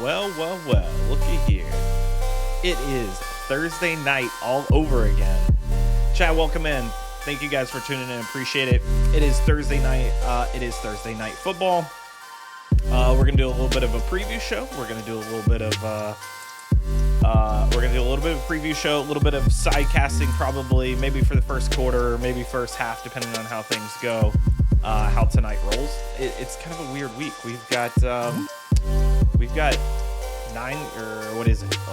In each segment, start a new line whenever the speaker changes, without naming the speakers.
Well, looky here. It is Thursday night all over again. Chat, welcome in. Thank you guys for tuning in. Appreciate it. It is Thursday night. It is Thursday night football. We're gonna do a little bit of a preview show. We're gonna do a little bit of preview show, a little bit of sidecasting, probably, maybe for the first quarter, maybe first half, depending on how things go. How tonight rolls. It's kind of a weird week. We've got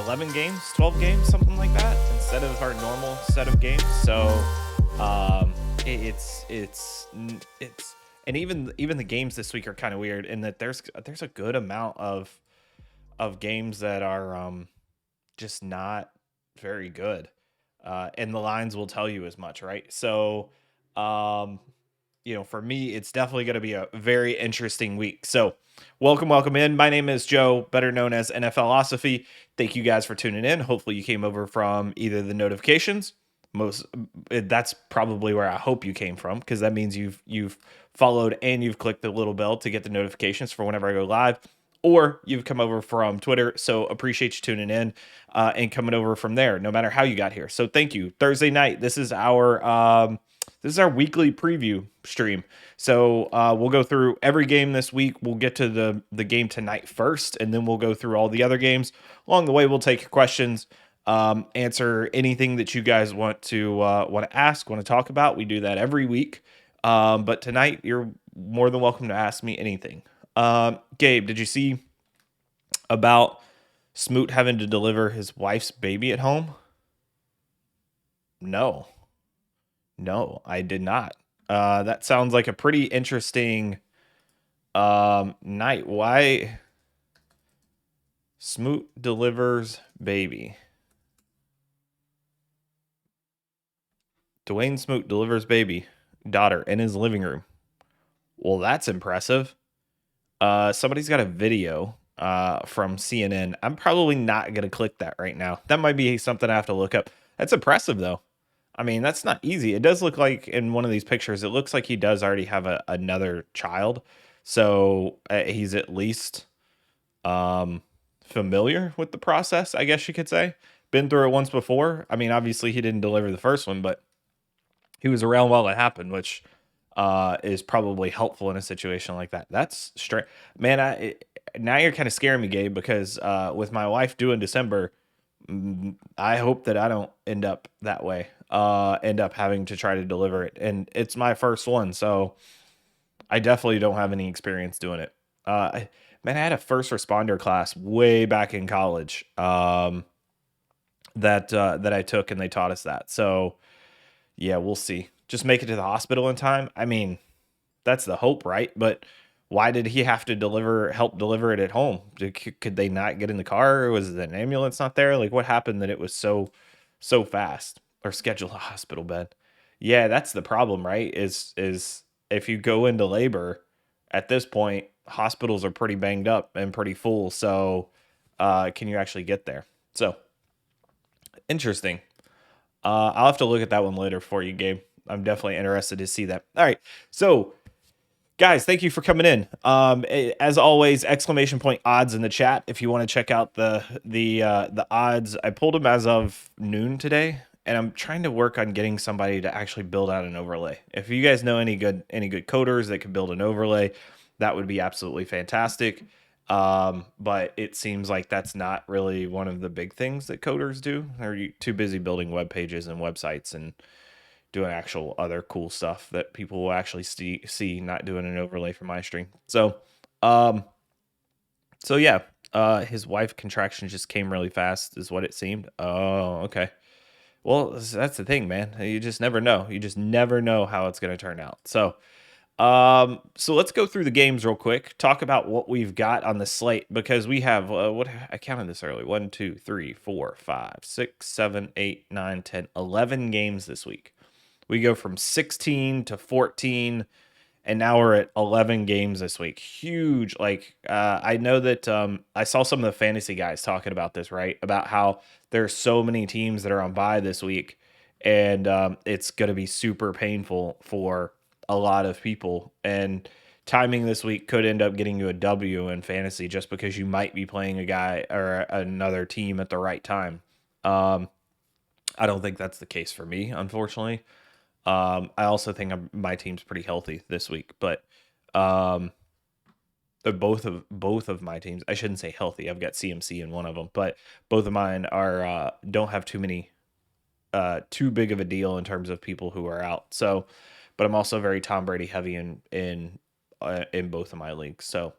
11 games, 12 games, something like that, instead of our normal set of games. So and even the games this week are kind of weird in that there's a good amount of games that are just not very good, and the lines will tell you as much, right? So for me, it's definitely going to be a very interesting week. So welcome in. My name is Joe, better known as NFLosophy. Thank you guys for tuning in. Hopefully you came over from either the notifications. That's probably where I hope you came from, because that means you've followed and you've clicked the little bell to get the notifications for whenever I go live, or you've come over from Twitter. So appreciate you tuning in and coming over from there, no matter how you got here. So thank you. Thursday night, this is our weekly preview stream. So we'll go through every game this week. We'll get to the game tonight first, and then we'll go through all the other games. Along the way, we'll take your questions, answer anything that you guys want to ask, want to talk about. We do that every week. But tonight, you're more than welcome to ask me anything. Gabe, did you see about Smoot having to deliver his wife's baby at home? No, I did not. That sounds like a pretty interesting night. Why Smoot delivers baby? Dwayne Smoot delivers baby daughter in his living room. Well, that's impressive. Somebody's got a video from CNN. I'm probably not going to click that right now. That might be something I have to look up. That's impressive, though. I mean, that's not easy. It does look like in one of these pictures, it looks like he does already have another child. So he's at least familiar with the process, I guess you could say. Been through it once before. I mean, obviously he didn't deliver the first one, but he was around while it happened, which is probably helpful in a situation like that. That's straight. Man, now you're kind of scaring me, Gabe, because with my wife due in December, I hope that I don't end up that way. End up having to try to deliver it, and it's my first one, so I definitely don't have any experience doing it. I had a first responder class way back in college that I took, and they taught us that. So yeah, we'll see. Just make it to the hospital in time. I mean, that's the hope, right? But why did he have to help deliver it at home? Could they not get in the car? Was the ambulance not there? Like, what happened that it was so fast? Or schedule a hospital bed? Yeah, that's the problem, right? Is if you go into labor at this point, hospitals are pretty banged up and pretty full. So can you actually get there? So interesting. I'll have to look at that one later for you, Gabe. I'm definitely interested to see that. All right. So guys, thank you for coming in. As always, exclamation point odds in the chat if you want to check out the odds. I pulled them as of noon today, and I'm trying to work on getting somebody to actually build out an overlay. If you guys know any good coders that can build an overlay, that would be absolutely fantastic. But it seems like that's not really one of the big things that coders do. They're too busy building web pages and websites and doing actual other cool stuff that people will actually see, not doing an overlay for my stream. So yeah, his wife contraction just came really fast is what it seemed. Oh, okay. Well, that's the thing, man. You just never know. You just never know how it's going to turn out. So let's go through the games real quick. Talk about what we've got on the slate, because we have what I counted this early: 1, 2, 3, 4, 5, 6, 7, 8, 9, 10, 11 games this week. We go from 16 to 14, and now we're at 11 games this week. Huge. Like, I know that I saw some of the fantasy guys talking about this, right? About how there's so many teams that are on bye this week, and it's going to be super painful for a lot of people. And timing this week could end up getting you a W in fantasy just because you might be playing a guy or another team at the right time. I don't think that's the case for me, unfortunately. I also think my team's pretty healthy this week, but both of my teams. I shouldn't say healthy. I've got CMC in one of them, but both of mine are don't have too big of a deal in terms of people who are out. So, but I'm also very Tom Brady heavy in both of my leagues. So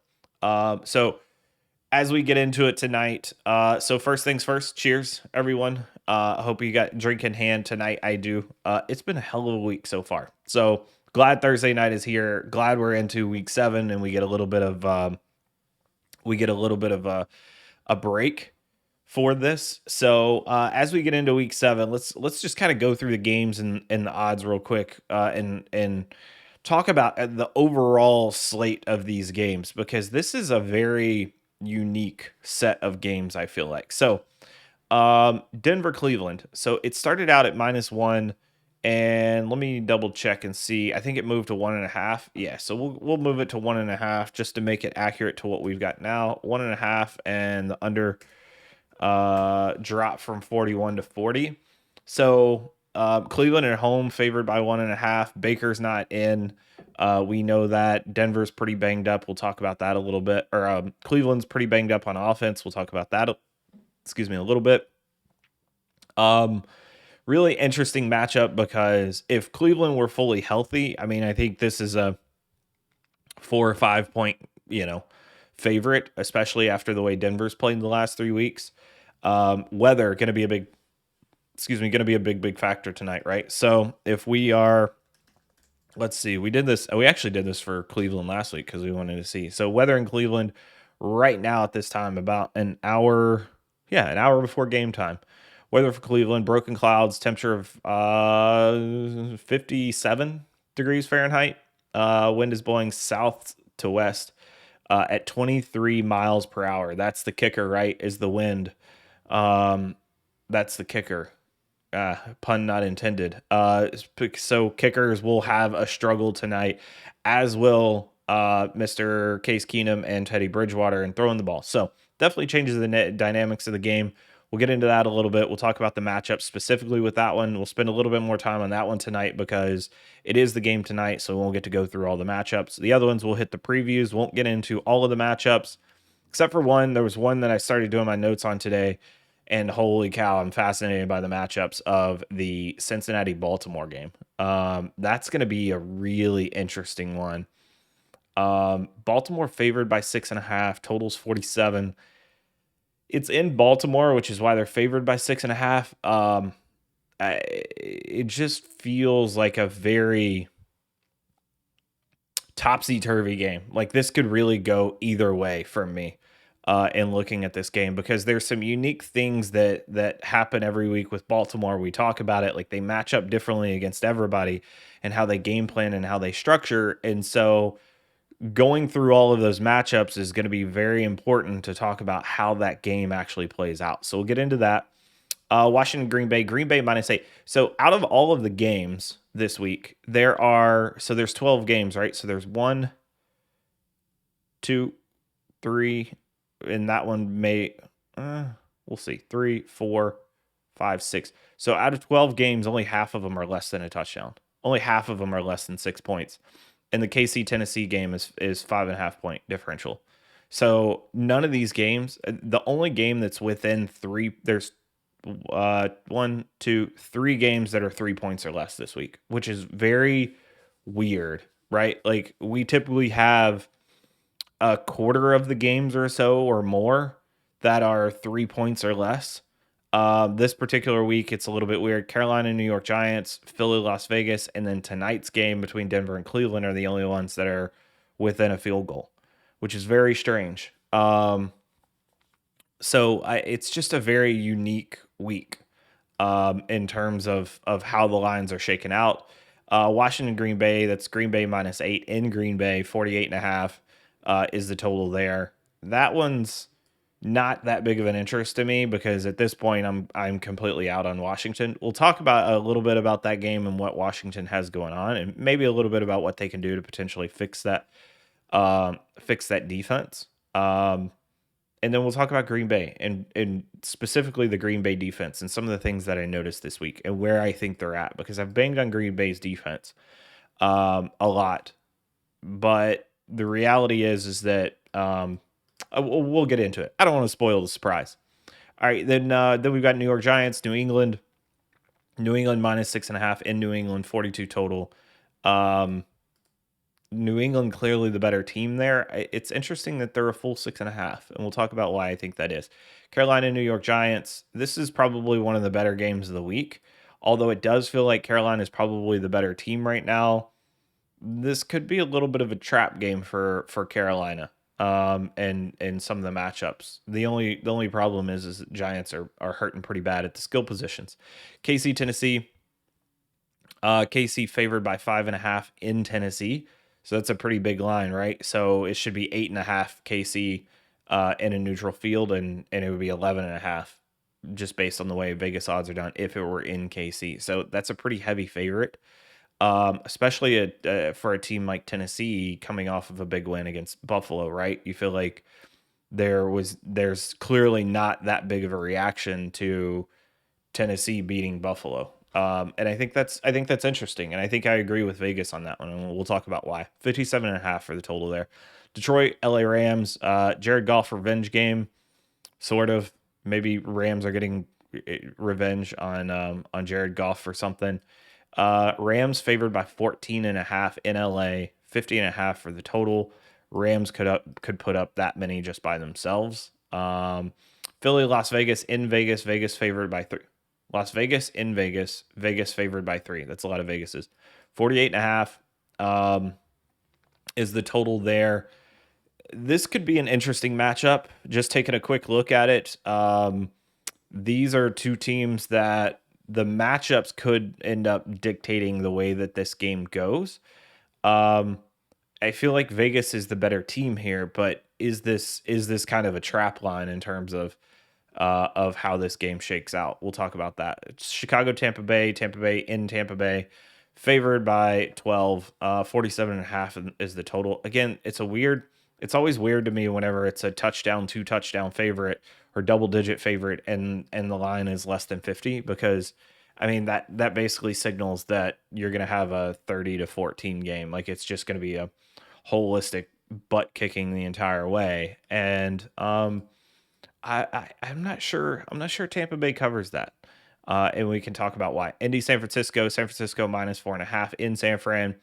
as we get into it tonight, so first things first, cheers, everyone. I hope you got drink in hand tonight. I do. It's been a hell of a week so far. So glad Thursday night is here. Glad we're into week 7 and we get a little bit of a break for this. So as we get into week 7, let's just kind of go through the games and the odds real quick, and talk about the overall slate of these games, because this is a very unique set of games, I feel like. So Denver Cleveland. So it started out at -1, and let me double check and see. I think it moved to 1.5. Yeah, so we'll move it to 1.5 just to make it accurate to what we've got now. 1.5, and the under drop from 41 to 40. So Cleveland at home favored by 1.5. Baker's not in. We know that Denver's pretty banged up. We'll talk about that a little bit. Or Cleveland's pretty banged up on offense. We'll talk about that. A little bit. Really interesting matchup, because if Cleveland were fully healthy, I mean, I think this is a 4 or 5 point, favorite, especially after the way Denver's played in the last 3 weeks. Weather going to be a big factor tonight, right? So if we are, let's see, we actually did this for Cleveland last week because we wanted to see. So weather in Cleveland right now at this time, about an hour before game time. Weather for Cleveland, broken clouds, temperature of 57 degrees Fahrenheit. Wind is blowing south to west at 23 miles per hour. That's the kicker, right? Is the wind. That's the kicker. Pun not intended. So kickers will have a struggle tonight, as will Mr. Case Keenum and Teddy Bridgewater in throwing the ball. So definitely changes the dynamics of the game. We'll get into that a little bit. We'll talk about the matchup specifically with that one. We'll spend a little bit more time on that one tonight because it is the game tonight, so we won't get to go through all the matchups. The other ones we'll hit the previews. Won't get into all of the matchups, except for one. There was one that I started doing my notes on today, and holy cow, I'm fascinated by the matchups of the Cincinnati-Baltimore game. That's going to be a really interesting one. Baltimore favored by 6.5, totals 47. It's in Baltimore, which is why they're favored by 6.5. It just feels like a very topsy-turvy game. Like, this could really go either way for me in looking at this game, because there's some unique things that happen every week with Baltimore. We talk about it, like they match up differently against everybody and how they game plan and how they structure. And so going through all of those matchups is going to be very important to talk about how that game actually plays out. So we'll get into that. Washington, Green Bay -8. So out of all of the games this week, there's 12 games, right? So there's 1, 2, 3, and that one we'll see, 3, 4, 5, 6. So out of 12 games, only half of them are less than a touchdown. Only half of them are less than 6 points. And the KC Tennessee game is 5.5 point differential. So none of these games, the only game that's within 3, there's 1, 2, 3 games that are 3 points or less this week, which is very weird, right? Like, we typically have a quarter of the games or so or more that are 3 points or less. This particular week, it's a little bit weird. Carolina, New York Giants, Philly, Las Vegas, and then tonight's game between Denver and Cleveland are the only ones that are within a field goal, which is very strange. It's just a very unique week in terms of how the lines are shaken out. Washington, Green Bay, that's Green Bay -8 in Green Bay, 48.5 is the total there. That one's not that big of an interest to me because at this point I'm completely out on Washington. We'll talk about a little bit about that game and what Washington has going on, and maybe a little bit about what they can do to potentially fix that fix that defense. And then we'll talk about Green Bay and specifically the Green Bay defense and some of the things that I noticed this week and where I think they're at, because I've banged on Green Bay's defense a lot. But the reality is that we'll get into it. I don't want to spoil the surprise. All right, then we've got New York Giants, New England. New England minus 6.5 in New England, 42 total. New England clearly the better team there. It's interesting that they're a full 6.5, and we'll talk about why I think that is. Carolina, New York Giants. This is probably one of the better games of the week. Although it does feel like Carolina is probably the better team right now. This could be a little bit of a trap game for Carolina. And some of the matchups. The only problem is that Giants are hurting pretty bad at the skill positions. KC, Tennessee. KC favored by 5.5 in Tennessee. So that's a pretty big line, right? So it should be 8.5 KC in a neutral field, and it would be 11.5 just based on the way Vegas odds are done if it were in KC. So that's a pretty heavy favorite, especially for a team like Tennessee coming off of a big win against Buffalo, right? You feel like there's clearly not that big of a reaction to Tennessee beating Buffalo. And I think that's interesting. And I think I agree with Vegas on that one. And we'll talk about why. 57.5 for the total there. Detroit, LA Rams, Jared Goff revenge game. Sort of. Maybe Rams are getting revenge on Jared Goff for something. Rams favored by 14.5 in LA, 50.5 for the total. Rams could put up that many just by themselves. Philly, Las Vegas in Vegas. Vegas favored by 3. Las Vegas in Vegas. Vegas favored by 3. That's a lot of Vegases. 48.5 is the total there. This could be an interesting matchup. Just taking a quick look at it. These are two teams that the matchups could end up dictating the way that this game goes. I feel like Vegas is the better team here, but is this kind of a trap line in terms of how this game shakes out? We'll talk about that. It's Chicago, Tampa Bay in Tampa Bay, favored by 12, 47.5 is the total. Again, it's always weird to me whenever it's a touchdown, 2 touchdown favorite or double digit favorite and the line is less than 50, because I mean that basically signals that you're going to have a 30-14 game. Like it's just going to be a holistic butt kicking the entire way. And I'm not sure Tampa Bay covers that. And we can talk about why. Indy, San Francisco minus 4.5 in San Fran.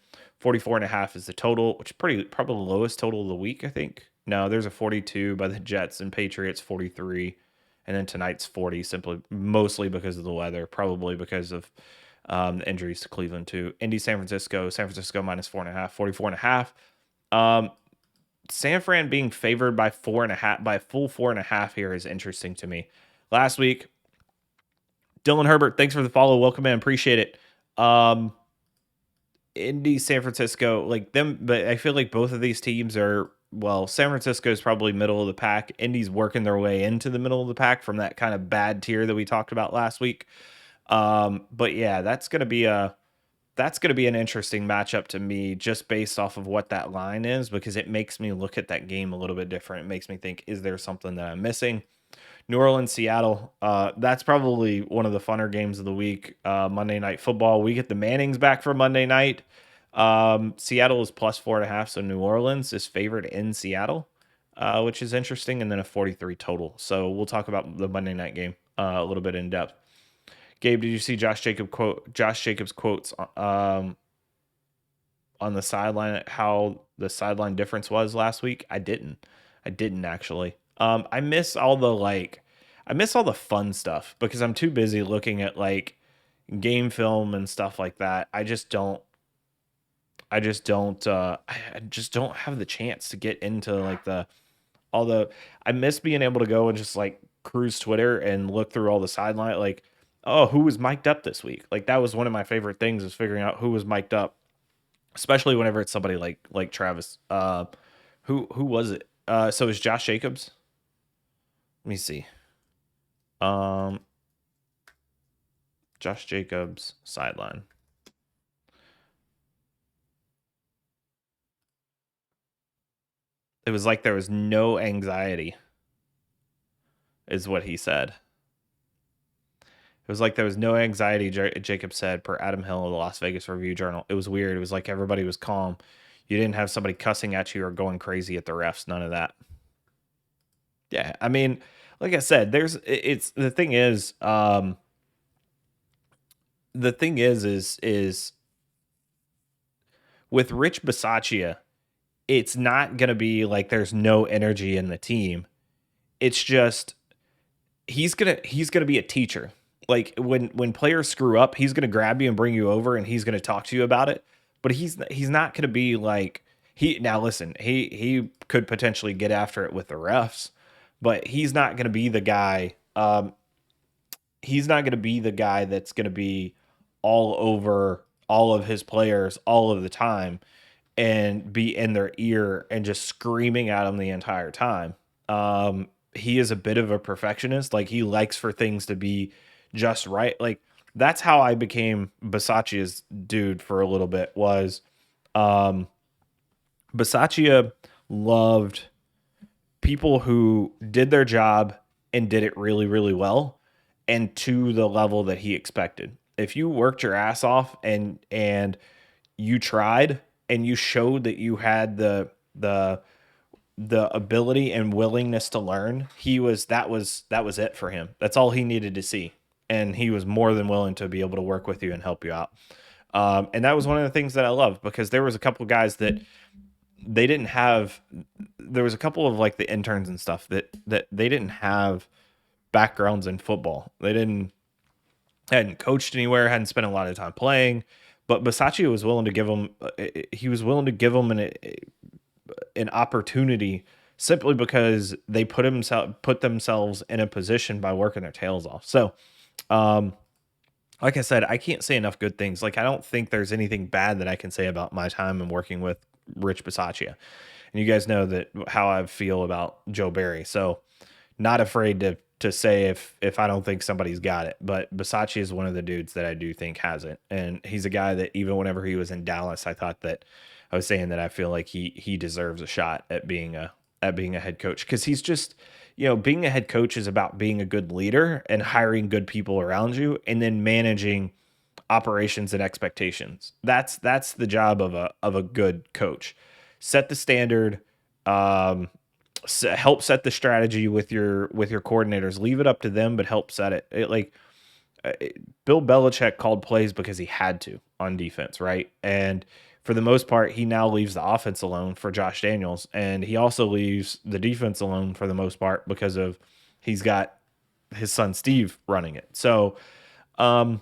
44.5 is the total, which is probably the lowest total of the week, I think. No, there's a 42 by the Jets and Patriots, 43. And then tonight's 40, mostly because of the weather, probably because of the injuries to Cleveland too. Indy, San Francisco minus 4.5, 44.5. San Fran being favored by 4.5, by a full 4.5 here is interesting to me. Last week, Dylan Herbert, thanks for the follow. Welcome in. Appreciate it. Indy, San Francisco, like them, but I feel like both of these teams are, well, San Francisco is probably middle of the pack. Indy's working their way into the middle of the pack from that kind of bad tier that we talked about last week. But yeah, that's going to be an interesting matchup to me, just based off of what that line is, because it makes me look at that game a little bit different. It makes me think, is there something that I'm missing? New Orleans, Seattle. That's probably one of the funner games of the week. Monday Night Football. We get the Mannings back for Monday night. Seattle is plus 4.5, so New Orleans is favored in Seattle, which is interesting, and then a 43 total. So we'll talk about the Monday night game a little bit in depth. Gabe, did you see Josh Jacobs' quotes on the sideline, how the sideline difference was last week? I didn't actually. I miss all the fun stuff because I'm too busy looking at like game film and stuff like that. I just don't have the chance to get into like I miss being able to go and just like cruise Twitter and look through all the sideline, like, oh, who was mic'd up this week? Like that was one of my favorite things, is figuring out who was mic'd up, especially whenever it's somebody like Travis. Who was it? So it's Josh Jacobs. Let me see. Josh Jacobs sideline. It was like there was no anxiety, is what he said. It was like there was no anxiety, Jacob said, per Adam Hill of the Las Vegas Review-Journal. It was weird. It was like everybody was calm. You didn't have somebody cussing at you or going crazy at the refs. None of that. Yeah, I mean, like I said, it's the thing is, is with Rich Bisaccia, it's not gonna be like there's no energy in the team. It's just he's gonna be a teacher. Like when players screw up, he's gonna grab you and bring you over, and he's gonna talk to you about it. But he's not gonna be like he now listen. He could potentially get after it with the refs, but he's not gonna be the guy. He's not gonna be the guy that's gonna be all over all of his players all of the time and be in their ear and just screaming at them the entire time. He is a bit of a perfectionist. Like he likes for things to be just right. Like that's how I became Bisaccia's dude for a little bit was um Bisaccia loved people who did their job and did it really, really well and to the level that he expected. If you worked your ass off and you tried and you showed that you had the ability and willingness to learn, that was it for him. That's all he needed to see. And he was more than willing to be able to work with you and help you out. And that was one of the things that I love because there was a couple guys that they didn't have. There was a couple of like the interns and stuff that they didn't have backgrounds in football. They hadn't coached anywhere, hadn't spent a lot of time playing. But Bisaccia was willing to give them. He was willing to give them an opportunity simply because they put themselves in a position by working their tails off. So, like I said, I can't say enough good things. Like I don't think there's anything bad that I can say about my time and working with Rich Bisaccia. And you guys know that how I feel about Joe Barry. So, not afraid to say if I don't think somebody's got it. But Bisaccia is one of the dudes that I do think has it, and he's a guy that even whenever he was in Dallas, I was saying that I feel like he deserves a shot at being a head coach because he's just being a head coach is about being a good leader and hiring good people around you and then managing operations and expectations. That's the job of a good coach. Set the standard. Help set the strategy with your coordinators. Leave it up to them, but help set it. Bill Belichick called plays because he had to on defense, right? And for the most part, he now leaves the offense alone for Josh Daniels, and he also leaves the defense alone for the most part because of he's got his son Steve running it. So, I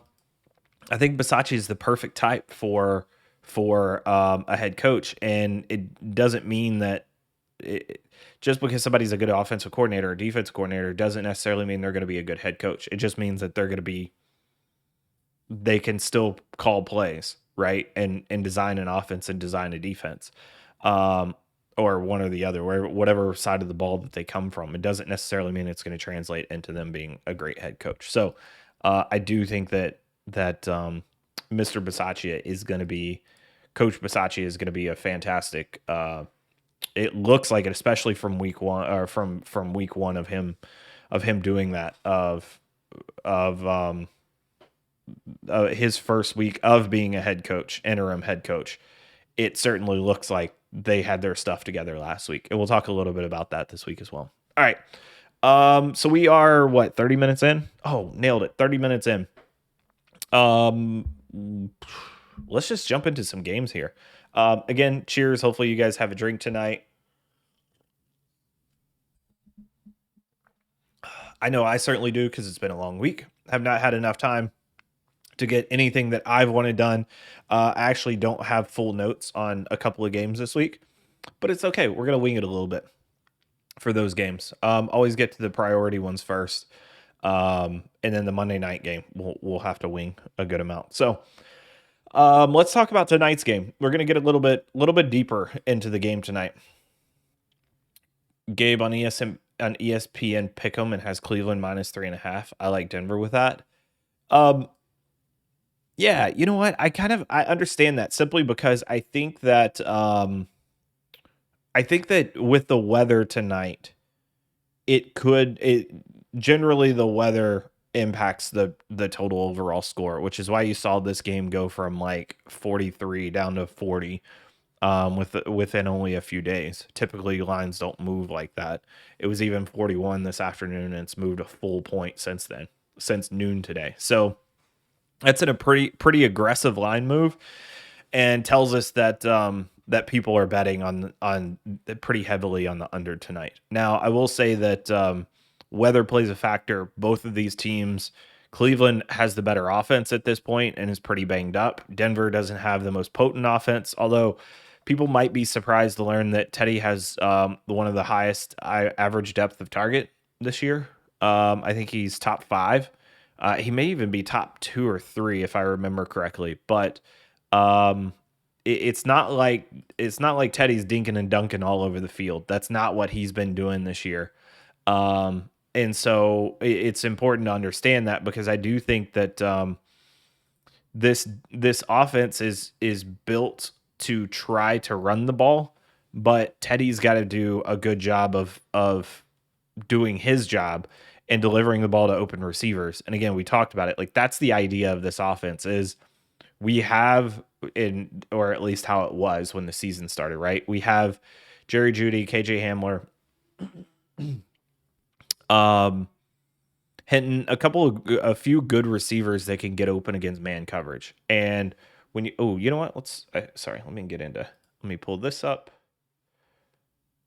think Bisaccia is the perfect type for a head coach, and it doesn't mean that just because somebody's a good offensive coordinator or defensive coordinator doesn't necessarily mean they're going to be a good head coach. It just means that they can still call plays, right? And design an offense and design a defense. Or one or the other, whatever side of the ball that they come from. It doesn't necessarily mean it's going to translate into them being a great head coach. So I do think that Mr. Bisaccia is going to be Coach Bisaccia is going to be a fantastic it looks like it, especially from week one or from week one of him doing that of his first week of being a head coach, interim head coach. It certainly looks like they had their stuff together last week, and we'll talk a little bit about that this week as well. All right. So we are what 30 minutes in? Oh, nailed it. 30 minutes in. Let's just jump into some games here. Again, cheers. Hopefully you guys have a drink tonight. I know I certainly do because it's been a long week. Have not had enough time to get anything that I've wanted done. I actually don't have full notes on a couple of games this week, but it's okay. We're going to wing it a little bit for those games. Always get to the priority ones first. And then the Monday night game, we'll have to wing a good amount. So, let's talk about tonight's game. We're going to get a little bit deeper into the game tonight. Gabe on ESPN Pick'em and has Cleveland -3.5. I like Denver with that. Yeah, you know what? I understand that simply because I think that I think that with the weather tonight, it generally the weather impacts the total overall score, which is why you saw this game go from like 43 down to 40 within only a few days. Typically lines don't move like that. It was even 41 this afternoon, and it's moved a full point since then, since noon today. So that's in a pretty aggressive line move, and tells us that that people are betting on pretty heavily on the under tonight. Now, I will say that weather plays a factor. Both of these teams, Cleveland has the better offense at this point and is pretty banged up. Denver doesn't have the most potent offense, although people might be surprised to learn that Teddy has one of the highest average depth of target this year. I think he's top 5. He may even be top 2 or 3 if I remember correctly, but it's not like Teddy's dinking and dunking all over the field. That's not what he's been doing this year. And so it's important to understand that, because I do think that this offense is built to try to run the ball, but Teddy's got to do a good job of doing his job and delivering the ball to open receivers. And again, we talked about it. Like, that's the idea of this offense is we have or at least how it was when the season started, right? We have Jerry Jeudy, KJ Hamler, hitting a few good receivers that can get open against man coverage. And when you know what? Let me pull this up.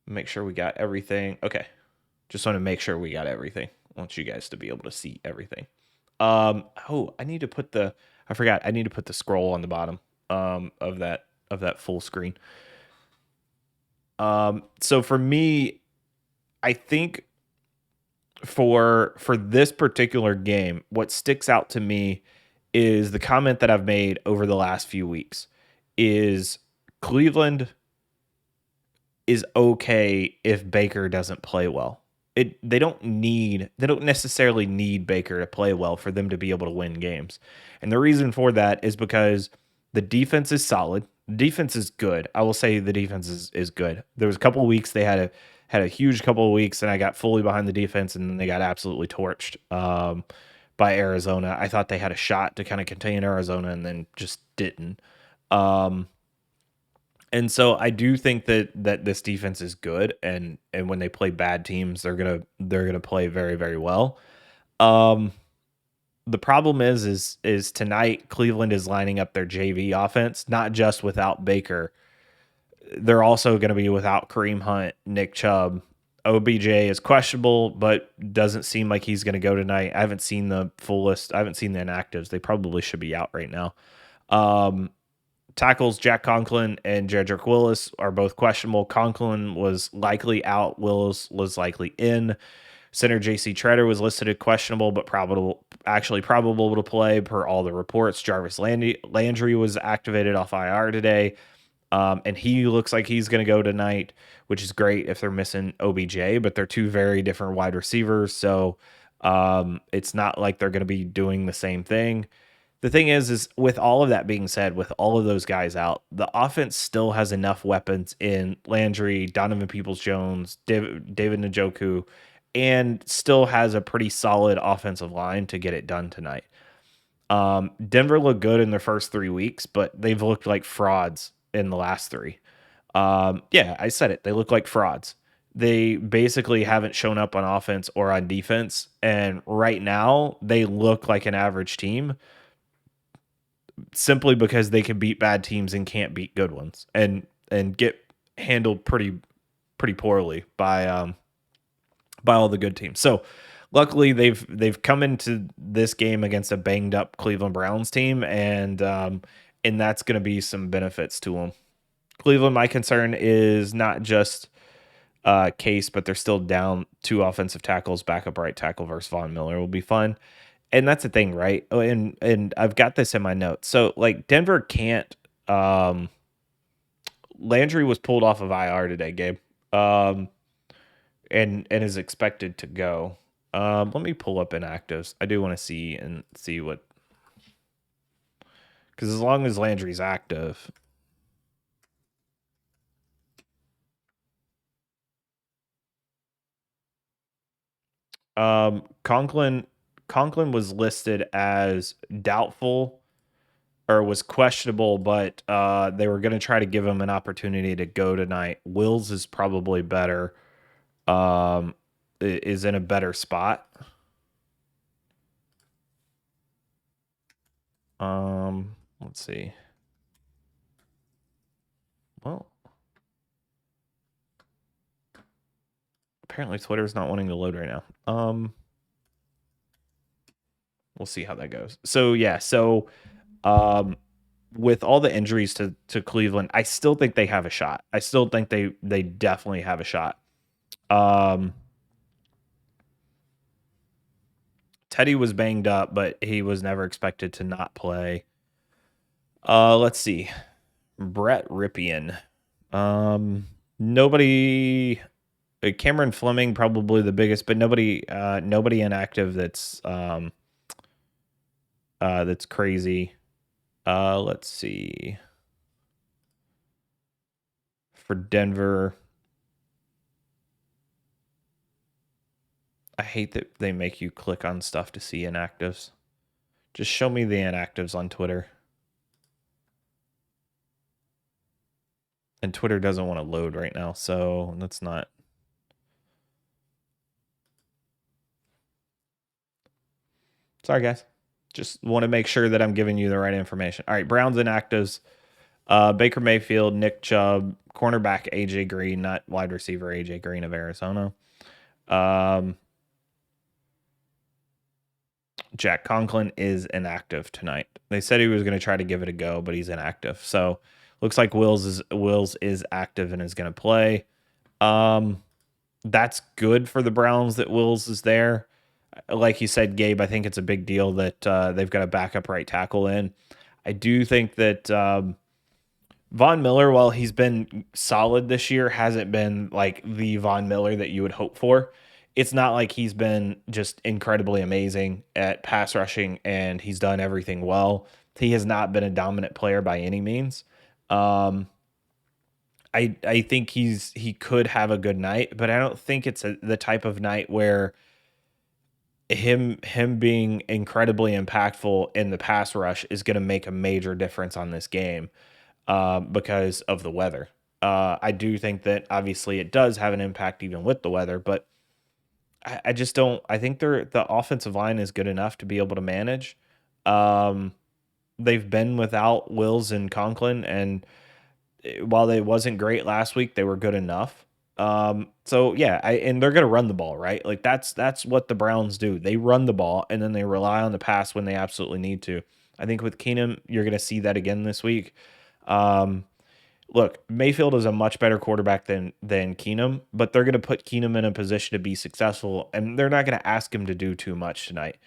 Make sure we got everything. Okay. Just want to make sure we got everything. I want you guys to be able to see everything. I forgot. I need to put the scroll on the bottom of that full screen. So for me, I think for this particular game, what sticks out to me is the comment that I've made over the last few weeks is Cleveland is okay if Baker doesn't play well. They don't necessarily need Baker to play well for them to be able to win games. And the reason for that is because the defense is solid. The defense is good. I will say the defense is good. There was a couple of weeks they had a huge couple of weeks, and I got fully behind the defense, and then they got absolutely torched by Arizona. I thought they had a shot to kind of contain Arizona, and then just didn't. And so I do think that this defense is good, and when they play bad teams, they're gonna play very, very well. The problem is tonight Cleveland is lining up their JV offense, not just without Baker. They're also going to be without Kareem Hunt, Nick Chubb. OBJ is questionable, but doesn't seem like he's going to go tonight. I haven't seen the full list. I haven't seen the inactives. They probably should be out right now. Tackles Jack Conklin and Jedrick Willis are both questionable. Conklin was likely out. Willis was likely in. Center J.C. Treader was listed as questionable, but probable to play per all the reports. Jarvis Landry was activated off IR today, and he looks like he's going to go tonight, which is great if they're missing OBJ, but they're two very different wide receivers, so it's not like they're going to be doing the same thing. The thing is with all of that being said, with all of those guys out, the offense still has enough weapons in Landry, Donovan Peoples-Jones, David Njoku, and still has a pretty solid offensive line to get it done tonight. Denver looked good in their first 3 weeks, but they've looked like frauds in the last 3. Yeah, I said it. They look like frauds. They basically haven't shown up on offense or on defense, and right now they look like an average team, simply because they can beat bad teams and can't beat good ones, and get handled pretty poorly by all the good teams. So luckily they've come into this game against a banged up Cleveland Browns team, and that's going to be some benefits to them. Cleveland, my concern is not just Case, but they're still down 2 offensive tackles. Backup right tackle versus Von Miller will be fun. And that's the thing, right? And I've got this in my notes. So, like, Denver can't. Landry was pulled off of IR today, Gabe, and is expected to go. Let me pull up inactives. I do want to see what, because as long as Landry's active, Conklin was listed as doubtful or was questionable, but they were going to try to give him an opportunity to go tonight. Wills is probably better. Is in a better spot. Let's see. Well, apparently Twitter's not wanting to load right now. We'll see how that goes. So yeah, with all the injuries to Cleveland, I still think they have a shot. I still think they definitely have a shot. Teddy was banged up, but he was never expected to not play. Let's see. Brett Ripien. Nobody. Cameron Fleming probably the biggest, but nobody inactive that's crazy. Let's see. For Denver, I hate that they make you click on stuff to see inactives. Just show me the inactives on Twitter. And Twitter doesn't want to load right now, so that's not. Sorry, guys. Just want to make sure that I'm giving you the right information. All right, Browns inactives. Baker Mayfield, Nick Chubb, cornerback AJ Green, not wide receiver AJ Green of Arizona. Jack Conklin is inactive tonight. They said he was going to try to give it a go, but he's inactive. So looks like Wills is active and is going to play. That's good for the Browns that Wills is there. Like you said, Gabe, I think it's a big deal that they've got a backup right tackle in. I do think that Von Miller, while he's been solid this year, hasn't been like the Von Miller that you would hope for. It's not like he's been just incredibly amazing at pass rushing and he's done everything well. He has not been a dominant player by any means. I think he could have a good night, but I don't think it's the type of night where him being incredibly impactful in the pass rush is going to make a major difference on this game because of the weather. I do think that obviously it does have an impact even with the weather, but I just don't. I think the offensive line is good enough to be able to manage. They've been without Wills and Conklin, and while they wasn't great last week, they were good enough. So yeah, and they're gonna run the ball, right? Like that's what the Browns do. They run the ball and then they rely on the pass when they absolutely need to. I think with Keenum, you're gonna see that again this week. Look, Mayfield is a much better quarterback than Keenum, but they're going to put Keenum in a position to be successful, and they're not going to ask him to do too much tonight.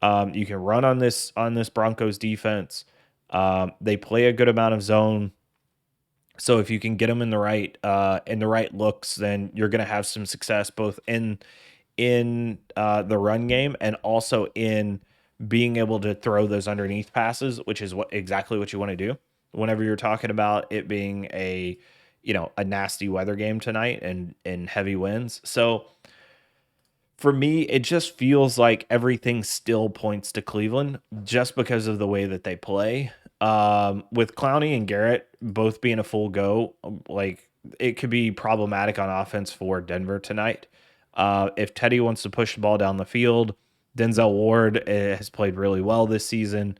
You can run on this Broncos defense. They play a good amount of zone, so if you can get them in the right looks, then you're going to have some success both in the run game and also in being able to throw those underneath passes, which is exactly what you want to do whenever you're talking about it being a nasty weather game tonight and heavy winds. So for me, it just feels like everything still points to Cleveland just because of the way that they play. With Clowney and Garrett both being a full go, like it could be problematic on offense for Denver tonight. If Teddy wants to push the ball down the field, Denzel Ward has played really well this season.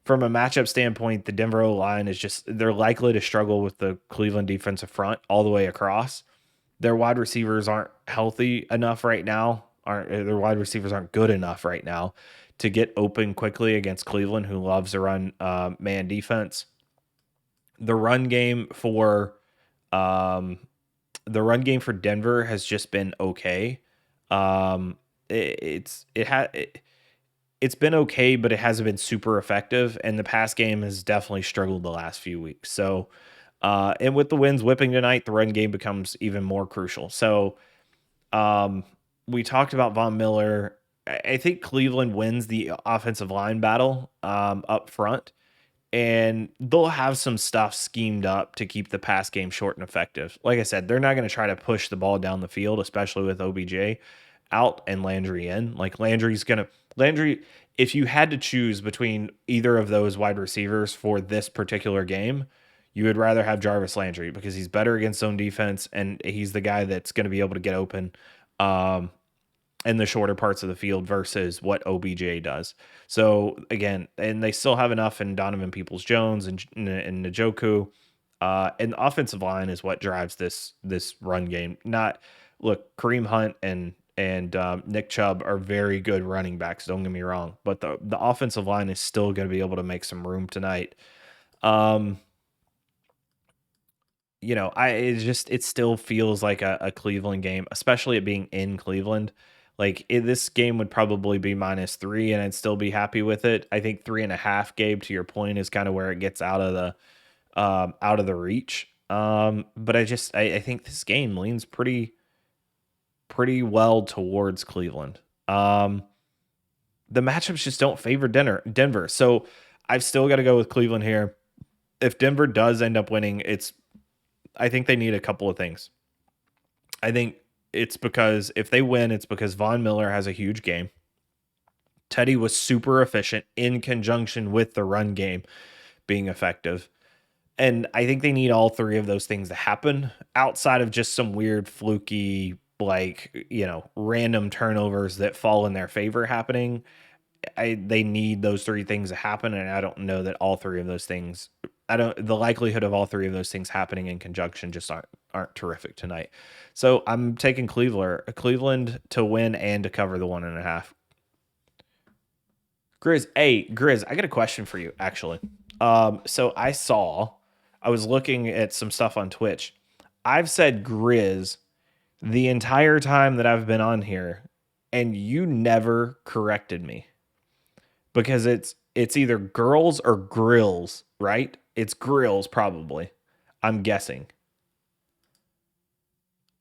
From a matchup standpoint, the Denver O-line is they're likely to struggle with the Cleveland defensive front all the way across. Their wide receivers aren't healthy enough right now. Their wide receivers aren't good enough right now to get open quickly against Cleveland, who loves to run man defense. The run game for Denver has just been okay. It's been okay, but it hasn't been super effective, and the pass game has definitely struggled the last few weeks. So, and with the winds whipping tonight, the run game becomes even more crucial. So, we talked about Von Miller. I think Cleveland wins the offensive line battle up front, and they'll have some stuff schemed up to keep the pass game short and effective. Like I said, they're not going to try to push the ball down the field, especially with OBJ. out and Landry in. Like Landry, if you had to choose between either of those wide receivers for this particular game, you would rather have Jarvis Landry because he's better against zone defense and he's the guy that's going to be able to get open in the shorter parts of the field versus what OBJ does. So again, and they still have enough in Donovan Peoples-Jones and Njoku. And the offensive line is what drives this run game. Look, Kareem Hunt and Nick Chubb are very good running backs. Don't get me wrong, but the offensive line is still going to be able to make some room tonight. It still feels like a Cleveland game, especially it being in Cleveland. Like this game would probably be -3, and I'd still be happy with it. I think 3.5, Gabe, to your point, is kind of where it gets out of the reach. But I think this game leans pretty well towards Cleveland. The matchups just don't favor Denver. So I've still got to go with Cleveland here. If Denver does end up winning, I think they need a couple of things. I think it's because if they win, it's because Von Miller has a huge game. Teddy was super efficient in conjunction with the run game being effective. And I think they need all three of those things to happen outside of just some weird fluky, random turnovers that fall in their favor happening. They need those three things to happen. And I don't know that all three of those things, the likelihood of all three of those things happening in conjunction just aren't terrific tonight. So I'm taking Cleveland to win and to cover the 1.5. Grizz, I got a question for you, actually. So I was looking at some stuff on Twitch. I've said Grizz the entire time that I've been on here, and you never corrected me. Because it's either girls or grills, right? It's grills, probably. I'm guessing.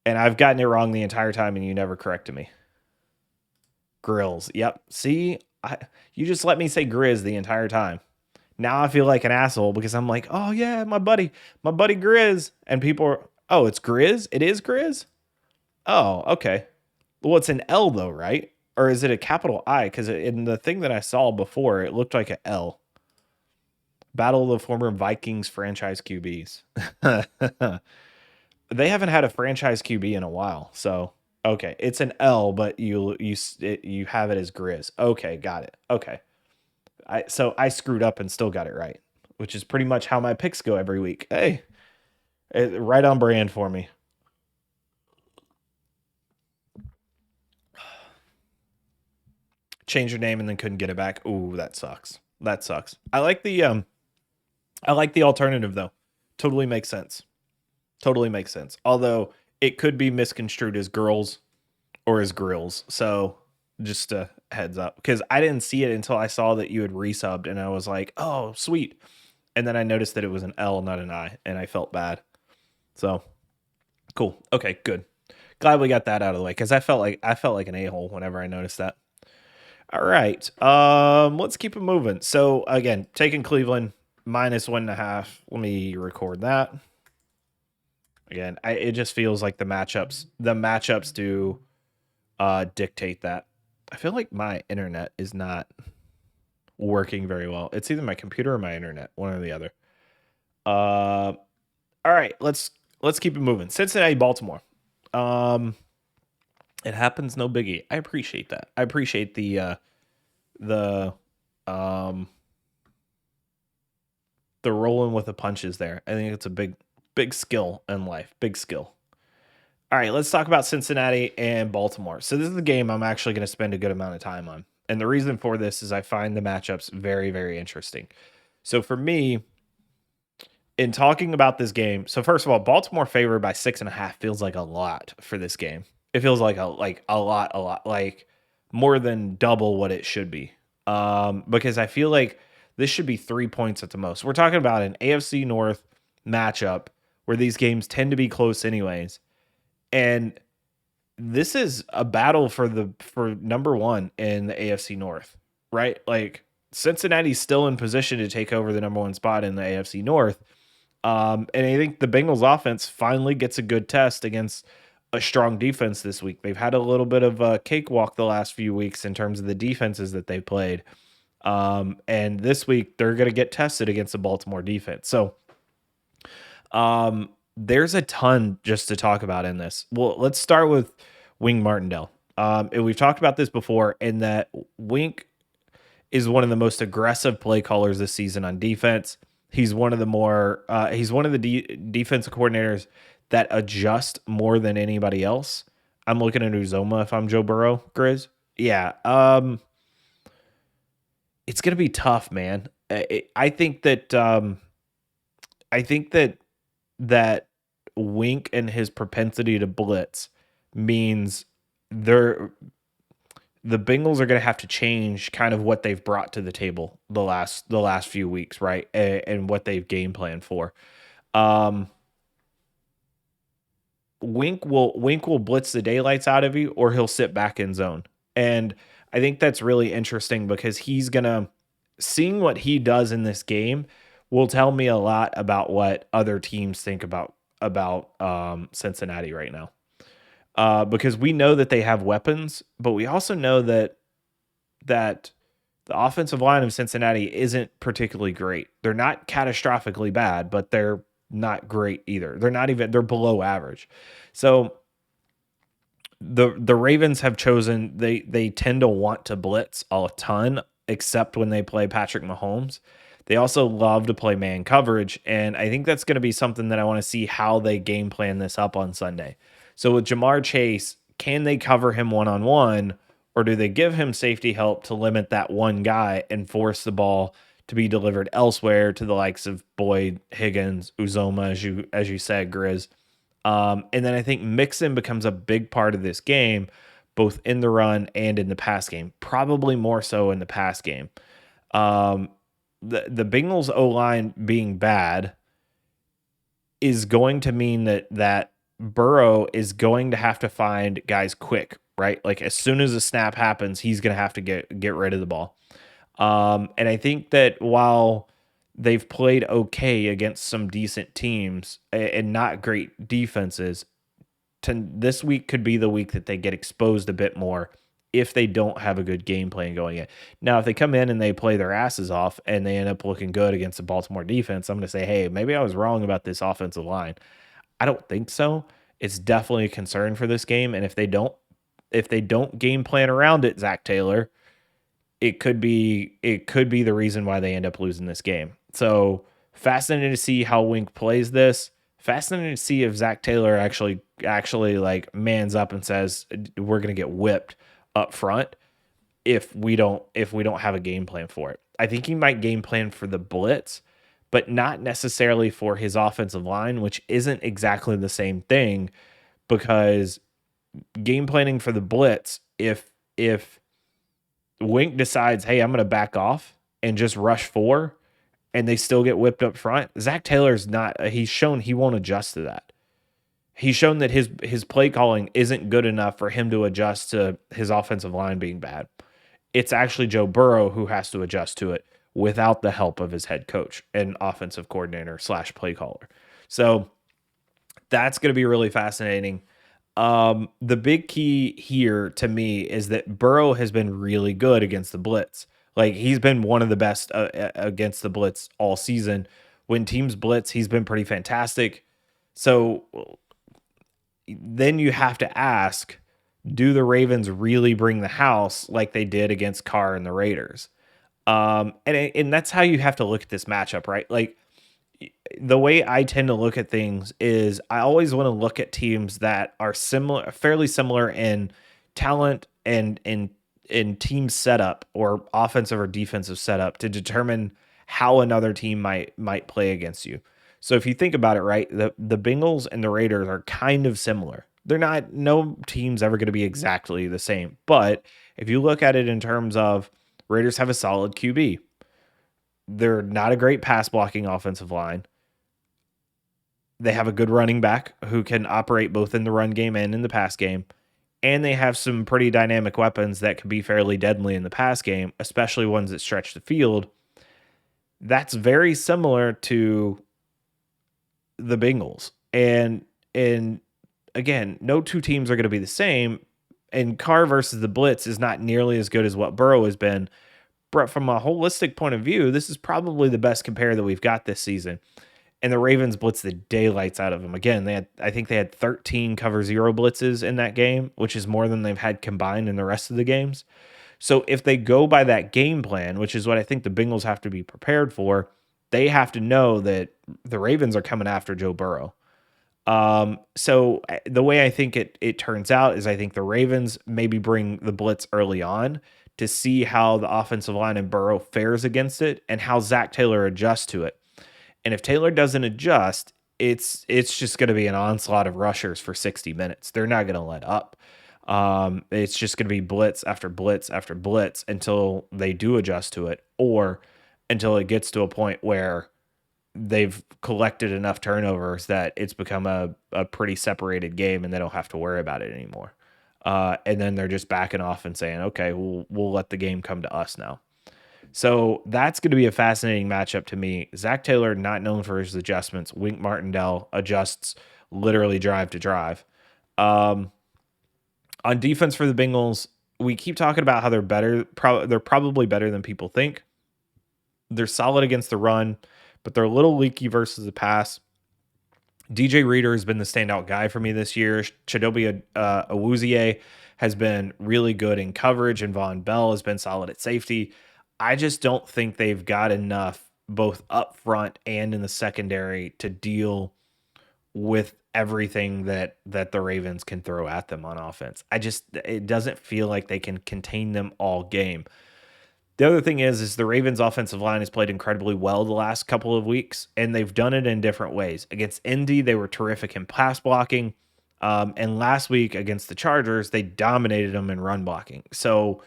And I've gotten it wrong the entire time, and you never corrected me. Grills. Yep. See? You just let me say Grizz the entire time. Now I feel like an asshole because I'm like, oh yeah, my buddy Grizz. And people are, oh, it's Grizz? It is Grizz? Oh, okay. Well, it's an L though, right? Or is it a capital I? Because in the thing that I saw before, it looked like an L. Battle of the former Vikings franchise QBs. They haven't had a franchise QB in a while. So, okay. It's an L, but you have it as Grizz. Okay, got it. Okay. So I screwed up and still got it right, which is pretty much how my picks go every week. Hey, right on brand for me. Change your name and then couldn't get it back. Ooh, that sucks. I like the alternative though. Totally makes sense. Although it could be misconstrued as girls or as grills. So just a heads up, because I didn't see it until I saw that you had resubbed and I was like, oh, sweet. And then I noticed that it was an L, not an I, and I felt bad. So cool. Okay, good. Glad we got that out of the way because I felt like an a-hole whenever I noticed that. All right. Let's keep it moving. So again, taking Cleveland -1.5. Let me record that. Again, it just feels like the matchups do dictate that. I feel like my internet is not working very well. It's either my computer or my internet, one or the other. All right, let's keep it moving. Cincinnati, Baltimore. It happens, no biggie. I appreciate that. I appreciate the rolling with the punches there. I think it's a big skill in life. Big skill. All right, let's talk about Cincinnati and Baltimore. So this is the game I'm actually going to spend a good amount of time on. And the reason for this is I find the matchups very, very interesting. So for me, in talking about this game, so first of all, Baltimore favored by 6.5 feels like a lot for this game. It feels like a lot, like more than double what it should be. Because I feel like this should be 3 points at the most. We're talking about an AFC North matchup where these games tend to be close anyways. And this is a battle for number one in the AFC North, right? Like Cincinnati's still in position to take over the number one spot in the AFC North. And I think the Bengals offense finally gets a good test against a strong defense this week. They've had a little bit of a cakewalk the last few weeks in terms of the defenses that they've played. And this week they're going to get tested against the Baltimore defense. So there's a ton just to talk about in this. Well, let's start with Wink Martindale. And we've talked about this before, in that Wink is one of the most aggressive play callers this season on defense. He's one of the defensive coordinators that adjust more than anybody else. I'm looking at Uzoma if I'm Joe Burrow, Grizz. Yeah. It's going to be tough, man. I think that that Wink and his propensity to blitz means the Bengals are going to have to change kind of what they've brought to the table the last few weeks, right? And what they've game planned for. Wink will blitz the daylights out of you, or he'll sit back in zone. And I think that's really interesting, because seeing what he does in this game will tell me a lot about what other teams think about Cincinnati right now. Because we know that they have weapons, but we also know that the offensive line of Cincinnati isn't particularly great. They're not catastrophically bad, but they're not great either. They're below average. So the Ravens have chosen, they tend to want to blitz a ton, except when they play Patrick Mahomes. They also love to play man coverage, and I think that's going to be something that I want to see how they game plan this up on Sunday. So with Jamar Chase, can they cover him one-on-one, or do they give him safety help to limit that one guy and force the ball to be delivered elsewhere to the likes of Boyd, Higgins, Uzoma, as you said, Grizz? And then I think Mixon becomes a big part of this game, both in the run and in the pass game, probably more so in the pass game. The Bengals O-line being bad is going to mean that Burrow is going to have to find guys quick, right? Like as soon as a snap happens, he's going to have to get rid of the ball. And I think that while they've played okay against some decent teams and not great defenses, this week could be the week that they get exposed a bit more if they don't have a good game plan going in. Now, if they come in and they play their asses off and they end up looking good against the Baltimore defense, I'm going to say, hey, maybe I was wrong about this offensive line. I don't think so. It's definitely a concern for this game. And if they don't game plan around it, Zach Taylor, it could be the reason why they end up losing this game. So fascinating to see how Wink plays this. Fascinating to see if Zach Taylor actually like mans up and says we're going to get whipped up front if we don't have a game plan for it. I think he might game plan for the blitz, but not necessarily for his offensive line, which isn't exactly the same thing, because game planning for the blitz, if Wink decides, hey, I'm going to back off and just rush 4, and they still get whipped up front, Zach Taylor's not, he's shown he won't adjust to that. He's shown that his play calling isn't good enough for him to adjust to his offensive line being bad. It's actually Joe Burrow who has to adjust to it without the help of his head coach and offensive coordinator / play caller. So that's going to be really fascinating. The big key here to me is that Burrow has been really good against the blitz. Like he's been one of the best against the blitz all season. When teams blitz, he's been pretty fantastic. So then you have to ask, do the Ravens really bring the house like they did against Carr and the Raiders? And that's how you have to look at this matchup, right? Like the way I tend to look at things is I always want to look at teams that are fairly similar in talent and in team setup or offensive or defensive setup to determine how another team might play against you. So if you think about it, right, the Bengals and the Raiders are kind of similar. No team's ever going to be exactly the same. But if you look at it in terms of Raiders have a solid QB, they're not a great pass blocking offensive line. They have a good running back who can operate both in the run game and in the pass game. And they have some pretty dynamic weapons that can be fairly deadly in the pass game, especially ones that stretch the field. That's very similar to the Bengals. And again, no two teams are going to be the same. And Carr versus the blitz is not nearly as good as what Burrow has been. But from a holistic point of view, this is probably the best compare that we've got this season. And the Ravens blitzed the daylights out of them. Again, I think they had 13 cover zero blitzes in that game, which is more than they've had combined in the rest of the games. So if they go by that game plan, which is what I think the Bengals have to be prepared for, they have to know that the Ravens are coming after Joe Burrow. So the way I think it turns out is I think the Ravens maybe bring the blitz early on to see how the offensive line and Burrow fares against it and how Zach Taylor adjusts to it. And if Taylor doesn't adjust, it's just going to be an onslaught of rushers for 60 minutes. They're not going to let up. It's just going to be blitz after blitz after blitz until they do adjust to it, or until it gets to a point where they've collected enough turnovers that it's become a pretty separated game and they don't have to worry about it anymore. And then they're just backing off and saying, okay, we'll let the game come to us now. So that's going to be a fascinating matchup to me. Zach Taylor, not known for his adjustments. Wink Martindale adjusts literally drive to drive. On defense for the Bengals, we keep talking about how they're better. They're probably better than people think. They're solid against the run, but they're a little leaky versus the pass. DJ Reader has been the standout guy for me this year. Chidobe Awuzie has been really good in coverage, and Von Bell has been solid at safety. I just don't think they've got enough both up front and in the secondary to deal with everything that the Ravens can throw at them on offense. It doesn't feel like they can contain them all game. The other thing is the Ravens offensive line has played incredibly well the last couple of weeks, and they've done it in different ways. Against Indy, they were terrific in pass blocking. And last week against the Chargers, they dominated them in run blocking. So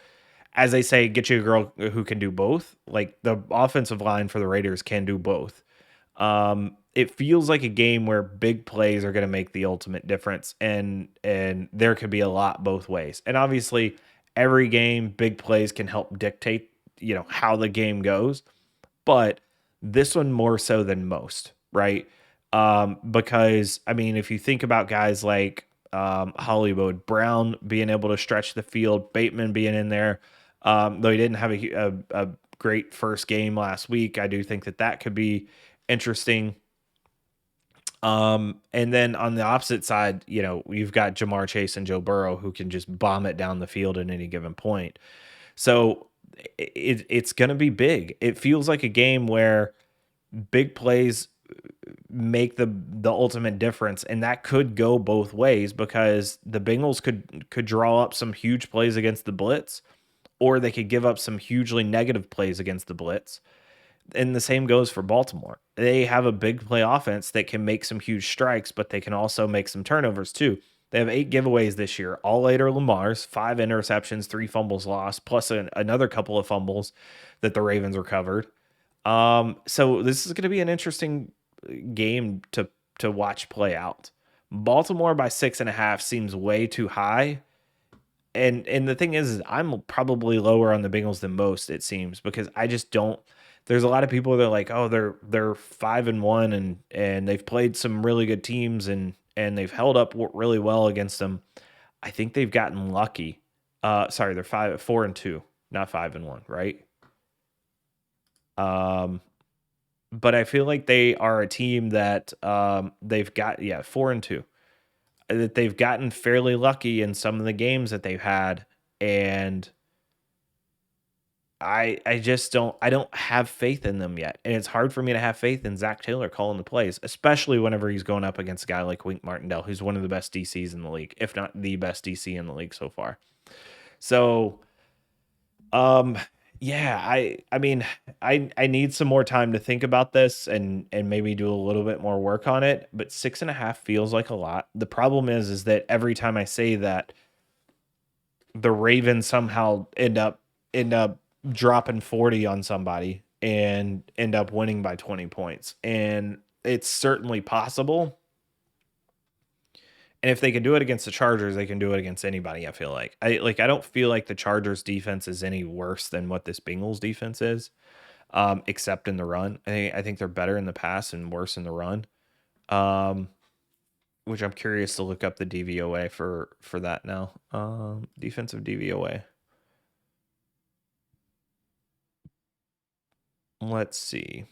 as they say, get you a girl who can do both. Like, the offensive line for the Raiders can do both. It feels like a game where big plays are going to make the ultimate difference, and there could be a lot both ways. And obviously, every game, big plays can help dictate, how the game goes. But this one more so than most, right? Because, I mean, if you think about guys like Hollywood Brown being able to stretch the field, Bateman being in there, though he didn't have a great first game last week, I do think that could be interesting. And then on the opposite side, you've got Jamar Chase and Joe Burrow who can just bomb it down the field at any given point. So it's going to be big. It feels like a game where big plays make the ultimate difference, and that could go both ways because the Bengals could draw up some huge plays against the blitz, or they could give up some hugely negative plays against the blitz. And the same goes for Baltimore. They have a big play offense that can make some huge strikes, but they can also make some turnovers too. They have 8 giveaways this year. All 8 are Lamar's, 5 interceptions, 3 fumbles lost, plus another couple of fumbles that the Ravens recovered. So this is going to be an interesting game to watch play out. Baltimore by 6.5 seems way too high. And the thing is I'm probably lower on the Bengals than most, it seems, because I just don't. There's a lot of people that are like, oh, they're 5-1 and they've played some really good teams and they've held up really well against them. I think they've gotten lucky. Sorry, they're 4-2, not 5-1, right? But I feel like they are a team that they've got 4-2. That they've gotten fairly lucky in some of the games that they've had, and I just don't have faith in them yet. And it's hard for me to have faith in Zach Taylor calling the plays, especially whenever he's going up against a guy like Wink Martindale, who's one of the best DCs in the league, if not the best DC in the league so far. So, yeah, I mean, I need some more time to think about this and maybe do a little bit more work on it, but 6.5 feels like a lot. The problem is that every time I say that, the Ravens somehow end up dropping 40 on somebody and end up winning by 20 points. And it's certainly possible. And if they can do it against the Chargers, they can do it against anybody, I feel like. I don't feel like the Chargers defense is any worse than what this Bengals defense is, except in the run. I think they're better in the pass and worse in the run. which I'm curious to look up the DVOA for that now. Defensive DVOA. Let's see.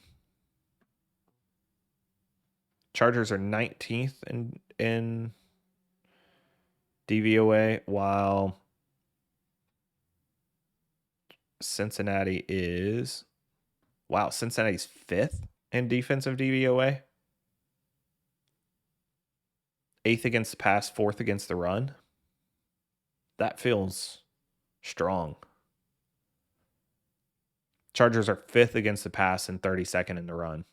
Chargers are 19th in DVOA, while Cincinnati is, wow, Cincinnati's 5th in defensive DVOA. 8th against the pass, 4th against the run. That feels strong. Chargers are 5th against the pass and 32nd in the run.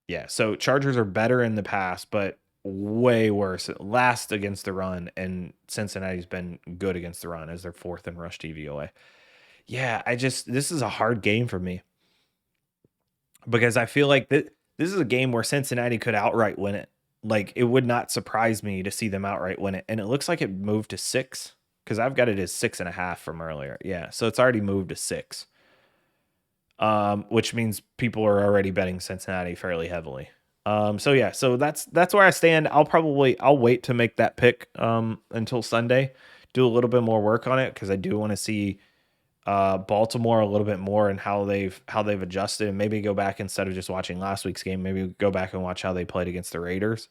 Yeah, so Chargers are better in the pass, but way worse. Last against the run, and Cincinnati's been good against the run as their 4th in rush DVOA. Yeah, this is a hard game for me because I feel like this is a game where Cincinnati could outright win it. Like, it would not surprise me to see them outright win it. And it looks like it moved to 6 because I've got it as 6.5 from earlier. Yeah, so it's already moved to 6. Which means people are already betting Cincinnati fairly heavily. So that's where I stand. I'll wait to make that pick until Sunday, do a little bit more work on it because I do want to see Baltimore a little bit more and how they've adjusted, and maybe go back, instead of just watching last week's game, maybe go back and watch how they played against the Raiders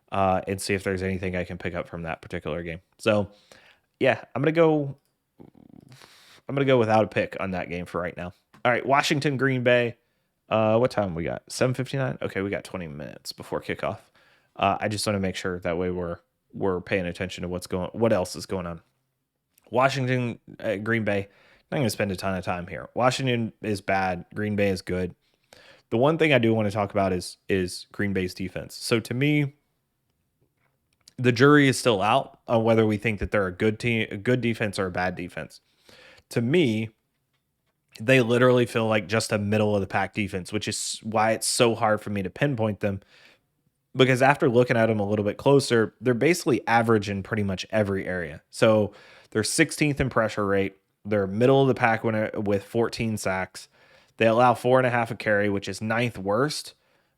and see if there's anything I can pick up from that particular game. So yeah, I'm gonna go without a pick on that game for right now. All right, Washington, Green Bay. What time we got? 7:59. Okay, we got 20 minutes before kickoff. I just want to make sure that way we're paying attention to what else is going on. Washington, Green Bay. I'm not going to spend a ton of time here. Washington is bad. Green Bay is good. The one thing I do want to talk about is Green Bay's defense. So to me, the jury is still out on whether we think that they're a good team, a good defense, or a bad defense. To me, they literally feel like just a middle of the pack defense, which is why it's so hard for me to pinpoint them. Because after looking at them a little bit closer, they're basically average in pretty much every area. So they're 16th in pressure rate. They're middle of the pack with 14 sacks. They allow 4.5 a carry, which is 9th worst.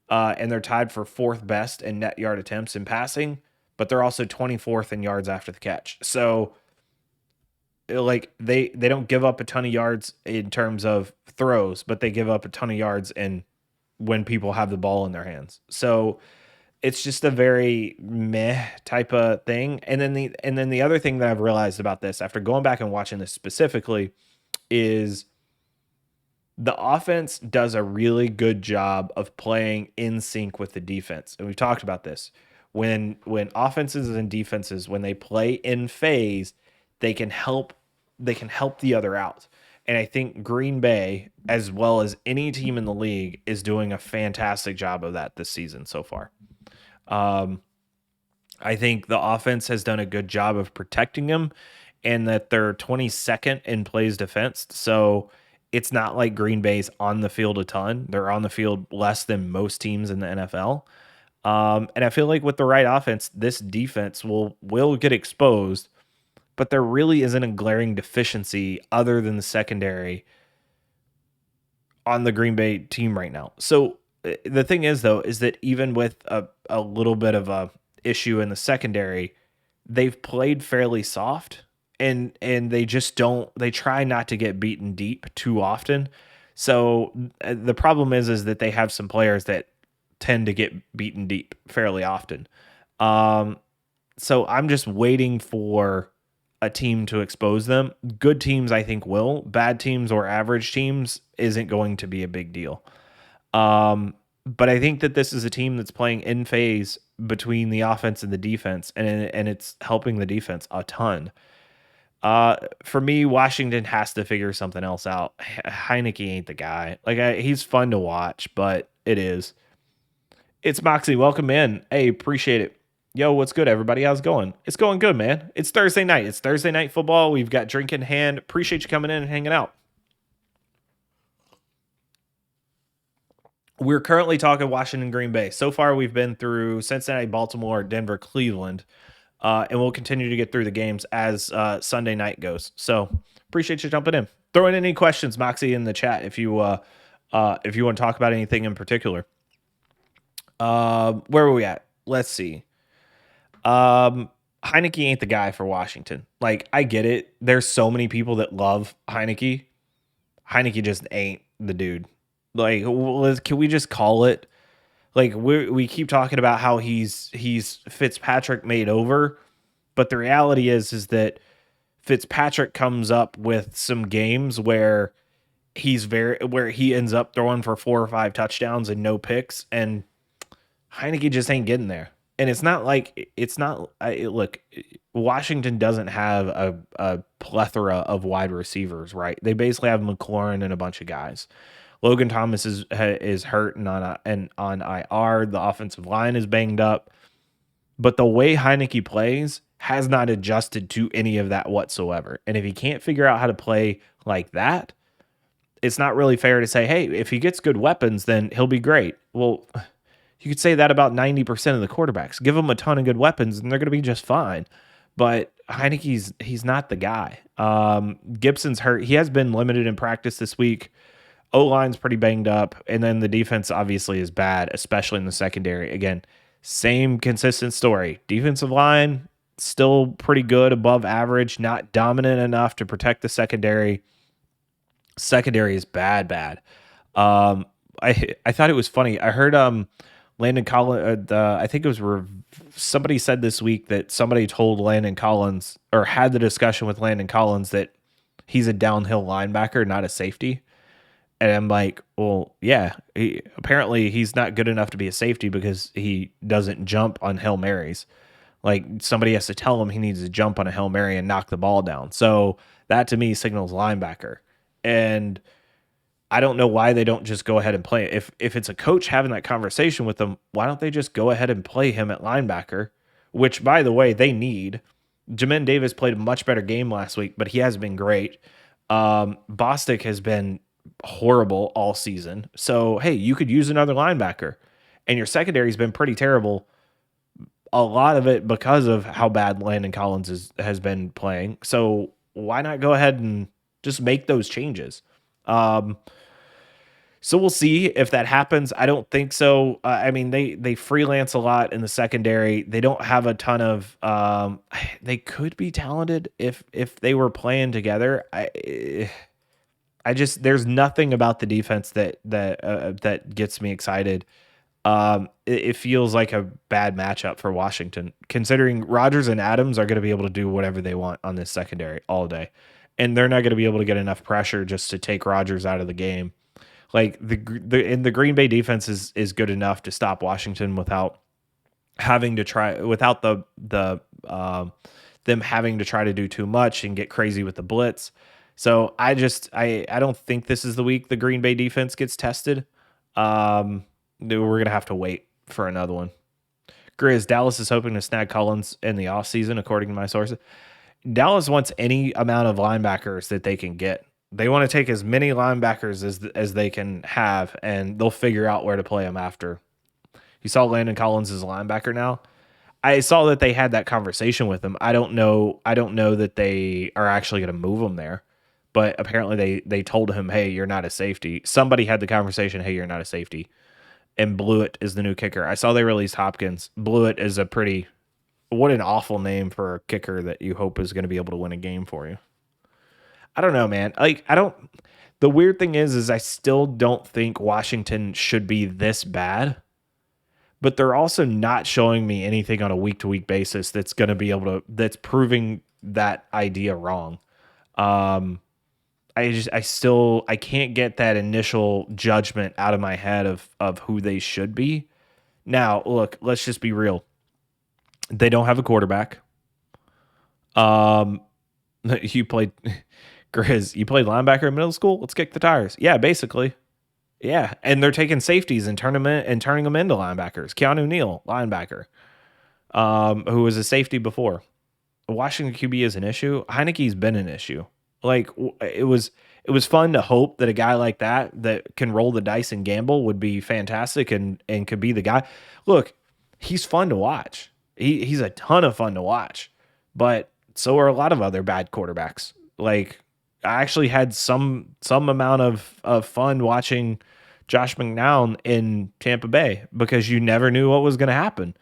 And they're tied for 4th best in net yard attempts in passing, but they're also 24th in yards after the catch. So like they don't give up a ton of yards in terms of throws, but they give up a ton of yards when people have the ball in their hands. So it's just a very meh type of thing. And then the other thing that I've realized about this after going back and watching this specifically is the offense does a really good job of playing in sync with the defense. And we've talked about this. When offenses and defenses, when they play in phase, they can help the other out. And I think Green Bay, as well as any team in the league, is doing a fantastic job of that this season so far. I think the offense has done a good job of protecting them, and that they're 22nd in plays defensed. So it's not like Green Bay's on the field a ton. They're on the field less than most teams in the NFL. And I feel like with the right offense, this defense will get exposed, but there really isn't a glaring deficiency other than the secondary on the Green Bay team right now. So the thing is, though, is that even with a little bit of a issue in the secondary, they've played fairly soft, and they just they try not to get beaten deep too often. So the problem is that they have some players that tend to get beaten deep fairly often. So I'm just waiting for a team to expose them. Good teams, I think, will. Bad teams or average teams isn't going to be a big deal. But I think that this is a team that's playing in phase between the offense and the defense, and it's helping the defense a ton. For me, Washington has to figure something else out. Heinicke ain't the guy. He's fun to watch, but it is. It's Moxie. Welcome in. Hey, appreciate it. Yo, what's good, everybody? How's it going? It's going good, man. It's Thursday night. It's Thursday night football. We've got drink in hand. Appreciate you coming in and hanging out. We're currently talking Washington, Green Bay. So far, we've been through Cincinnati, Baltimore, Denver, Cleveland, and we'll continue to get through the games as Sunday night goes. So appreciate you jumping in. Throw in any questions, Moxie, in the chat if you want to talk about anything in particular. Where were we at? let's see. Heinicke ain't the guy for Washington. Like, I get it. There's so many people that love Heinicke. Heinicke just ain't the dude. Like, can we just call it? Like, we keep talking about how he's Fitzpatrick made over, but the reality is that Fitzpatrick comes up with some games where where he ends up throwing for 4 or 5 touchdowns and no picks, and Heinicke just ain't getting there. And it's not like look, Washington doesn't have a plethora of wide receivers, right? They basically have McLaurin and a bunch of guys. Logan Thomas is hurt and on IR. The offensive line is banged up. But the way Heinicke plays has not adjusted to any of that whatsoever. And if he can't figure out how to play like that, it's not really fair to say, hey, if he gets good weapons, then he'll be great. Well, you could say that about 90% of the quarterbacks. Give them a ton of good weapons, and they're going to be just fine. But Heinicke's he's not the guy. Gibson's hurt. He has been limited in practice this week. O-line's pretty banged up, and then the defense obviously is bad, especially in the secondary. Again, same consistent story. Defensive line, still pretty good, above average, not dominant enough to protect the secondary. Secondary is bad. I thought it was funny. I heard Landon Collins, I think it was somebody said this week that somebody told Landon Collins, or had the discussion with Landon Collins, that he's a downhill linebacker, not a safety. And I'm like, well, yeah, apparently he's not good enough to be a safety because he doesn't jump on Hail Marys. Like, somebody has to tell him he needs to jump on a Hail Mary and knock the ball down. So that to me signals linebacker. And I don't know why they don't just go ahead and play it. If it's a coach having that conversation with them, why don't they just go ahead and play him at linebacker? Which, by the way, they need. Jamin Davis played a much better game last week, but he has been great. Bostic has been horrible all season. So, hey, you could use another linebacker. And your secondary's been pretty terrible. A lot of it because of how bad Landon Collins has been playing. So why not go ahead and just make those changes? So we'll see if that happens. I don't think so. I mean, they freelance a lot in the secondary. They don't have a ton of. They could be talented if they were playing together. I just, there's nothing about the defense that gets me excited. It feels like a bad matchup for Washington, considering Rodgers and Adams are going to be able to do whatever they want on this secondary all day, and they're not going to be able to get enough pressure just to take Rodgers out of the game. Like the Green Bay defense is good enough to stop Washington without having to try, without them having to try to do too much and get crazy with the blitz. So I don't think this is the week the Green Bay defense gets tested. We're going to have to wait for another one. Grizz, Dallas is hoping to snag Collins in the offseason, according to my sources. Dallas wants any amount of linebackers that they can get. They want to take as many linebackers as they can have, and they'll figure out where to play them after. You saw Landon Collins as a linebacker now. I saw that they had that conversation with him. I don't know that they are actually going to move him there. But apparently they told him, hey, you're not a safety. Somebody had the conversation, hey, you're not a safety. And Blewett is the new kicker. I saw they released Hopkins. Blewett is what an awful name for a kicker that you hope is going to be able to win a game for you. I don't know, man. The weird thing is I still don't think Washington should be this bad. But they're also not showing me anything on a week-to-week basis that's going to be able to, that's proving that idea wrong. I can't get that initial judgment out of my head of who they should be. Now, look, let's just be real. They don't have a quarterback. You played linebacker in middle school? Let's kick the tires. Yeah, basically. Yeah, and they're taking safeties and turning them into linebackers. Keanu Neal, linebacker, who was a safety before. Washington QB is an issue. Heinicke's been an issue. Like, it was fun to hope that a guy like that can roll the dice and gamble would be fantastic and could be the guy. Look, he's fun to watch. He's a ton of fun to watch, but so are a lot of other bad quarterbacks. Like, I actually had some amount of fun watching Josh McCown in Tampa Bay because you never knew what was going to happen.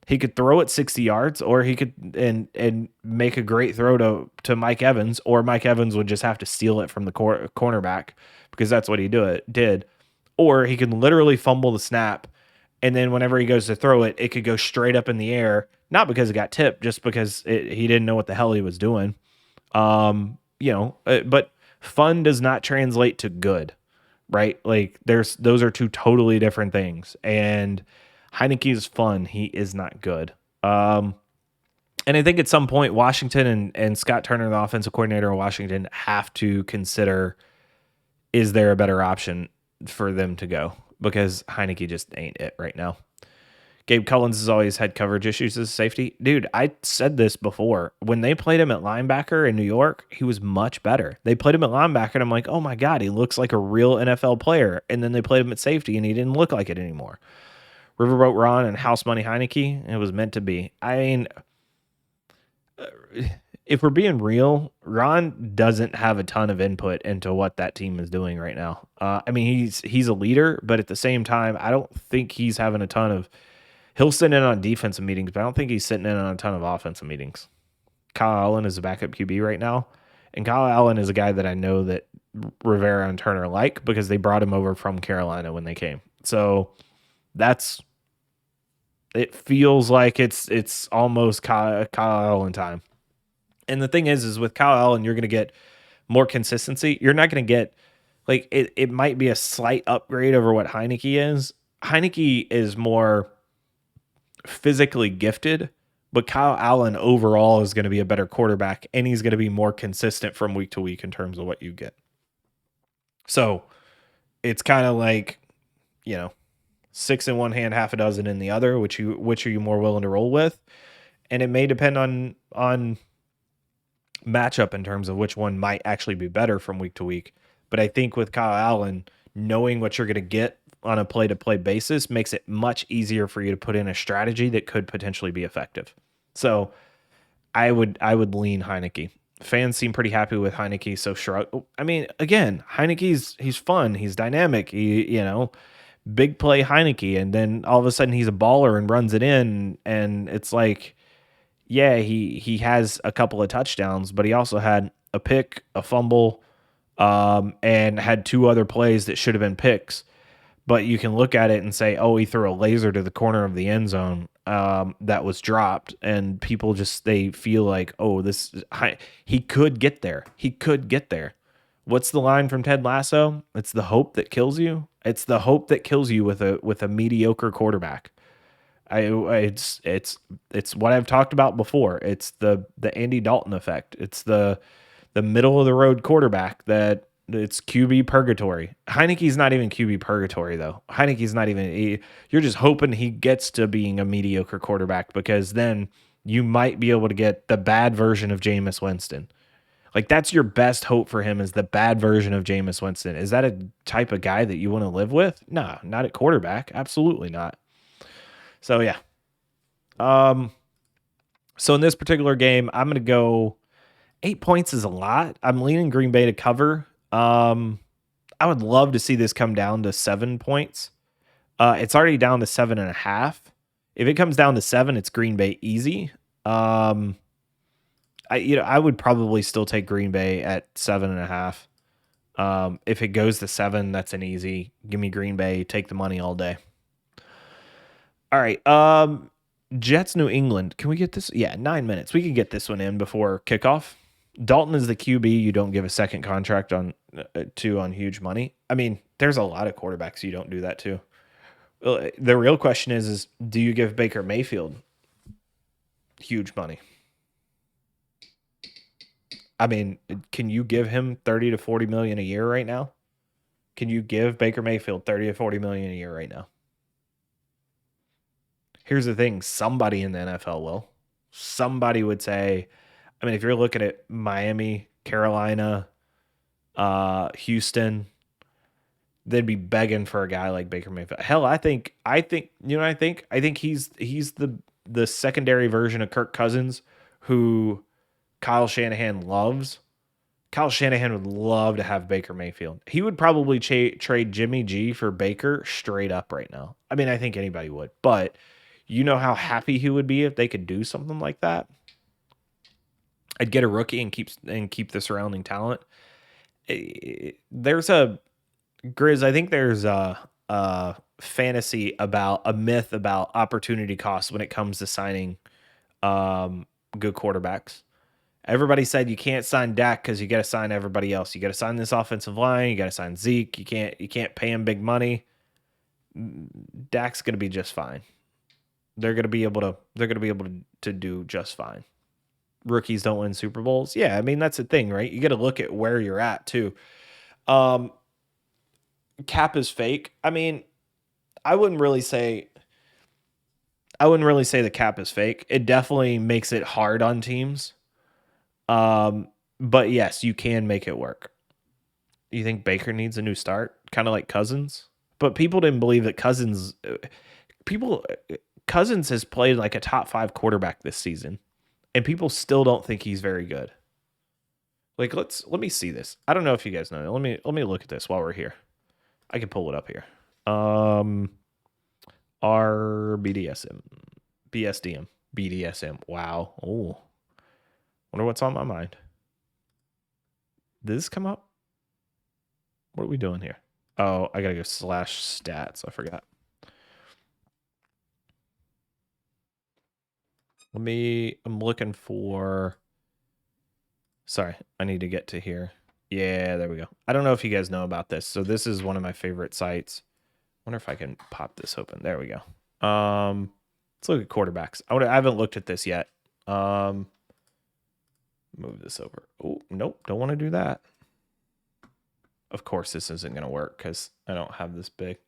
He could throw it 60 yards, or he could and make a great throw to Mike Evans, or Mike Evans would just have to steal it from the cornerback because that's what he did. Or he could literally fumble the snap, and then whenever he goes to throw it, it could go straight up in the air, not because it got tipped, just because he didn't know what the hell he was doing. But fun does not translate to good, right? Like those are two totally different things. And Heinicke is fun. He is not good. And I think at some point, Washington and Scott Turner, the offensive coordinator of Washington, have to consider, is there a better option for them to go? Because Heinicke just ain't it right now. Gabe Cullins has always had coverage issues as a safety. Dude, I said this before. When they played him at linebacker in New York, he was much better. They played him at linebacker, and I'm like, oh my God, he looks like a real NFL player. And then they played him at safety, and he didn't look like it anymore. Riverboat Ron and House Money Heinicke, it was meant to be. I mean, if we're being real, Ron doesn't have a ton of input into what that team is doing right now. I mean, he's a leader, but at the same time, I don't think he's having a ton of. He'll sit in on defensive meetings, but I don't think he's sitting in on a ton of offensive meetings. Kyle Allen is a backup QB right now, and Kyle Allen is a guy that I know that Rivera and Turner like because they brought him over from Carolina when they came. So it feels like it's almost Kyle Allen time. And the thing is with Kyle Allen, you're going to get more consistency. You're not going to get, like, it might be a slight upgrade over what Heinicke is. Heinicke is more physically gifted, but Kyle Allen overall is going to be a better quarterback, and he's going to be more consistent from week to week in terms of what you get. So it's kind of like, 6 in one hand, half a dozen in the other, which are you more willing to roll with? And it may depend on matchup in terms of which one might actually be better from week to week. But I think with Kyle Allen, knowing what you're going to get on a play-to-play basis makes it much easier for you to put in a strategy that could potentially be effective. So I would lean Heinicke. Fans seem pretty happy with Heinicke, so shrug. I mean, again, he's fun, he's dynamic, big play Heinicke, and then all of a sudden he's a baller and runs it in, and it's like, yeah, he has a couple of touchdowns, but he also had a pick, a fumble, and had 2 other plays that should have been picks. But you can look at it and say, oh, he threw a laser to the corner of the end zone that was dropped, and people they feel like, oh, he could get there. He could get there. What's the line from Ted Lasso? It's the hope that kills you. It's the hope that kills you with a mediocre quarterback. It's what I've talked about before. It's the Andy Dalton effect. It's the middle of the road quarterback that it's QB purgatory. Heinicke's not even QB purgatory though. Heinicke's not even. You're just hoping he gets to being a mediocre quarterback because then you might be able to get the bad version of Jameis Winston. Like that's your best hope for him is the bad version of Jameis Winston. Is that a type of guy that you want to live with? No, not at quarterback. Absolutely not. So yeah. So in this particular game, I'm going to go 8 points is a lot. I'm leaning Green Bay to cover. I would love to see this come down to 7 points. It's already down to 7.5. If it comes down to 7, it's Green Bay easy. I would probably still take Green Bay at 7.5. If it goes to 7, that's an easy. Give me Green Bay. Take the money all day. All right. Jets, New England. Can we get this? Yeah, 9 minutes. We can get this one in before kickoff. Dalton is the QB you don't give a second contract on huge money. I mean, there's a lot of quarterbacks you don't do that to. The real question is do you give Baker Mayfield huge money? I mean, can you give him 30 to 40 million a year right now? Can you give Baker Mayfield 30 to 40 million a year right now? Here's the thing. Somebody in the NFL will. Somebody would say, I mean, if you're looking at Miami, Carolina, Houston, they'd be begging for a guy like Baker Mayfield. Hell, I think, you know what I think? I think he's the secondary version of Kirk Cousins who Kyle Shanahan loves. Kyle Shanahan would love to have Baker Mayfield. He would probably trade Jimmy G for Baker straight up right now. I mean, I think anybody would, but You know how happy he would be if they could do something like that. I'd get a rookie and keep the surrounding talent. There's a Grizz. I think there's a fantasy about a myth about opportunity costs when it comes to signing good quarterbacks. Everybody said you can't sign Dak because you got to sign everybody else. You got to sign this offensive line. You got to sign Zeke. You can't pay him big money. Dak's gonna be just fine. They're gonna be able to do just fine. Rookies don't win Super Bowls. Yeah, I mean that's the thing, right? You got to look at where you're at too. Cap is fake. I mean, I wouldn't really say the cap is fake. It definitely makes it hard on teams. But yes, you can make it work. You think Baker needs a new start, kind of like Cousins? But people didn't believe that Cousins has played like a top 5 quarterback this season, and people still don't think he's very good. Like let me see this. I don't know if you guys know. Let me look at this while we're here. I can pull it up here. R BDSM, BSDM, BDSM. Wow. Oh, wonder what's on my mind. Did this come up? What are we doing here? Oh, I gotta go /stats. I forgot. I'm looking for. Sorry, I need to get to here. Yeah, there we go. I don't know if you guys know about this. So this is one of my favorite sites. Wonder if I can pop this open. There we go. Let's look at quarterbacks. I haven't looked at this yet. Move this over. Oh, nope, don't want to do that. Of course, this isn't going to work because I don't have this big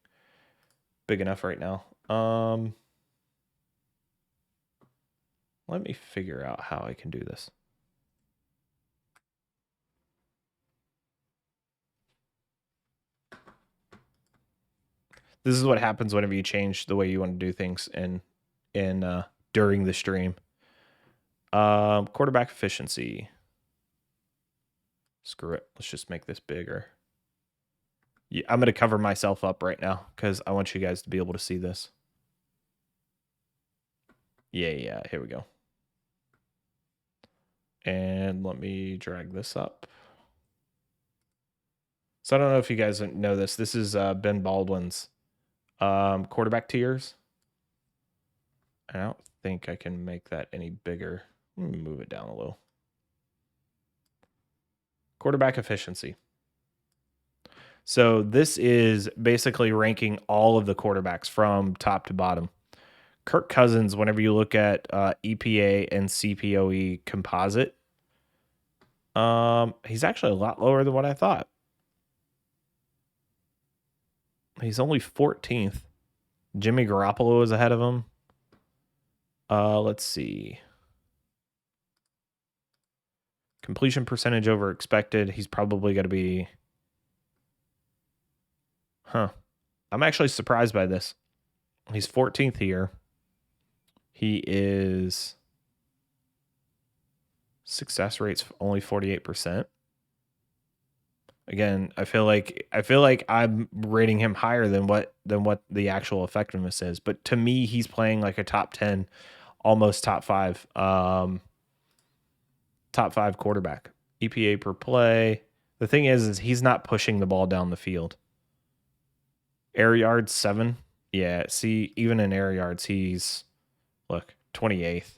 enough right now. Let me figure out how I can do this. This is what happens whenever you change the way you want to do things during the stream. Quarterback efficiency. Screw it. Let's just make this bigger. Yeah, I'm going to cover myself up right now because I want you guys to be able to see this. Yeah, here we go. And let me drag this up. So I don't know if you guys know this. This is Ben Baldwin's quarterback tiers. I don't think I can make that any bigger. Let me move it down a little. Quarterback efficiency. So this is basically ranking all of the quarterbacks from top to bottom. Kirk Cousins, whenever you look at EPA and CPOE composite, he's actually a lot lower than what I thought. He's only 14th. Jimmy Garoppolo is ahead of him. Let's see. Completion percentage over expected. He's probably going to be... I'm actually surprised by this. He's 14th here. He is... Success rate's only 48%. Again, I feel like I'm rating him higher than what the actual effectiveness is. But to me, he's playing like a top 10, almost top 5 quarterback. EPA per play. The thing is he's not pushing the ball down the field. Air yards 7. Yeah, see, even in air yards, he's 28th.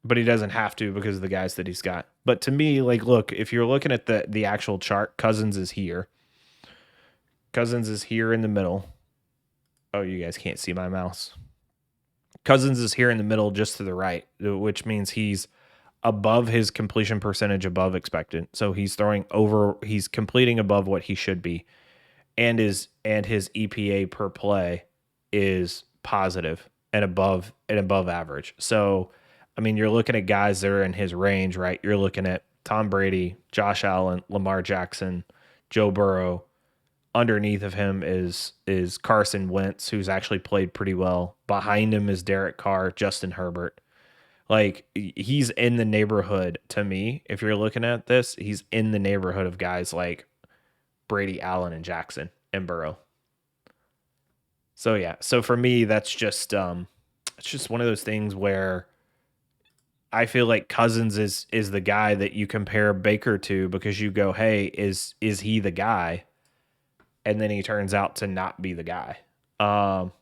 But he doesn't have to because of the guys that he's got. But to me, look, if you're looking at the actual chart, Cousins is here. Cousins is here in the middle. Oh, you guys can't see my mouse. Cousins is here in the middle just to the right, which means he's above his completion percentage above expected. So he's he's completing above what he should be. And his EPA per play is positive and above average. So I mean, you're looking at guys that are in his range, right? You're looking at Tom Brady, Josh Allen, Lamar Jackson, Joe Burrow. Underneath of him is Carson Wentz, who's actually played pretty well. Behind him is Derek Carr, Justin Herbert. He's in the neighborhood to me. If you're looking at this, he's in the neighborhood of guys like Brady, Allen, and Jackson, and Burrow. So yeah, so for me, that's just it's just one of those things where I feel like Cousins is the guy that you compare Baker to because you go, hey, is he the guy? And then he turns out to not be the guy. Um,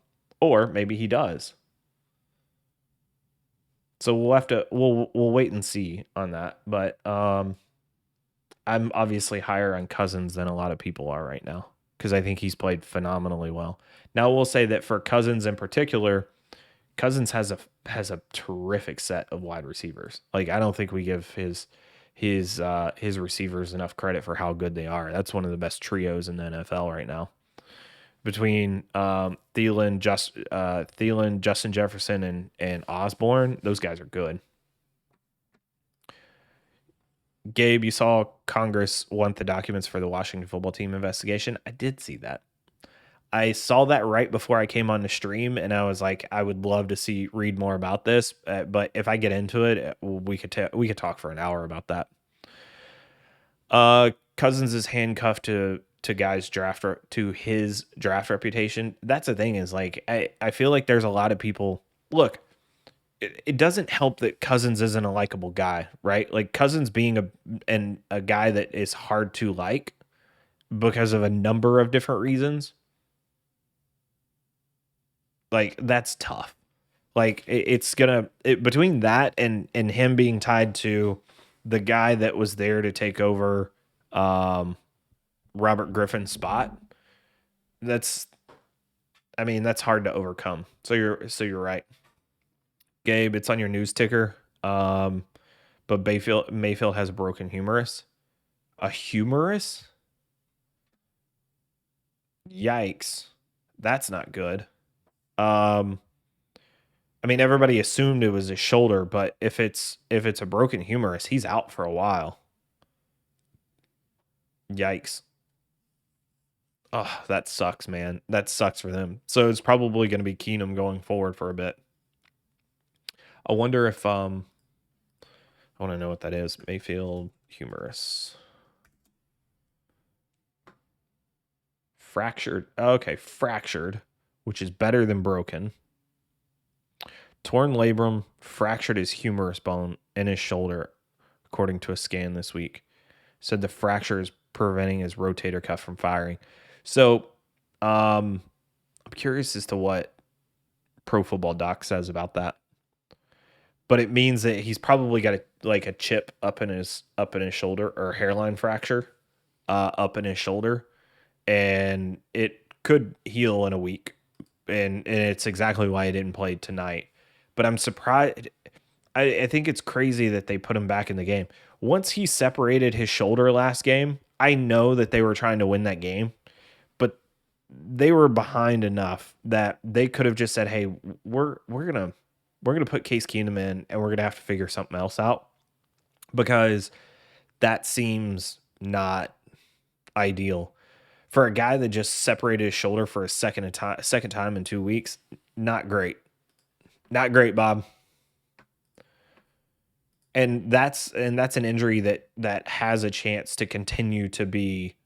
or maybe he does. So we'll have to we'll wait and see on that. But I'm obviously higher on Cousins than a lot of people are right now because I think he's played phenomenally well. Now we'll say that for Cousins in particular, Cousins has a terrific set of wide receivers. Like I don't think we give his receivers enough credit for how good they are. That's one of the best trios in the NFL right now. Between Thielen, Justin Jefferson, and Osborne, those guys are good. Gabe, you saw Congress want the documents for the Washington football team investigation. I did see that. I saw that right before I came on the stream, and I was like, I would love to read more about this. But if I get into it, we could talk for an hour about that. Cousins is handcuffed to to his draft reputation. That's the thing is like I feel like there's a lot of people. Look, it doesn't help that Cousins isn't a likable guy, right? Like Cousins being a guy that is hard to like because of a number of different reasons. Like that's tough. Like it's gonna between that and him being tied to the guy that was there to take over Robert Griffin's spot. That's I mean that's hard to overcome. So you're right, Gabe. It's on your news ticker. But Mayfield has a broken humerus. A humerus? Yikes. That's not good. Um, I mean, everybody assumed it was his shoulder, but if it's a broken humerus, he's out for a while. Yikes. Oh, that sucks, man. That sucks for them. So it's probably going to be Keenum going forward for a bit. I wonder if I want to know what that is. Mayfield humerus. Fractured. Okay, fractured, which is better than broken. Torn labrum, fractured his humerus bone in his shoulder, according to a scan this week. Said the fracture is preventing his rotator cuff from firing. So, I'm curious as to what Pro Football Doc says about that. But it means that he's probably got a chip up in his shoulder or hairline fracture up in his shoulder, and it could heal in a week. And it's exactly why he didn't play tonight. But I'm surprised. I think it's crazy that they put him back in the game. Once he separated his shoulder last game, I know that they were trying to win that game, but they were behind enough that they could have just said, "Hey, we're gonna put Case Keenum in, and we're gonna have to figure something else out," because that seems not ideal for a guy that just separated his shoulder for a second time in 2 weeks. Not great, not great, Bob. And that's an injury that has a chance to continue to be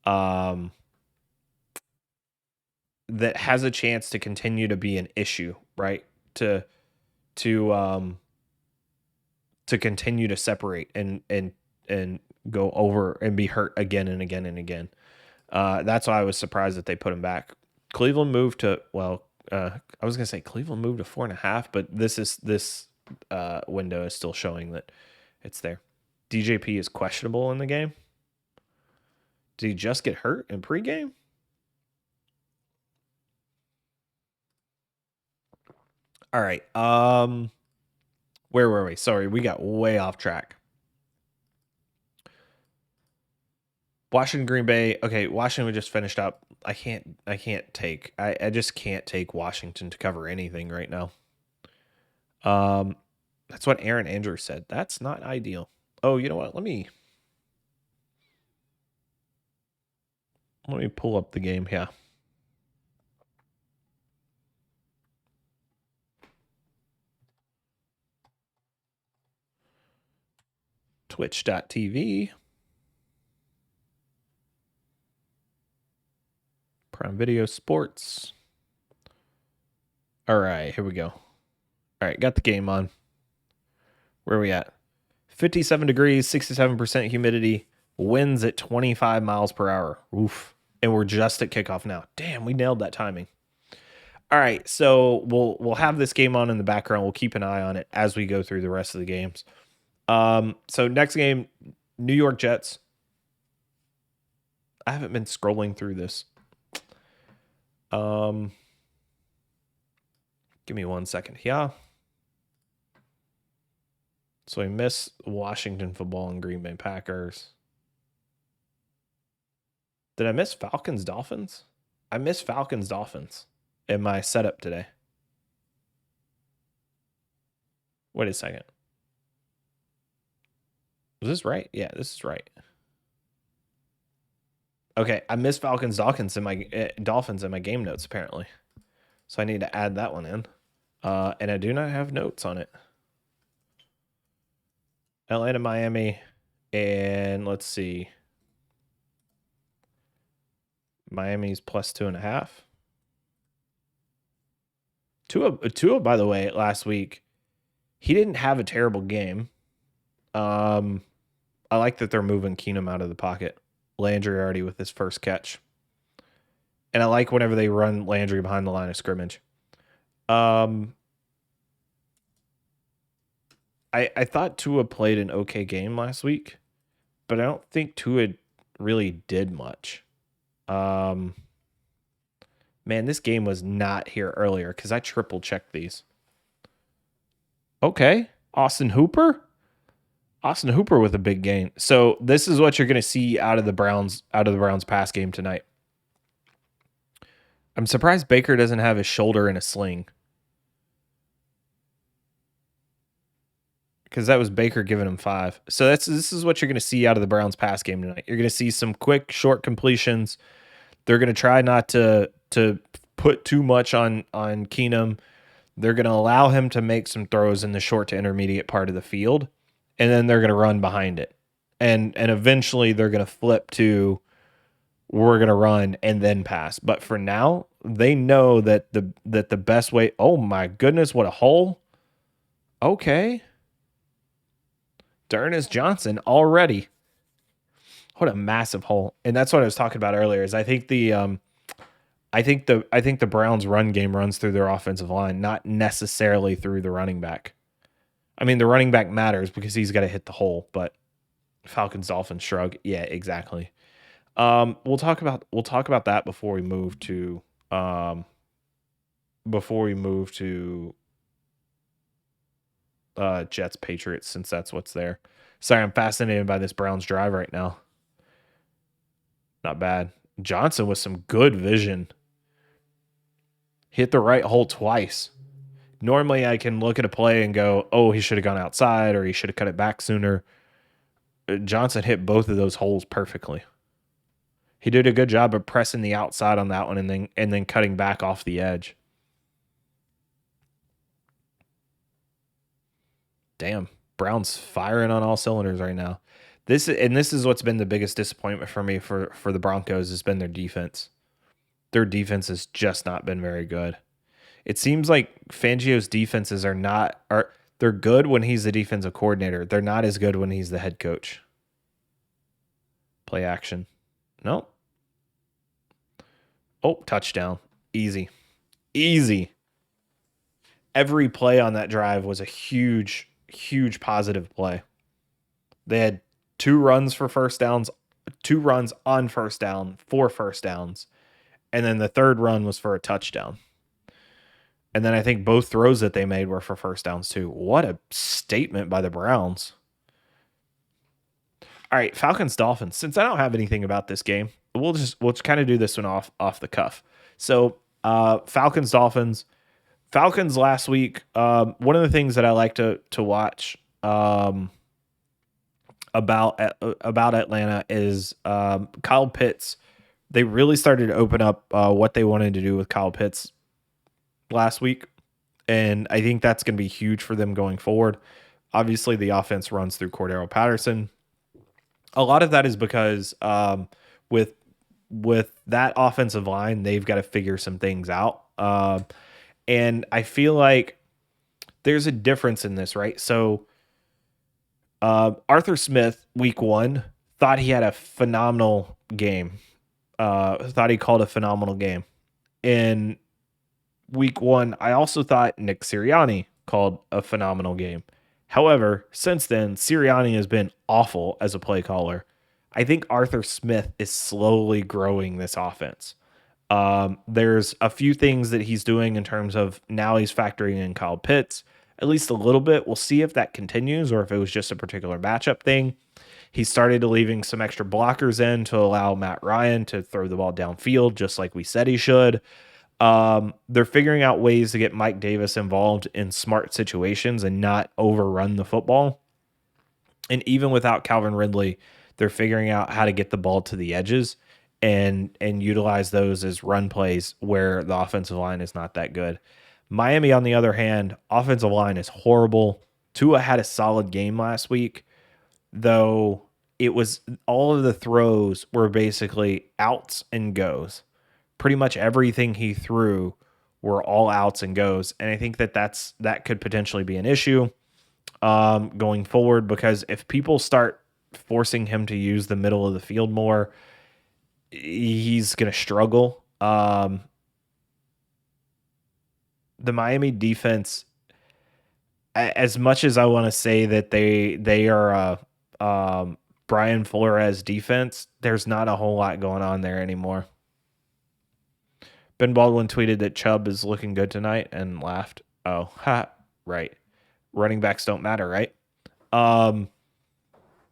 um that has a chance to continue to be an issue, right? To to continue to separate and go over and be hurt again and again and again. That's why I was surprised that they put him back. Cleveland moved to I was gonna say Cleveland moved to 4.5, but this window is still showing that it's there. DJP is questionable in the game. Did he just get hurt in pregame? All right. Where were we? Sorry, we got way off track. Washington, Green Bay. Okay, Washington just finished up. I just can't take Washington to cover anything right now. That's what Aaron Andrews said. That's not ideal. Oh, you know what? Let me pull up the game here. Twitch.tv. Prime Video Sports. All right, here we go. All right, got the game on. Where are we at? 57 degrees, 67% humidity, winds at 25 miles per hour. Oof. And we're just at kickoff now. Damn, we nailed that timing. All right, so we'll have this game on in the background. We'll keep an eye on it as we go through the rest of the games. So next game, New York Jets. I haven't been scrolling through this. Give me 1 second. Yeah. So we miss Washington football and Green Bay Packers. Did I miss Falcons Dolphins? I missed Falcons Dolphins in my setup today. Wait a second. Was this right? Yeah, this is right. Okay, I missed Falcons Dolphins in my game notes apparently. So I need to add that one in. And I do not have notes on it. Atlanta, Miami, and let's see. Miami's plus 2.5. Tua, by the way, last week, he didn't have a terrible game. I like that they're moving Keenum out of the pocket. Landry already with his first catch. And I like whenever they run Landry behind the line of scrimmage. I thought Tua played an okay game last week, but I don't think Tua really did much. Man, this game was not here earlier because I triple checked these. Okay, Austin Hooper with a big gain. So this is what you're going to see out of the Browns pass game tonight. I'm surprised Baker doesn't have his shoulder in a sling. Because that was Baker giving him 5. So this is what you're going to see out of the Browns pass game tonight. You're going to see some quick, short completions. They're going to try not to put too much on Keenum. They're going to allow him to make some throws in the short to intermediate part of the field, and then they're going to run behind it. And eventually they're going to flip to we're going to run and then pass. But for now, they know that the best way. Oh my goodness, what a hole. Okay. D'Ernest Johnson already. What a massive hole. And that's what I was talking about earlier is I think the Browns run game runs through their offensive line, not necessarily through the running back. I mean, the running back matters because he's got to hit the hole, but Falcons Dolphins shrug. Yeah, exactly. We'll talk about that before we move to Jets Patriots, since that's what's there. Sorry, I'm fascinated by this Browns drive right now. Not bad. Johnson with some good vision. Hit the right hole twice. Normally I can look at a play and go, oh, he should have gone outside or he should have cut it back sooner. Johnson hit both of those holes perfectly. He did a good job of pressing the outside on that one and then cutting back off the edge. Damn, Browns firing on all cylinders right now. This is what's been the biggest disappointment for me for the Broncos has been their defense. Their defense has just not been very good. It seems like Fangio's defenses they're good when he's the defensive coordinator. They're not as good when he's the head coach. Play action. Nope. Oh, touchdown. Easy. Every play on that drive was a huge positive play. They had 2 runs for first downs, 2 runs on first down, 4 first downs. And then the third run was for a touchdown. And then I think both throws that they made were for first downs too. What a statement by the Browns. All right, Falcons Dolphins. Since I don't have anything about this game, we'll just kind of do this one off the cuff. So Falcons Dolphins. Falcons last week. One of the things that I like to watch about Atlanta is Kyle Pitts. They really started to open up what they wanted to do with Kyle Pitts last week, and I think that's going to be huge for them going forward. Obviously, the offense runs through Cordero Patterson. A lot of that is because with that offensive line, they've got to figure some things out. And I feel like there's a difference in this, right? So Arthur Smith, week 1, thought he had a phenomenal game. Thought he called a phenomenal game. In week 1, I also thought Nick Sirianni called a phenomenal game. However, since then, Sirianni has been awful as a play caller. I think Arthur Smith is slowly growing this offense. There's a few things that he's doing in terms of now he's factoring in Kyle Pitts, at least a little bit. We'll see if that continues or if it was just a particular matchup thing. He started leaving some extra blockers in to allow Matt Ryan to throw the ball downfield, just like we said he should. They're figuring out ways to get Mike Davis involved in smart situations and not overrun the football. And even without Calvin Ridley, they're figuring out how to get the ball to the edges and utilize those as run plays where the offensive line is not that good. Miami, on the other hand, offensive line is horrible. Tua had a solid game last week, though it was all of the throws were basically outs and goes. Pretty much everything he threw were all outs and goes. And I think that could potentially be an issue going forward, because if people start forcing him to use the middle of the field more, he's going to struggle. The Miami defense, as much as I want to say that they are Brian Flores defense, there's not a whole lot going on there anymore. Ben Baldwin tweeted that Chubb is looking good tonight and laughed. Oh, right. Running backs don't matter, right? And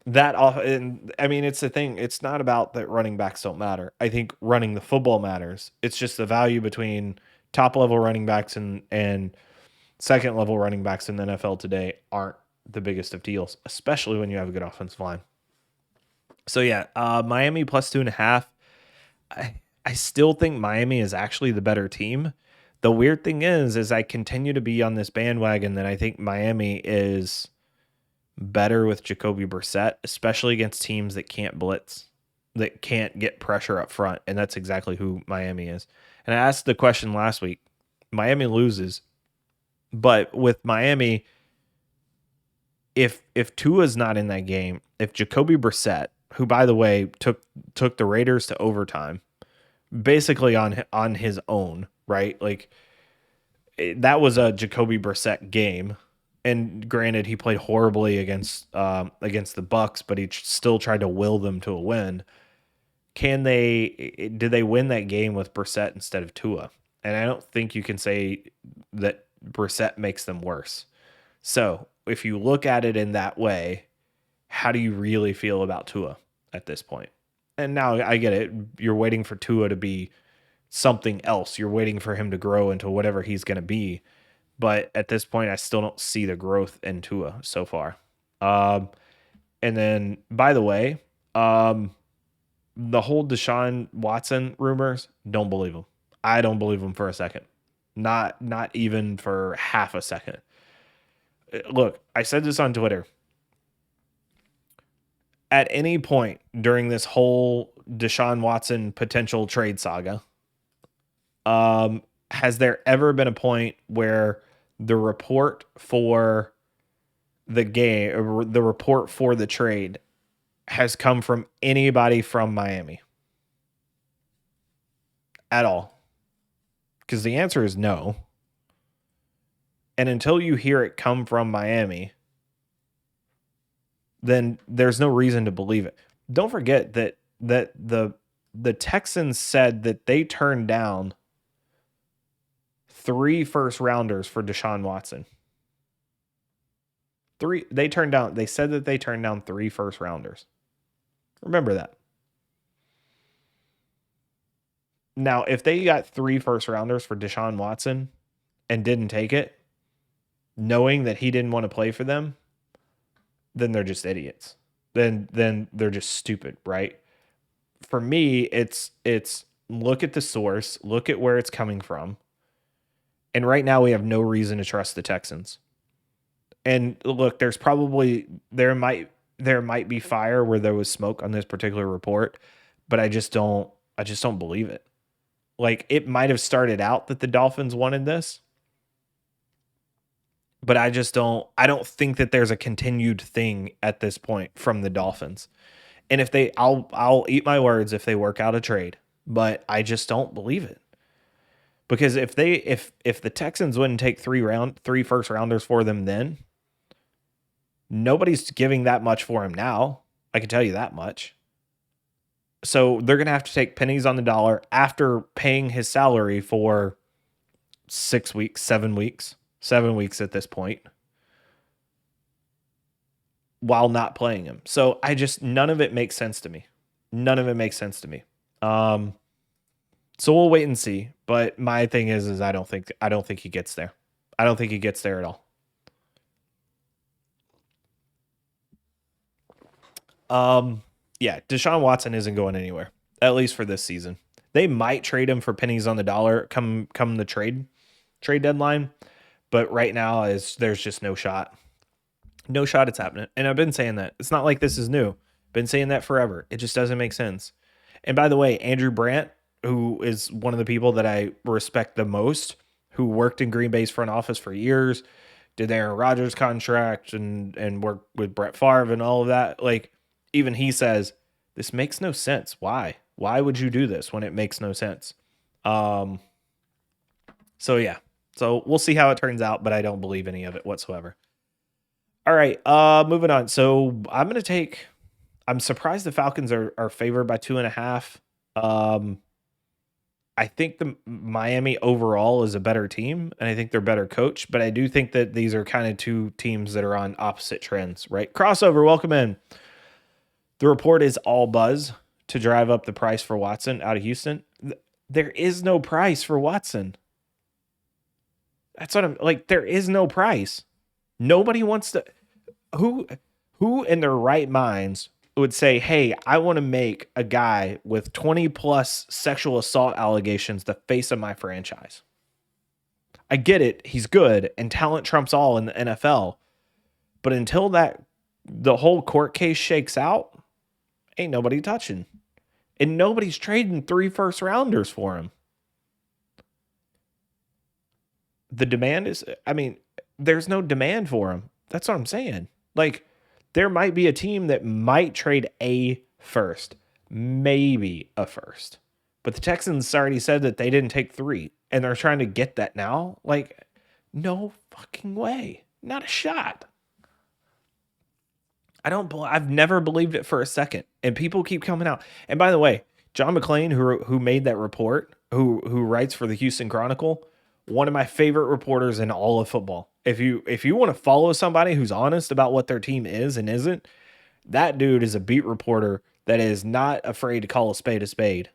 I mean, it's the thing. It's not about that running backs don't matter. I think running the football matters. It's just the value between top level running backs and second level running backs in the NFL today aren't the biggest of deals, especially when you have a good offensive line. So yeah, Miami plus 2.5. I still think Miami is actually the better team. The weird thing is I continue to be on this bandwagon that I think Miami is better with Jacoby Brissett, especially against teams that can't blitz, that can't get pressure up front, and that's exactly who Miami is. And I asked the question last week. Miami loses, but with Miami, if Tua's not in that game, if Jacoby Brissett, who by the way took the Raiders to overtime, basically on his own, right? Like that was a Jacoby Brissett game, and granted, he played horribly against the Bucks, but he still tried to will them to a win. Did they win that game with Brissett instead of Tua? And I don't think you can say that Brissett makes them worse. So if you look at it in that way, how do you really feel about Tua at this point? And now I get it. You're waiting for Tua to be something else. You're waiting for him to grow into whatever he's going to be. But at this point, I still don't see the growth in Tua so far. And then, by the way, the whole Deshaun Watson rumors, don't believe them. I don't believe them for a second. Not even for half a second. Look, I said this on Twitter. At any point during this whole Deshaun Watson potential trade saga, has there ever been a point where the report for the game, or the report for the trade, has come from anybody from Miami at all? Because the answer is no. And until you hear it come from Miami, then there's no reason to believe it. Don't forget that the Texans said that they turned down 3 first rounders for Deshaun Watson. They said that they turned down 3 first rounders. Remember that. Now, if they got 3 first rounders for Deshaun Watson and didn't take it, knowing that he didn't want to play for them, then they're just idiots. Then they're just stupid, right? For me, it's look at the source, look at where it's coming from. And right now we have no reason to trust the Texans. And look, there might be fire where there was smoke on this particular report, but I just don't believe it. Like, it might have started out that the Dolphins wanted this, But I don't think that there's a continued thing at this point from the Dolphins. And if I'll eat my words if they work out a trade, but I just don't believe it. Because if the Texans wouldn't take three first rounders for them, then nobody's giving that much for him now. I can tell you that much. So they're going to have to take pennies on the dollar after paying his salary for 6 weeks, 7 weeks at this point, while not playing him. So none of it makes sense to me. None of it makes sense to me. So we'll wait and see. But my thing is I don't think he gets there. I don't think he gets there at all. Yeah, Deshaun Watson isn't going anywhere, at least for this season. They might trade him for pennies on the dollar come the trade deadline, but right now there's just no shot. No shot it's happening. And I've been saying that. It's not like this is new. Been saying that forever. It just doesn't make sense. And by the way, Andrew Brandt, who is one of the people that I respect the most, who worked in Green Bay's front office for years, did the Aaron Rodgers contract and worked with Brett Favre and all of that. Like, even he says, this makes no sense. Why? Why would you do this when it makes no sense? So yeah. So we'll see how it turns out, but I don't believe any of it whatsoever. All right, moving on. So I'm surprised the Falcons are favored by 2.5. I think the Miami overall is a better team, and I think they're better coached, but I do think that these are kind of two teams that are on opposite trends, right? Crossover, welcome in. The report is all buzz to drive up the price for Watson out of Houston. There is no price for Watson. That's what I'm like. There is no price. Nobody wants to. Who in their right minds would say, hey, I want to make a guy with 20 plus sexual assault allegations the face of my franchise? I get it. He's good and talent trumps all in the NFL. But until the whole court case shakes out, ain't nobody touching. And nobody's trading 3 first rounders for him. The demand is, there's no demand for him. That's what I'm saying. Like, there might be a team that might trade a first, maybe a first. But the Texans already said that they didn't take 3, and they're trying to get that now. Like, no fucking way. Not a shot. I've never believed it for a second. And people keep coming out. And by the way, John McClain, who made that report, who writes for the Houston Chronicle, one of my favorite reporters in all of football. If you want to follow somebody who's honest about what their team is and isn't, that dude is a beat reporter that is not afraid to call a spade a spade.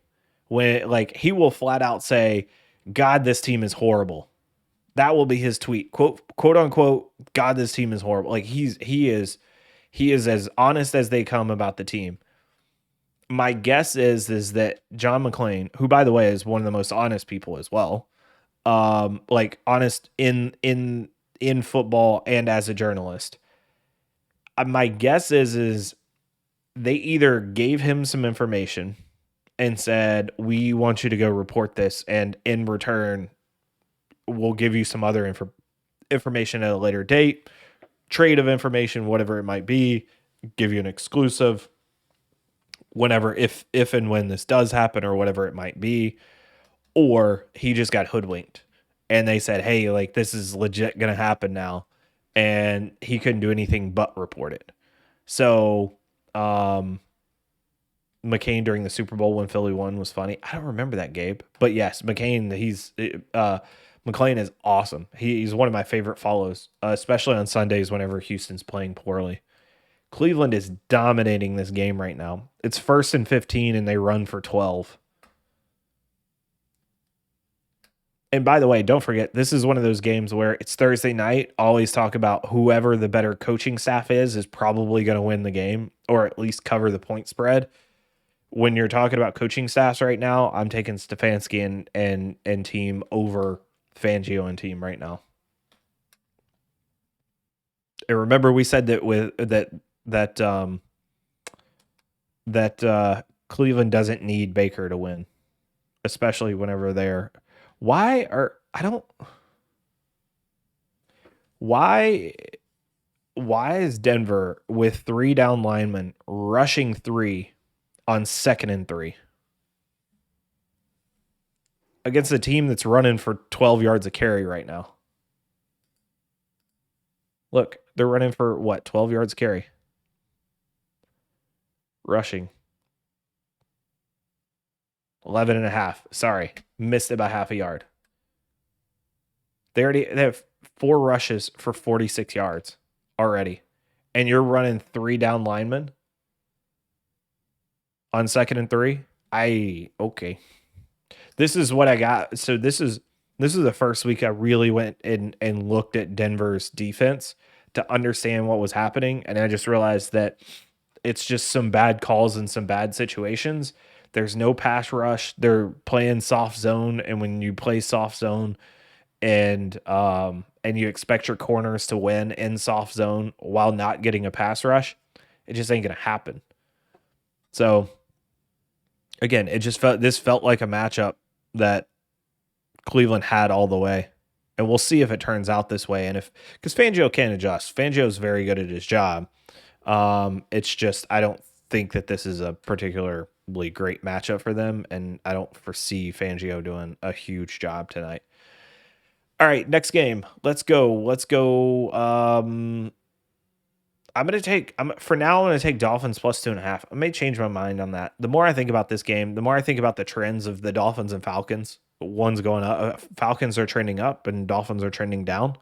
When, like, he will flat out say, God, this team is horrible. That will be his tweet. Quote unquote, God, this team is horrible. Like, he is as honest as they come about the team. My guess is that John McClain, who by the way is one of the most honest people as well, like honest in football and as a journalist. My guess is they either gave him some information and said, we want you to go report this, and in return, we'll give you some other information at a later date, trade of information, whatever it might be, give you an exclusive whenever, if and when this does happen or whatever it might be. Or he just got hoodwinked and they said, hey, like, this is legit going to happen now. And he couldn't do anything but report it. So, McCain during the Super Bowl when Philly won was funny. I don't remember that, Gabe. But yes, McCain, McClain is awesome. He's one of my favorite follows, especially on Sundays whenever Houston's playing poorly. Cleveland is dominating this game right now. It's 1st and 15 and they run for 12. And by the way, don't forget, this is one of those games where it's Thursday night. Always talk about whoever the better coaching staff is probably going to win the game or at least cover the point spread. When you're talking about coaching staffs right now, I'm taking Stefanski and team over Fangio and team right now. And remember, we said that Cleveland doesn't need Baker to win, especially whenever they're. Why Why is Denver with 3 down linemen rushing 3 on 2nd and 3 against a team that's running for 12 yards a carry right now? Look, they're running for what? 12 yards a carry. Rushing. 11 and a half. Sorry. Missed it by half a yard. They have 4 rushes for 46 yards already. And you're running 3 down linemen on 2nd and 3? Okay. This is what I got. So this is the first week I really went and looked at Denver's defense to understand what was happening. And I just realized that it's just some bad calls and some bad situations. There's no pass rush. They're playing soft zone. And when you play soft zone and you expect your corners to win in soft zone while not getting a pass rush, it just ain't going to happen. So again, this felt like a matchup that Cleveland had all the way. And we'll see if it turns out this way. And because Fangio can adjust. Fangio's very good at his job. It's just, I don't think that this is a particularly great matchup for them. And I don't foresee Fangio doing a huge job tonight. All right, next game. Let's go. I'm going to take Dolphins plus 2.5. I may change my mind on that. The more I think about this game, the more I think about the trends of the Dolphins and Falcons. One's going up. Falcons are trending up and Dolphins are trending down.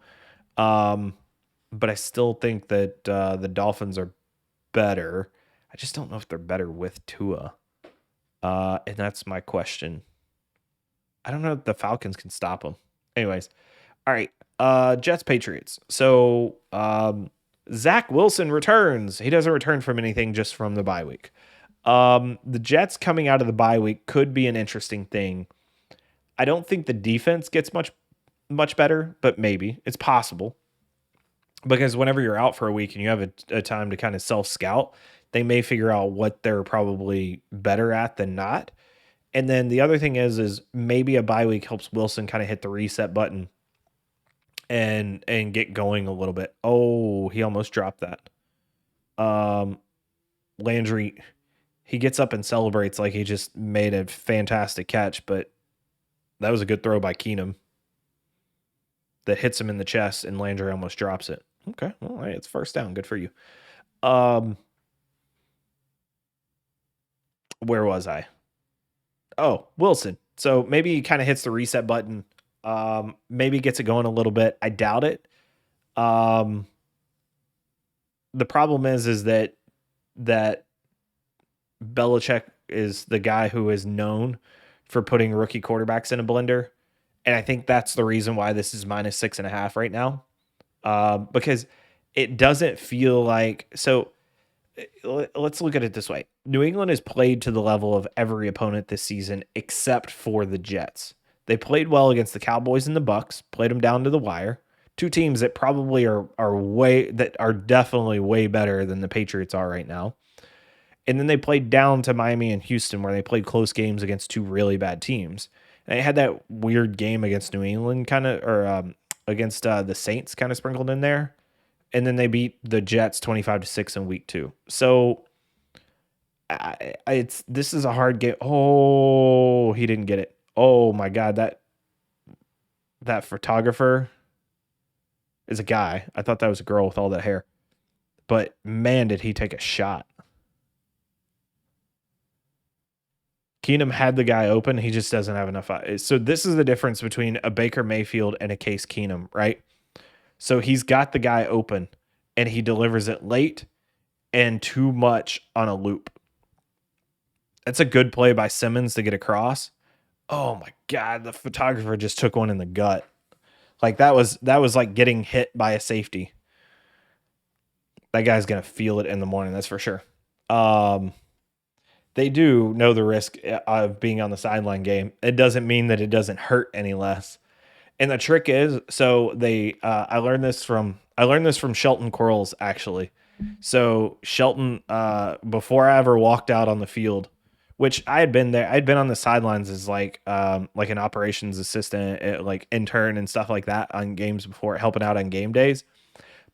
But I still think that the Dolphins are better. I just don't know if they're better with Tua. And that's my question. I don't know if the Falcons can stop them. Anyways. All right. Jets Patriots. So Zach Wilson returns. He doesn't return from anything, just from the bye week. The Jets coming out of the bye week could be an interesting thing. I don't think the defense gets much better, but maybe. It's possible. Because whenever you're out for a week and you have a time to kind of self-scout, they may figure out what they're probably better at than not. And then the other thing is maybe a bye week helps Wilson kind of hit the reset button and get going a little bit. Oh, he almost dropped that. Landry, he gets up and celebrates like he just made a fantastic catch, but that was a good throw by Keenum that hits him in the chest, and Landry almost drops it. Okay, well, all right, it's first down. Good for you. Where was I? Oh, Wilson. So maybe he kind of hits the reset button. Maybe gets it going a little bit. I doubt it. The problem is that Belichick is the guy who is known for putting rookie quarterbacks in a blender. And I think that's the reason why this is minus 6.5 right now. Because it doesn't feel like, so let's look at it this way. New England has played to the level of every opponent this season, except for the Jets. They played well against the Cowboys and the Bucks, played them down to the wire. Two teams that probably are definitely way better than the Patriots are right now. And then they played down to Miami and Houston, where they played close games against two really bad teams. And they had that weird game against New England against the Saints kind of sprinkled in there. And then they beat the Jets 25-6 in week 2. So this is a hard game. Oh, he didn't get it. Oh my God, that photographer is a guy. I thought that was a girl with all that hair. But man, did he take a shot. Keenum had the guy open. He just doesn't have enough. So this is the difference between a Baker Mayfield and a Case Keenum, right? So he's got the guy open and he delivers it late and too much on a loop. That's a good play by Simmons to get across. Oh my God, the photographer just took one in the gut. Like that was like getting hit by a safety. That guy's going to feel it in the morning, that's for sure. They do know the risk of being on the sideline game. It doesn't mean that it doesn't hurt any less. And the trick is, so I learned this from Shelton Quarles, actually. So Shelton, before I ever walked out on the field, which I had been there. I'd been on the sidelines as like an operations assistant, like intern and stuff like that on games before, helping out on game days.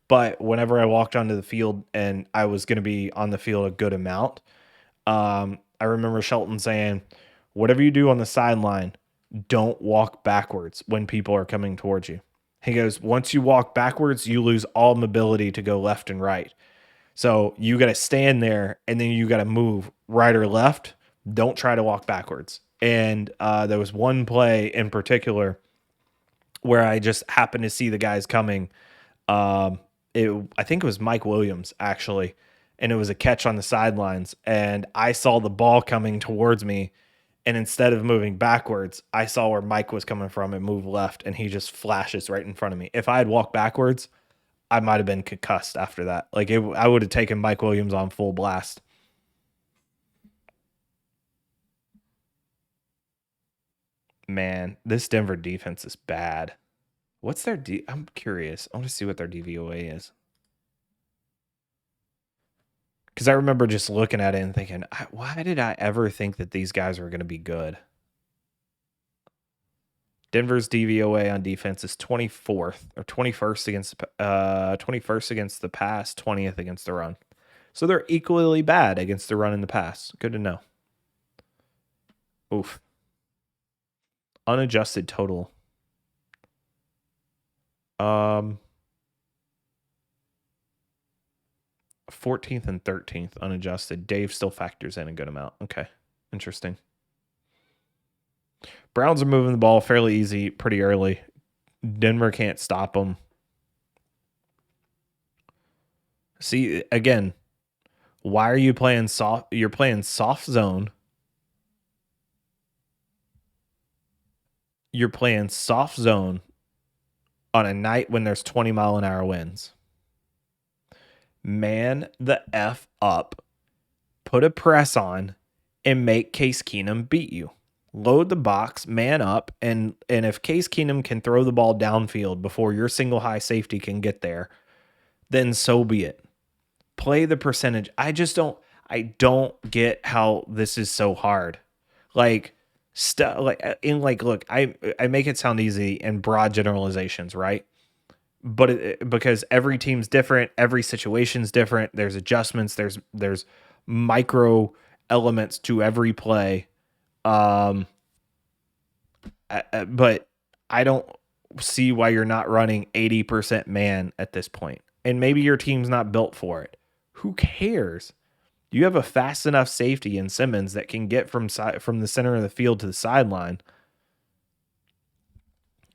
But whenever I walked onto the field and I was going to be on the field a good amount, I remember Shelton saying, "Whatever you do on the sideline, don't walk backwards when people are coming towards you." He goes, "Once you walk backwards, you lose all mobility to go left and right. So you got to stand there and then you got to move right or left. Don't try to walk backwards." And there was one play in particular where I just happened to see the guys coming. Um, I think it was Mike Williams actually, and it was a catch on the sidelines. And I saw the ball coming towards me, and instead of moving backwards, I saw where Mike was coming from and moved left, and he just flashes right in front of me. If I had walked backwards, I might have been concussed after that. Like I would have taken Mike Williams on full blast. Man, this Denver defense is bad. What's their I'm curious. I want to see what their DVOA is. Because I remember just looking at it and thinking, why did I ever think that these guys were going to be good? Denver's DVOA on defense is 24th or 21st against the pass, 20th against the run. So they're equally bad against the run and the pass. Good to know. Oof. Unadjusted total. 14th and 13th unadjusted. Dave still factors in a good amount. Okay. Interesting. Browns are moving the ball fairly easy pretty early. Denver can't stop them. See, again, why are you playing soft? You're playing soft zone. You're playing soft zone on a night when there's 20-mile-an-hour winds. Man the F up. Put a press on and make Case Keenum beat you. Load the box, man up, and if Case Keenum can throw the ball downfield before your single high safety can get there, then so be it. Play the percentage. I don't get how this is so hard. Look, I make it sound easy and broad generalizations, right? But because every team's different, every situation's different, there's adjustments, there's micro elements to every play. But I don't see why you're not running 80% man at this point. And maybe your team's not built for it. Who cares? You have a fast enough safety in Simmons that can get from the center of the field to the sideline.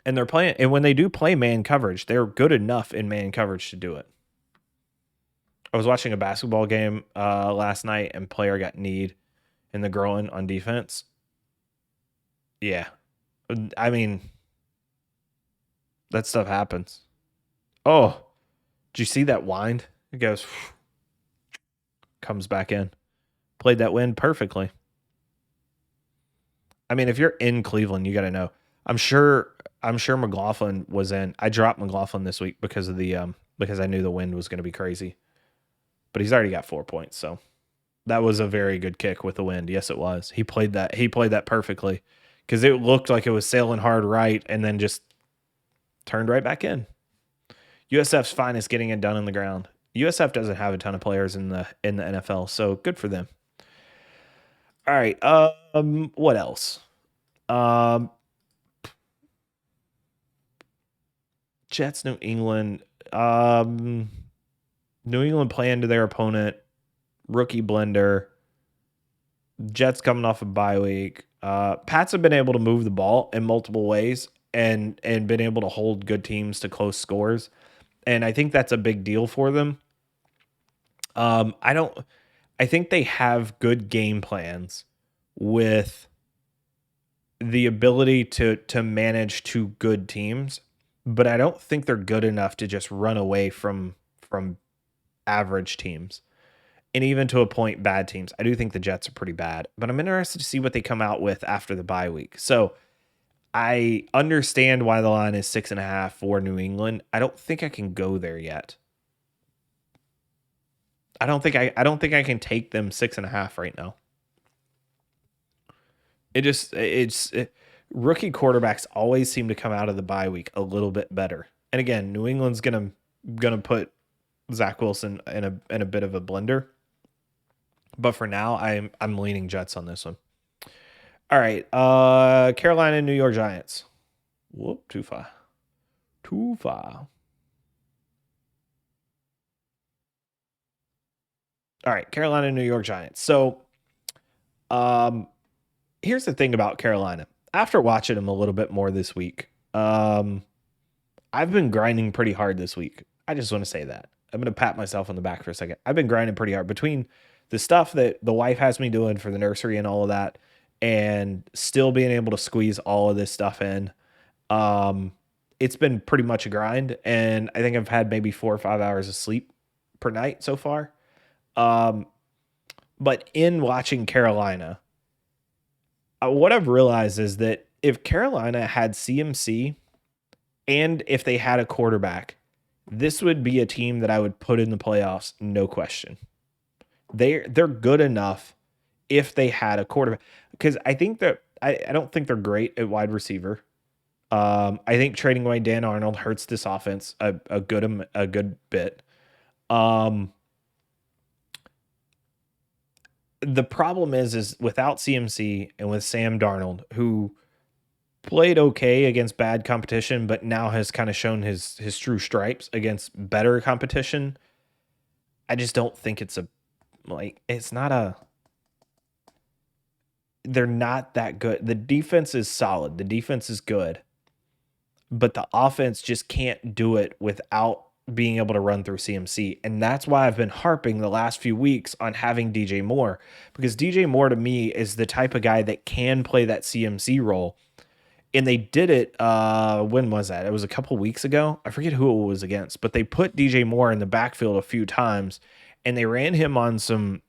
And they're playing, and when they do play man coverage, they're good enough in man coverage to do it. I was watching a basketball game last night, and player got kneed in the groin on defense. Yeah. I mean, that stuff happens. Oh, did you see that wind? It goes, comes back in. Played that wind perfectly. I mean, if you're in Cleveland, you got to know. I'm sure McLaughlin was in. I dropped McLaughlin this week because of because I knew the wind was going to be crazy. But he's already got 4 points, so that was a very good kick with the wind. Yes, it was. He played that perfectly because it looked like it was sailing hard right and then just turned right back in. USF's fine is getting it done on the ground. USF doesn't have a ton of players in the NFL, so good for them. All right. What else? Jets, New England. New England playing to their opponent. Rookie blender. Jets coming off a bye week. Pats have been able to move the ball in multiple ways and been able to hold good teams to close scores. And I think that's a big deal for them. I think they have good game plans with the ability to manage two good teams, but I don't think they're good enough to just run away from average teams. And even to a point, bad teams. I do think the Jets are pretty bad, but I'm interested to see what they come out with after the bye week. So I understand why the line is 6.5 for New England. I don't think I can go there yet. I don't think I can take them 6.5 right now. Rookie quarterbacks always seem to come out of the bye week a little bit better. And again, New England's gonna put Zach Wilson in a bit of a blender. But for now, I'm leaning Jets on this one. All right, Carolina and New York Giants. Whoop, too far. Too far. All right, Carolina and New York Giants. So, here's the thing about Carolina. After watching them a little bit more this week, I've been grinding pretty hard this week. I just want to say that. I'm going to pat myself on the back for a second. I've been grinding pretty hard between the stuff that the wife has me doing for the nursery and all of that, and still being able to squeeze all of this stuff in. It's been pretty much a grind, and I think I've had maybe 4 or 5 hours of sleep per night so far. But in watching Carolina, what I've realized is that if Carolina had CMC and if they had a quarterback, this would be a team that I would put in the playoffs, no question. They're good enough if they had a quarterback, because I think that I don't think they're great at wide receiver. I think trading away Dan Arnold hurts this offense a good bit. The problem is without CMC and with Sam Darnold, who played okay against bad competition, but now has kind of shown his true stripes against better competition. I just don't think they're not that good. The defense is solid. The defense is good, but the offense just can't do it without being able to run through CMC. And that's why I've been harping the last few weeks on having DJ Moore, because DJ Moore to me is the type of guy that can play that CMC role. And they did it, when was that? It was a couple weeks ago. I forget who it was against, but they put DJ Moore in the backfield a few times, and they ran him on some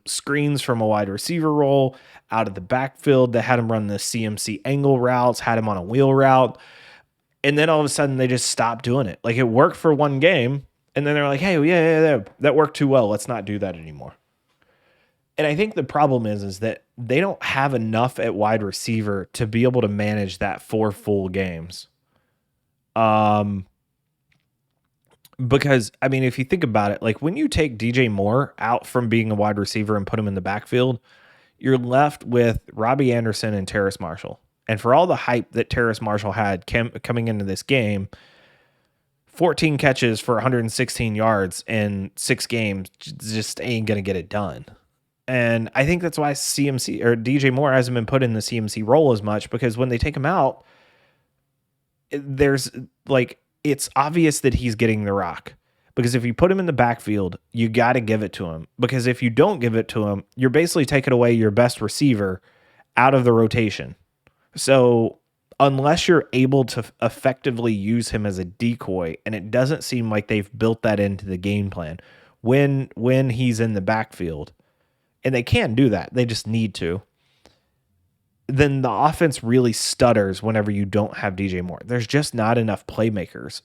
screens from a wide receiver role out of the backfield. They had him run the CMC angle routes, had him on a wheel route. And then all of a sudden they just stopped doing it. Like, it worked for one game, and then they're like, hey, yeah, that worked too well. Let's not do that anymore. And I think the problem is that they don't have enough at wide receiver to be able to manage that 4 full games. Because, I mean, if you think about it, like when you take DJ Moore out from being a wide receiver and put him in the backfield, you're left with Robbie Anderson and Terrace Marshall. And for all the hype that Terrace Marshall had coming into this game, 14 catches for 116 yards in 6 games just ain't going to get it done. And I think that's why CMC or DJ Moore hasn't been put in the CMC role as much, because when they take him out, there's like, it's obvious that he's getting the rock. Because if you put him in the backfield, you got to give it to him. Because if you don't give it to him, you're basically taking away your best receiver out of the rotation. So unless you're able to effectively use him as a decoy, and it doesn't seem like they've built that into the game plan when he's in the backfield, and they can do that, they just need to, then the offense really stutters whenever you don't have DJ Moore. There's just not enough playmakers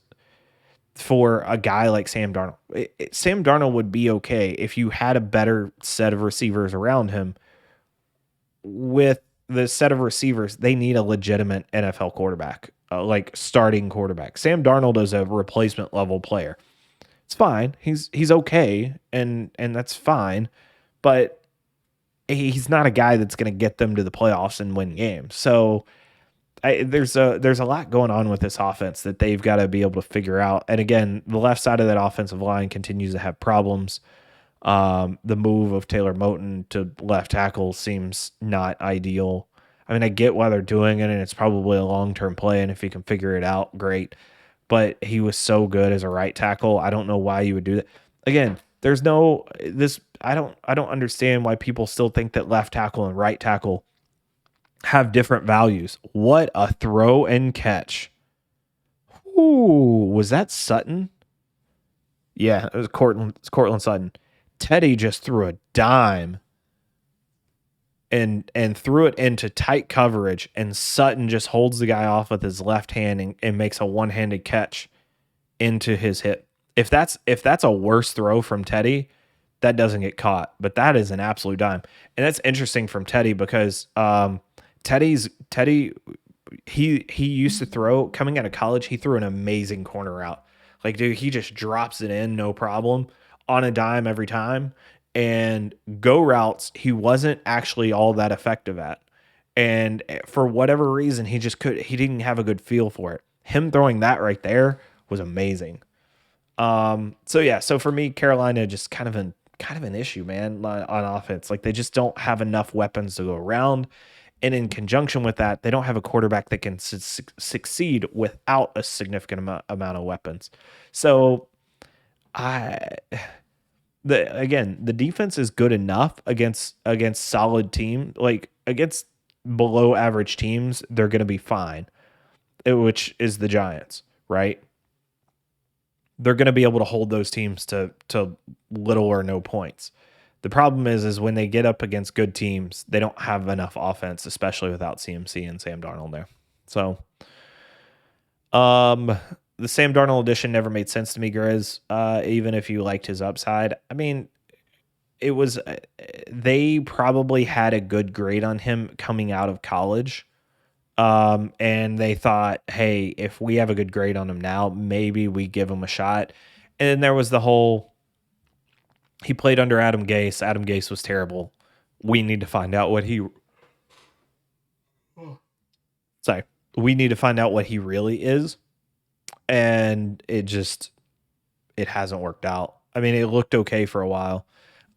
for a guy like Sam Darnold. Sam Darnold would be okay if you had a better set of receivers around him. With the set of receivers, they need a legitimate NFL quarterback, like starting quarterback. Sam Darnold is a replacement level player. It's fine. He's okay, and that's fine, but he's not a guy that's going to get them to the playoffs and win games. So there's a lot going on with this offense that they've got to be able to figure out. And again, the left side of that offensive line continues to have problems. The move of Taylor Moton to left tackle seems not ideal. I mean, I get why they're doing it, and it's probably a long-term play, and if he can figure it out, great. But he was so good as a right tackle. I don't know why you would do that. Again, there's no this. I don't understand why people still think that left tackle and right tackle have different values. What a throw and catch! Ooh, was that Sutton? Yeah, it was Cortland Sutton. Teddy just threw a dime and threw it into tight coverage, and Sutton just holds the guy off with his left hand and makes a one-handed catch into his hip. If that's a worse throw from Teddy, that doesn't get caught, but that is an absolute dime. And that's interesting from Teddy because Teddy. He used to throw coming out of college. He threw an amazing corner route. Like, dude, he just drops it in, no problem, on a dime every time. And go routes, he wasn't actually all that effective at. And for whatever reason, he didn't have a good feel for it. Him throwing that right there was amazing. So yeah, so for me, Carolina just kind of an issue, man, on offense. Like they just don't have enough weapons to go around. And in conjunction with that, they don't have a quarterback that can succeed without a significant amount of weapons. So I the defense is good enough against solid team, like against below average teams, they're going to be fine, which is the Giants, right? They're going to be able to hold those teams to little or no points. The problem is when they get up against good teams, they don't have enough offense, especially without CMC and Sam Darnold there. So, the Sam Darnold edition never made sense to me, Grizz. Even if you liked his upside, I mean, it was they probably had a good grade on him coming out of college. And they thought, hey, if we have a good grade on him now, maybe we give him a shot. And then there was the whole he played under Adam Gase. Adam Gase was terrible. We need to find out what he sorry. We need to find out what he really is. And it hasn't worked out. I mean, it looked okay for a while.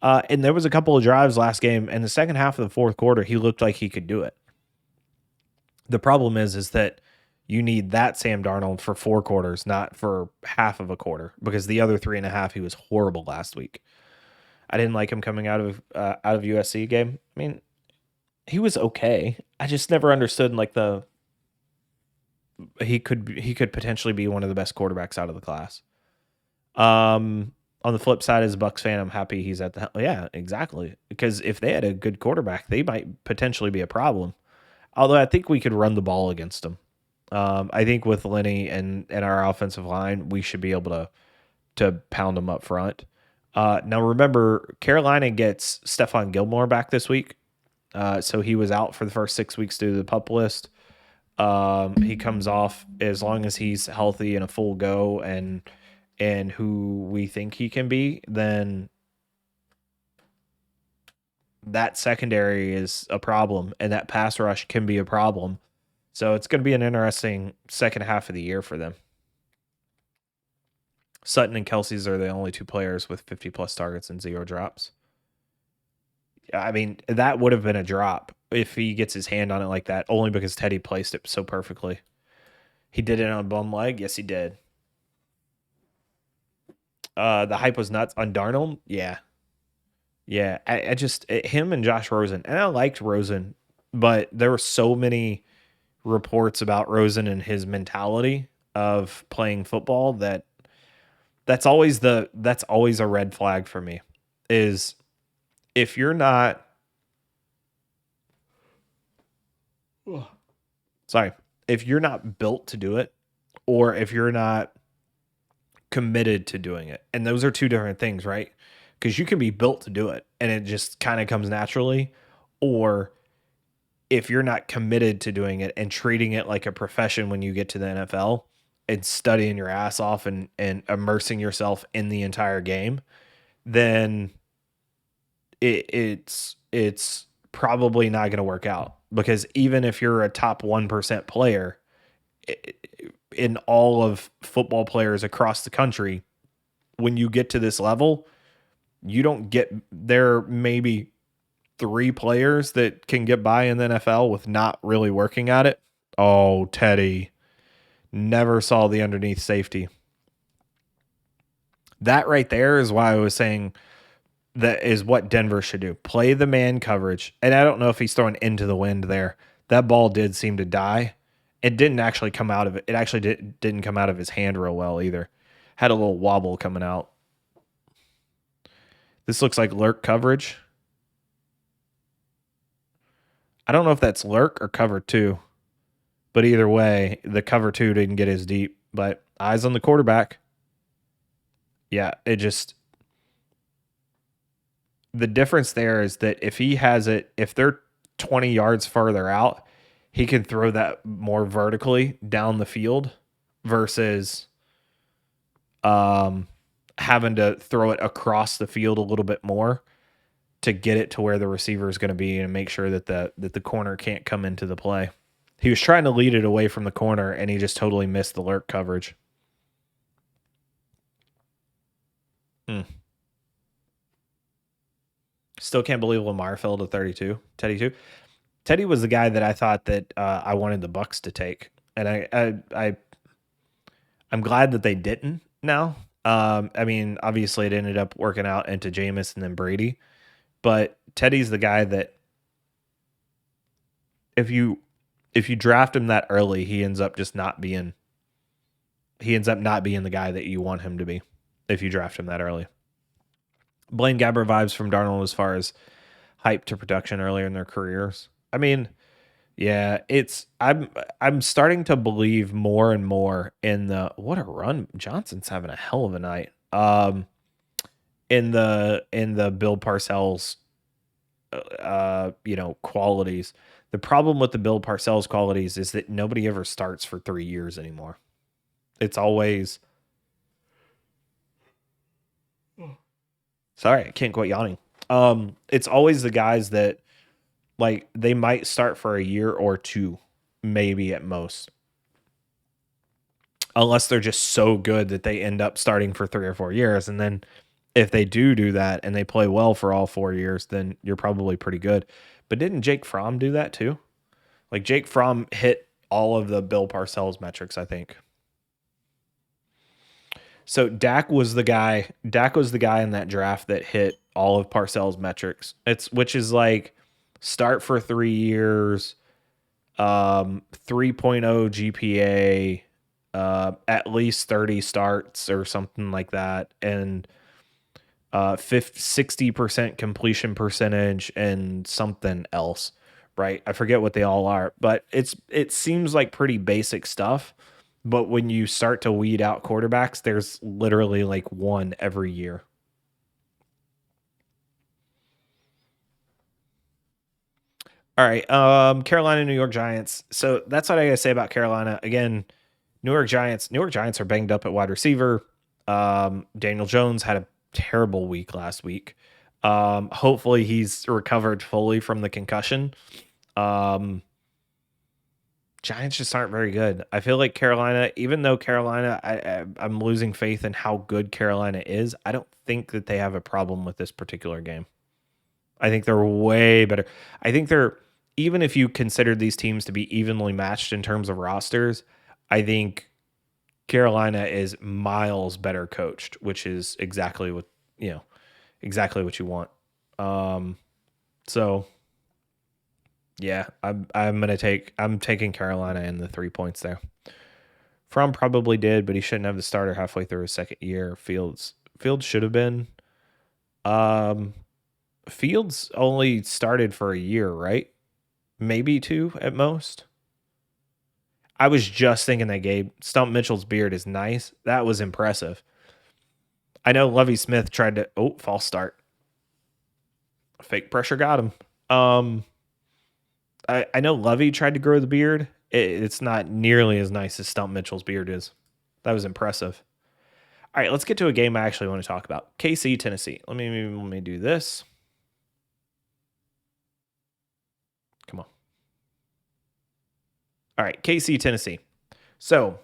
And there was a couple of drives last game, and the second half of the fourth quarter, he looked like he could do it. The problem is that you need that Sam Darnold for 4 quarters, not for half of a quarter, because the other 3.5, he was horrible last week. I didn't like him coming out of USC game. I mean, he was okay. I just never understood like he could potentially be one of the best quarterbacks out of the class. On the flip side, as a Bucs fan, I'm happy he's at the yeah, exactly. Because if they had a good quarterback, they might potentially be a problem. Although I think we could run the ball against them. I think with Lenny and our offensive line, we should be able to pound them up front. Now remember, Carolina gets Stephon Gilmore back this week. So he was out for the first 6 weeks due to the PUP list. He comes off as long as he's healthy and a full go and who we think he can be, then that secondary is a problem and that pass rush can be a problem. So it's going to be an interesting second half of the year for them. Sutton and Kelsey's are the only 2 players with 50-plus targets and 0 drops. I mean, that would have been a drop if he gets his hand on it like that, only because Teddy placed it so perfectly. He did it on a bum leg? Yes, he did. The hype was nuts on Darnold? Yeah. Yeah, I just him and Josh Rosen, and I liked Rosen, but there were so many reports about Rosen and his mentality of playing football that's always a red flag for me. Is if you're not if you're not built to do it, or if you're not committed to doing it, and those are 2 different things, right? Because you can be built to do it and it just kind of comes naturally, or if you're not committed to doing it and treating it like a profession when you get to the NFL and studying your ass off and immersing yourself in the entire game, then it's probably not going to work out. Because even if you're a top 1% player in all of football players across the country, when you get to this level, you don't get there. Maybe 3 players that can get by in the NFL with not really working at it. Oh, Teddy never saw the underneath safety. That right there is why I was saying that is what Denver should do. Play the man coverage. And I don't know if he's throwing into the wind there. That ball did seem to die. It didn't actually come out of it. It actually didn't come out of his hand real well either. Had a little wobble coming out. This looks like lurk coverage. I don't know if that's lurk or cover 2. But either way, the cover 2 didn't get as deep. But eyes on the quarterback. Yeah, the difference there is that if he has it, if they're 20 yards farther out, he can throw that more vertically down the field versus having to throw it across the field a little bit more to get it to where the receiver is going to be and make sure that the corner can't come into the play. He was trying to lead it away from the corner, and he just totally missed the lurk coverage. Still can't believe Lamar fell to 32. Teddy was the guy that I thought that I wanted the Bucks to take, and I'm glad that they didn't. Now, I mean, obviously it ended up working out into Jameis and then Brady, but Teddy's the guy that if you draft him that early, he ends up not being the guy that you want him to be if you draft him that early. Blaine Gabbert vibes from Darnold as far as hype to production earlier in their careers. I mean, yeah, I'm starting to believe more and more in the what a run. Johnson's having a hell of a night. In the Bill Parcells qualities. The problem with the Bill Parcells qualities is that nobody ever starts for 3 years anymore. It's always sorry, I can't quit yawning. It's always the guys that like they might start for a year or two, maybe at most. Unless they're just so good that they end up starting for 3 or 4 years. And then if they do that and they play well for all 4 years, then you're probably pretty good. But didn't Jake Fromm do that too? Like Jake Fromm hit all of the Bill Parcells metrics, I think. So Dak was the guy in that draft that hit all of Parcells metrics. Which is like start for 3 years, 3.0 GPA, at least 30 starts or something like that, and 60% completion percentage and something else, right? I forget what they all are, but it seems like pretty basic stuff. But when you start to weed out quarterbacks, there's literally like one every year. All right, Carolina, New York Giants. So that's what I gotta say about Carolina. Again, New York Giants are banged up at wide receiver. Daniel Jones had a terrible week last week. Hopefully he's recovered fully from the concussion. Giants just aren't very good. I feel like Carolina, even though Carolina, I'm losing faith in how good Carolina is. I don't think that they have a problem with this particular game. I think they're way better. I think they're, even if you consider these teams to be evenly matched in terms of rosters, I think Carolina is miles better coached, which is exactly what you want. So yeah, I'm taking Carolina in the 3 points there. Fromm probably did, but he shouldn't have the starter halfway through his second year. Fields should have been. Fields only started for a year, right? Maybe 2 at most. I was just thinking that, Gabe. Stump Mitchell's beard is nice. That was impressive. I know Lovie Smith tried to false start. Fake pressure got him. I know Lovey tried to grow the beard. It's not nearly as nice as Stump Mitchell's beard is. That was impressive. All right, let's get to a game I actually want to talk about. KC, Tennessee. Let me do this. Come on. All right, KC, Tennessee. So,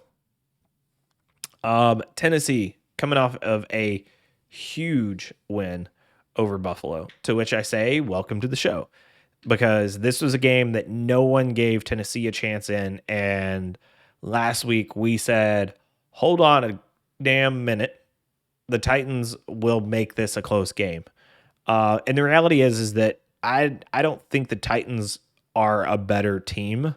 Tennessee coming off of a huge win over Buffalo, to which I say, welcome to the show. Because this was a game that no one gave Tennessee a chance in. And last week we said, hold on a damn minute. The Titans will make this a close game. And the reality is that I don't think the Titans are a better team.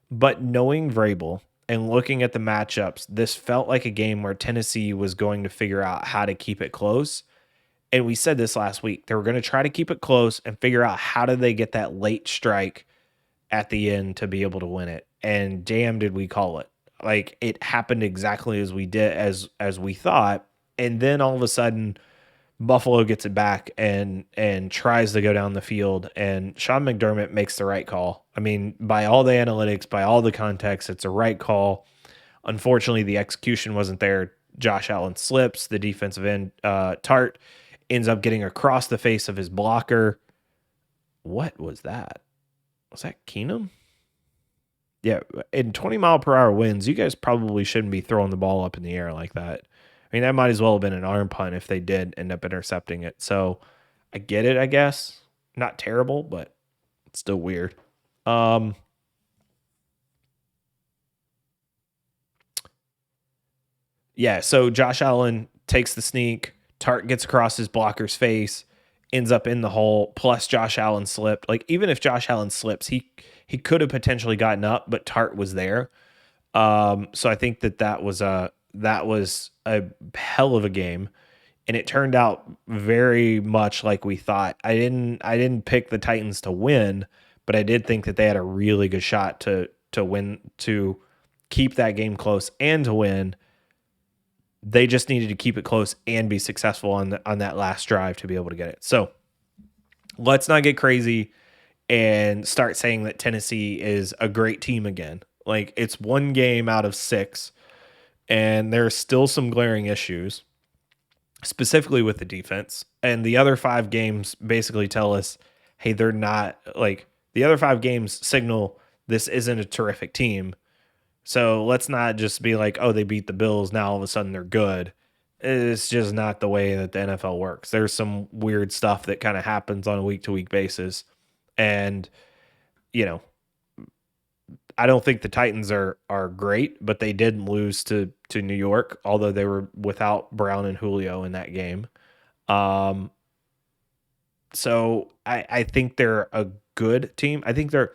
But knowing Vrabel and looking at the matchups, this felt like a game where Tennessee was going to figure out how to keep it close. And we said this last week. They were going to try to keep it close and figure out how do they get that late strike at the end to be able to win it. And damn, did we call it. Like, it happened exactly as we did, as we thought. And then all of a sudden, Buffalo gets it back and tries to go down the field, and Sean McDermott makes the right call. I mean, by all the analytics, by all the context, it's a right call. Unfortunately, the execution wasn't there. Josh Allen slips. The defensive end, Tart, ends up getting across the face of his blocker. What was that? Was that Keenum? Yeah, in 20-mile-per-hour winds, you guys probably shouldn't be throwing the ball up in the air like that. I mean, that might as well have been an arm punt if they did end up intercepting it. So I get it, I guess. Not terrible, but it's still weird. Yeah, so Josh Allen takes the sneak. Tart gets across his blocker's face, ends up in the hole. Plus, Josh Allen slipped. Like, even if Josh Allen slips, he could have potentially gotten up, but Tart was there. So I think that was a hell of a game, and it turned out very much like we thought. I didn't pick the Titans to win, but I did think that they had a really good shot to win, to keep that game close and to win. They just needed to keep it close and be successful on that last drive to be able to get it. So let's not get crazy and start saying that Tennessee is a great team again. Like, it's one game out of 6, and there's still some glaring issues, specifically with the defense. And the other 5 games basically tell us, hey, they're not, like, the other 5 games signal this isn't a terrific team. So let's not just be like, oh, they beat the Bills, now all of a sudden they're good. It's just not the way that the NFL works. There's some weird stuff that kind of happens on a week-to-week basis. And, I don't think the Titans are great, but they did lose to New York, although they were without Brown and Julio in that game. So I think they're a good team. I think they're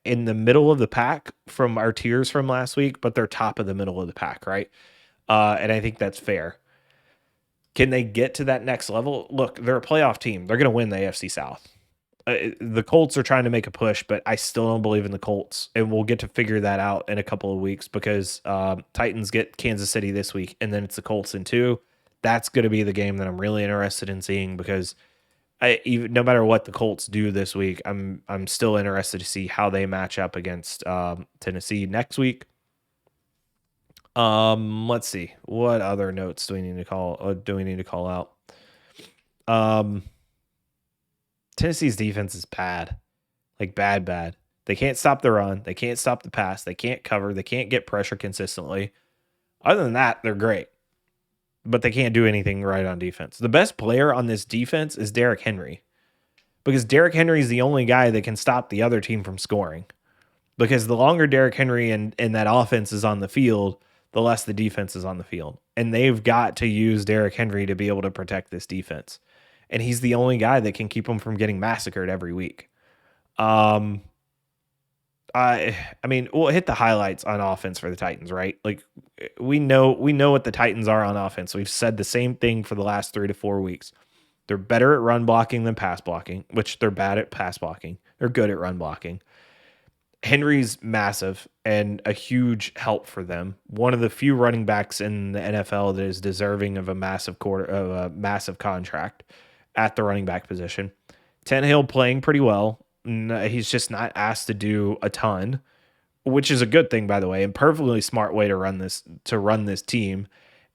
in the middle of the pack from our tiers from last week, but they're top of the middle of the pack, right? And I think that's fair. Can they get to that next level? Look, they're a playoff team. They're going to win the AFC South. The Colts are trying to make a push, but I still don't believe in the Colts, and we'll get to figure that out in a couple of weeks because Titans get Kansas City this week, and then it's the Colts in 2. That's going to be the game that I'm really interested in seeing because no matter what the Colts do this week, I'm still interested to see how they match up against Tennessee next week. Let's see, what other notes do we need to call out? Tennessee's defense is bad. Like, bad. They can't stop the run. They can't stop the pass. They can't cover. They can't get pressure consistently. Other than that, they're great. But they can't do anything right on defense. The best player on this defense is Derrick Henry. Because Derrick Henry is the only guy that can stop the other team from scoring. Because the longer Derrick Henry and that offense is on the field, the less the defense is on the field. And they've got to use Derrick Henry to be able to protect this defense. And he's the only guy that can keep them from getting massacred every week. I mean, we'll hit the highlights on offense for the Titans, right? Like, we know what the Titans are on offense. We've said the same thing for the last 3 to 4 weeks. They're better at run blocking than pass blocking, which they're bad at pass blocking. They're good at run blocking. Henry's massive and a huge help for them. One of the few running backs in the NFL that is deserving of a massive contract at the running back position. Tannehill playing pretty well. He's just not asked to do a ton, which is a good thing, by the way, and perfectly smart way to run this team.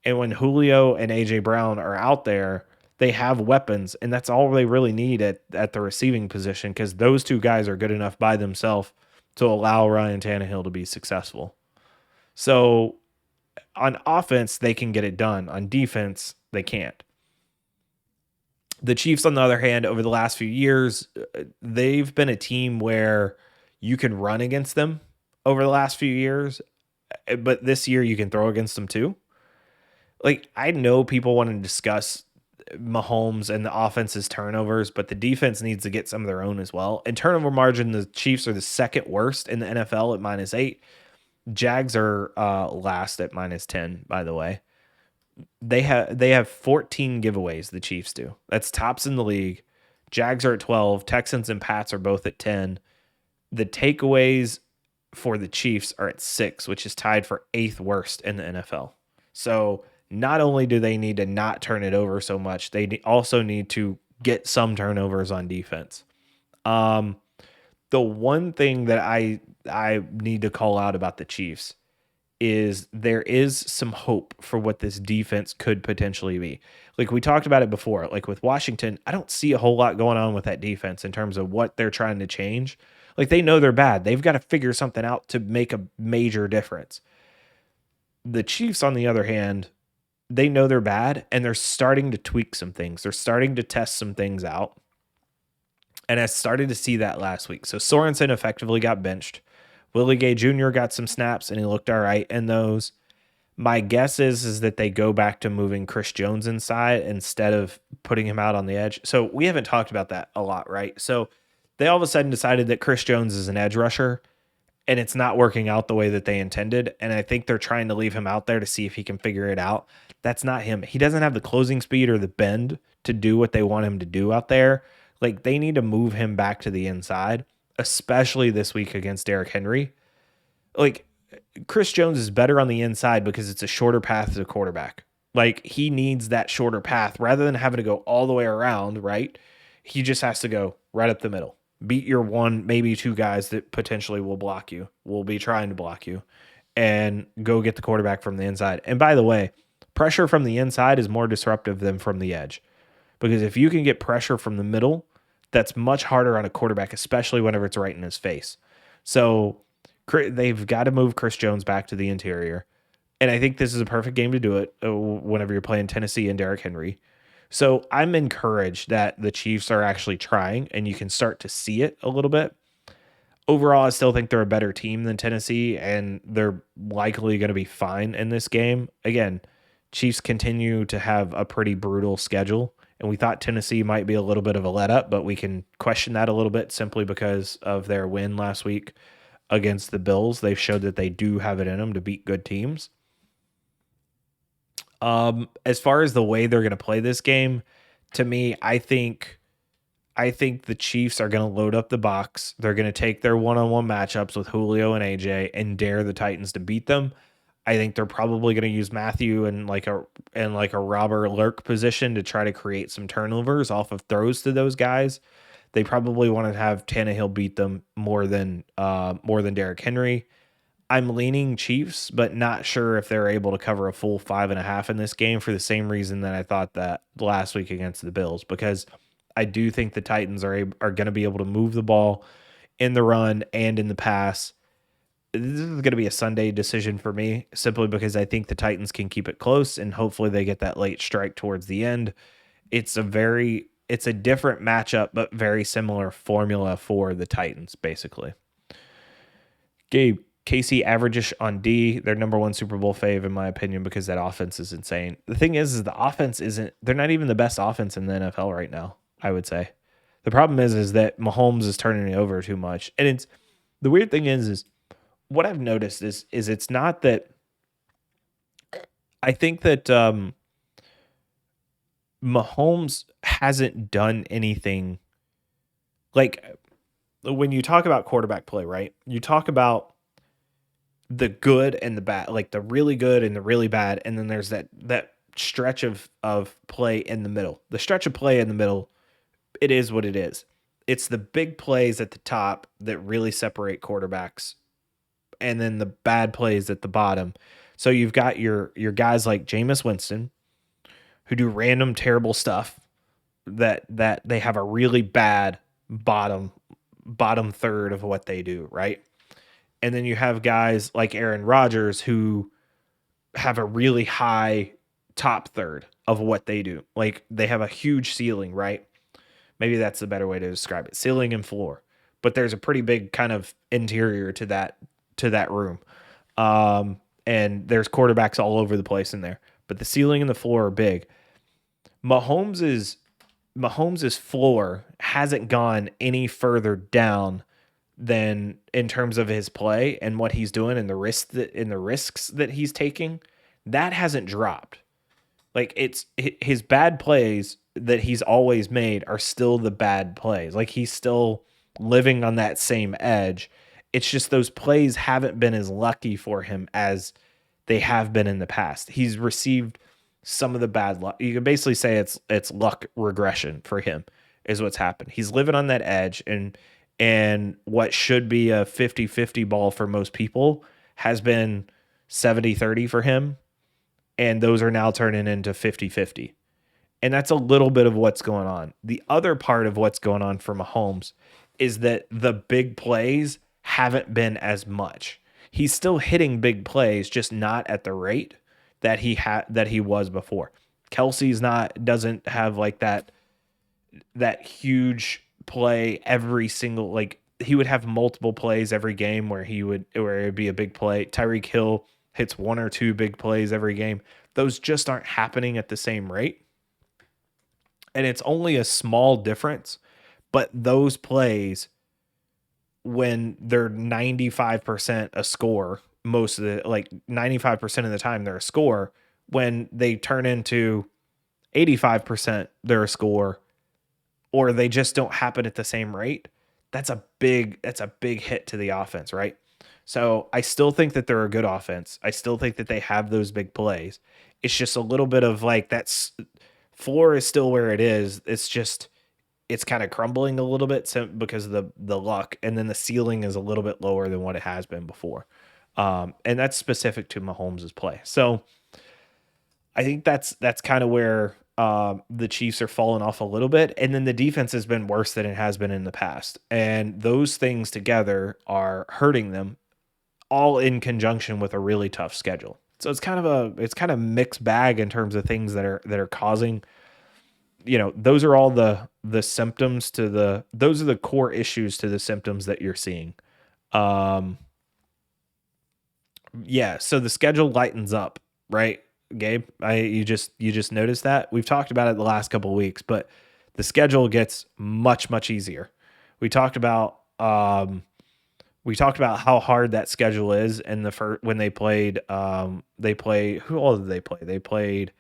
And when Julio and AJ Brown are out there, they have weapons, and that's all they really need at the receiving position because those two guys are good enough by themselves to allow Ryan Tannehill to be successful. So on offense, they can get it done. On defense, they can't. The Chiefs, on the other hand, over the last few years, they've been a team where you can run against them over the last few years, but this year you can throw against them too. Like, I know people want to discuss Mahomes and the offense's turnovers, but the defense needs to get some of their own as well. In turnover margin, the Chiefs are the second worst in the NFL at -8. Jags are last at -10, by the way. They have 14 giveaways, the Chiefs do. That's tops in the league. Jags are at 12. Texans and Pats are both at 10. The takeaways for the Chiefs are at 6, which is tied for 8th worst in the NFL. So not only do they need to not turn it over so much, they also need to get some turnovers on defense. The one thing that I need to call out about the Chiefs is there is some hope for what this defense could potentially be. Like we talked about it before, like with Washington, I don't see a whole lot going on with that defense in terms of what they're trying to change. Like they know they're bad. They've got to figure something out to make a major difference. The Chiefs, on the other hand, they know they're bad and they're starting to tweak some things. They're starting to test some things out. And I started to see that last week. So Sorensen effectively got benched. Willie Gay Jr. got some snaps and he looked all right in those. My guess is that they go back to moving Chris Jones inside instead of putting him out on the edge. So we haven't talked about that a lot, right? So they all of a sudden decided that Chris Jones is an edge rusher and it's not working out the way that they intended. And I think they're trying to leave him out there to see if he can figure it out. That's not him. He doesn't have the closing speed or the bend to do what they want him to do out there. Like they need to move him back to the inside, especially this week against Derrick Henry. Like Chris Jones is better on the inside because it's a shorter path to the quarterback. Like he needs that shorter path rather than having to go all the way around, right? He just has to go right up the middle. Beat your one, maybe two guys that potentially will block you, will be trying to block you, and go get the quarterback from the inside. And by the way, pressure from the inside is more disruptive than from the edge. Because if you can get pressure from the middle, that's much harder on a quarterback, especially whenever it's right in his face. So they've got to move Chris Jones back to the interior. And I think this is a perfect game to do it whenever you're playing Tennessee and Derrick Henry. So I'm encouraged that the Chiefs are actually trying, and you can start to see it a little bit. Overall, I still think they're a better team than Tennessee, and they're likely going to be fine in this game. Again, Chiefs continue to have a pretty brutal schedule, and we thought Tennessee might be a little bit of a let-up, but we can question that a little bit simply because of their win last week against the Bills. They've showed that they do have it in them to beat good teams. As far as the way they're going to play this game, to me, I think the Chiefs are going to load up the box. They're going to take their one-on-one matchups with Julio and AJ and dare the Titans to beat them. I think they're probably going to use Matthew in like a robber lurk position to try to create some turnovers off of throws to those guys. They probably want to have Tannehill beat them more than Derrick Henry. I'm leaning Chiefs, but not sure if they're able to cover a full 5.5 in this game for the same reason that I thought that last week against the Bills, because I do think the Titans are going to be able to move the ball in the run and in the pass. This is going to be a Sunday decision for me simply because I think the Titans can keep it close and hopefully they get that late strike towards the end. It's a different matchup, but very similar formula for the Titans, basically. Gabe, KC average-ish on D. They're number one Super Bowl fave, in my opinion, because that offense is insane. The thing is the offense they're not even the best offense in the NFL right now, I would say. The problem is that Mahomes is turning it over too much. And the weird thing is what I've noticed is it's not that I think that Mahomes hasn't done anything. Like when you talk about quarterback play, right? You talk about the good and the bad, like the really good and the really bad, and then there's that stretch of play in the middle. The stretch of play in the middle, it is what it is. It's the big plays at the top that really separate quarterbacks, and then the bad plays at the bottom. So you've got your guys like Jameis Winston, who do random terrible stuff that they have a really bad bottom third of what they do, right? And then you have guys like Aaron Rodgers who have a really high top third of what they do. Like they have a huge ceiling, right? Maybe that's the better way to describe it. Ceiling and floor. But there's a pretty big kind of interior to that room. And there's quarterbacks all over the place in there. But the ceiling and the floor are big. Mahomes' floor hasn't gone any further down than in terms of his play and what he's doing and the risks that he's taking. That hasn't dropped. Like it's his bad plays that he's always made are still the bad plays. Like he's still living on that same edge. It's just those plays haven't been as lucky for him as they have been in the past. He's received some of the bad luck. You can basically say it's luck regression for him is what's happened. He's living on that edge, and what should be a 50-50 ball for most people has been 70-30 for him, and those are now turning into 50-50. And that's a little bit of what's going on. The other part of what's going on for Mahomes is that the big plays haven't been as much. He's still hitting big plays, just not at the rate that he was before. Kelsey's doesn't have like that huge play every single, like he would have multiple plays every game where it'd be a big play. Tyreek Hill hits one or two big plays every game. Those just aren't happening at the same rate. And it's only a small difference, but those plays, when they're 95% a score, most of the, like 95% of the time they're a score, when they turn into 85% they're a score, or they just don't happen at the same rate, that's a big hit to the offense, right? So I still think that they're a good offense. I still think that they have those big plays. It's just a little bit of like that's floor is still where it is. It's just it's kind of crumbling a little bit because of the luck, and then the ceiling is a little bit lower than what it has been before. And that's specific to Mahomes' play. So I think that's kind of where the Chiefs are falling off a little bit, and then the defense has been worse than it has been in the past, and those things together are hurting them, all in conjunction with a really tough schedule. So it's kind of mixed bag in terms of things that are causing. Those are all the symptoms those are the core issues to the symptoms that you're seeing. Yeah, so the schedule lightens up, right, Gabe? You just noticed that? We've talked about it the last couple of weeks, but the schedule gets much, much easier. We talked about how hard that schedule is in the first when they played who all did they play? They played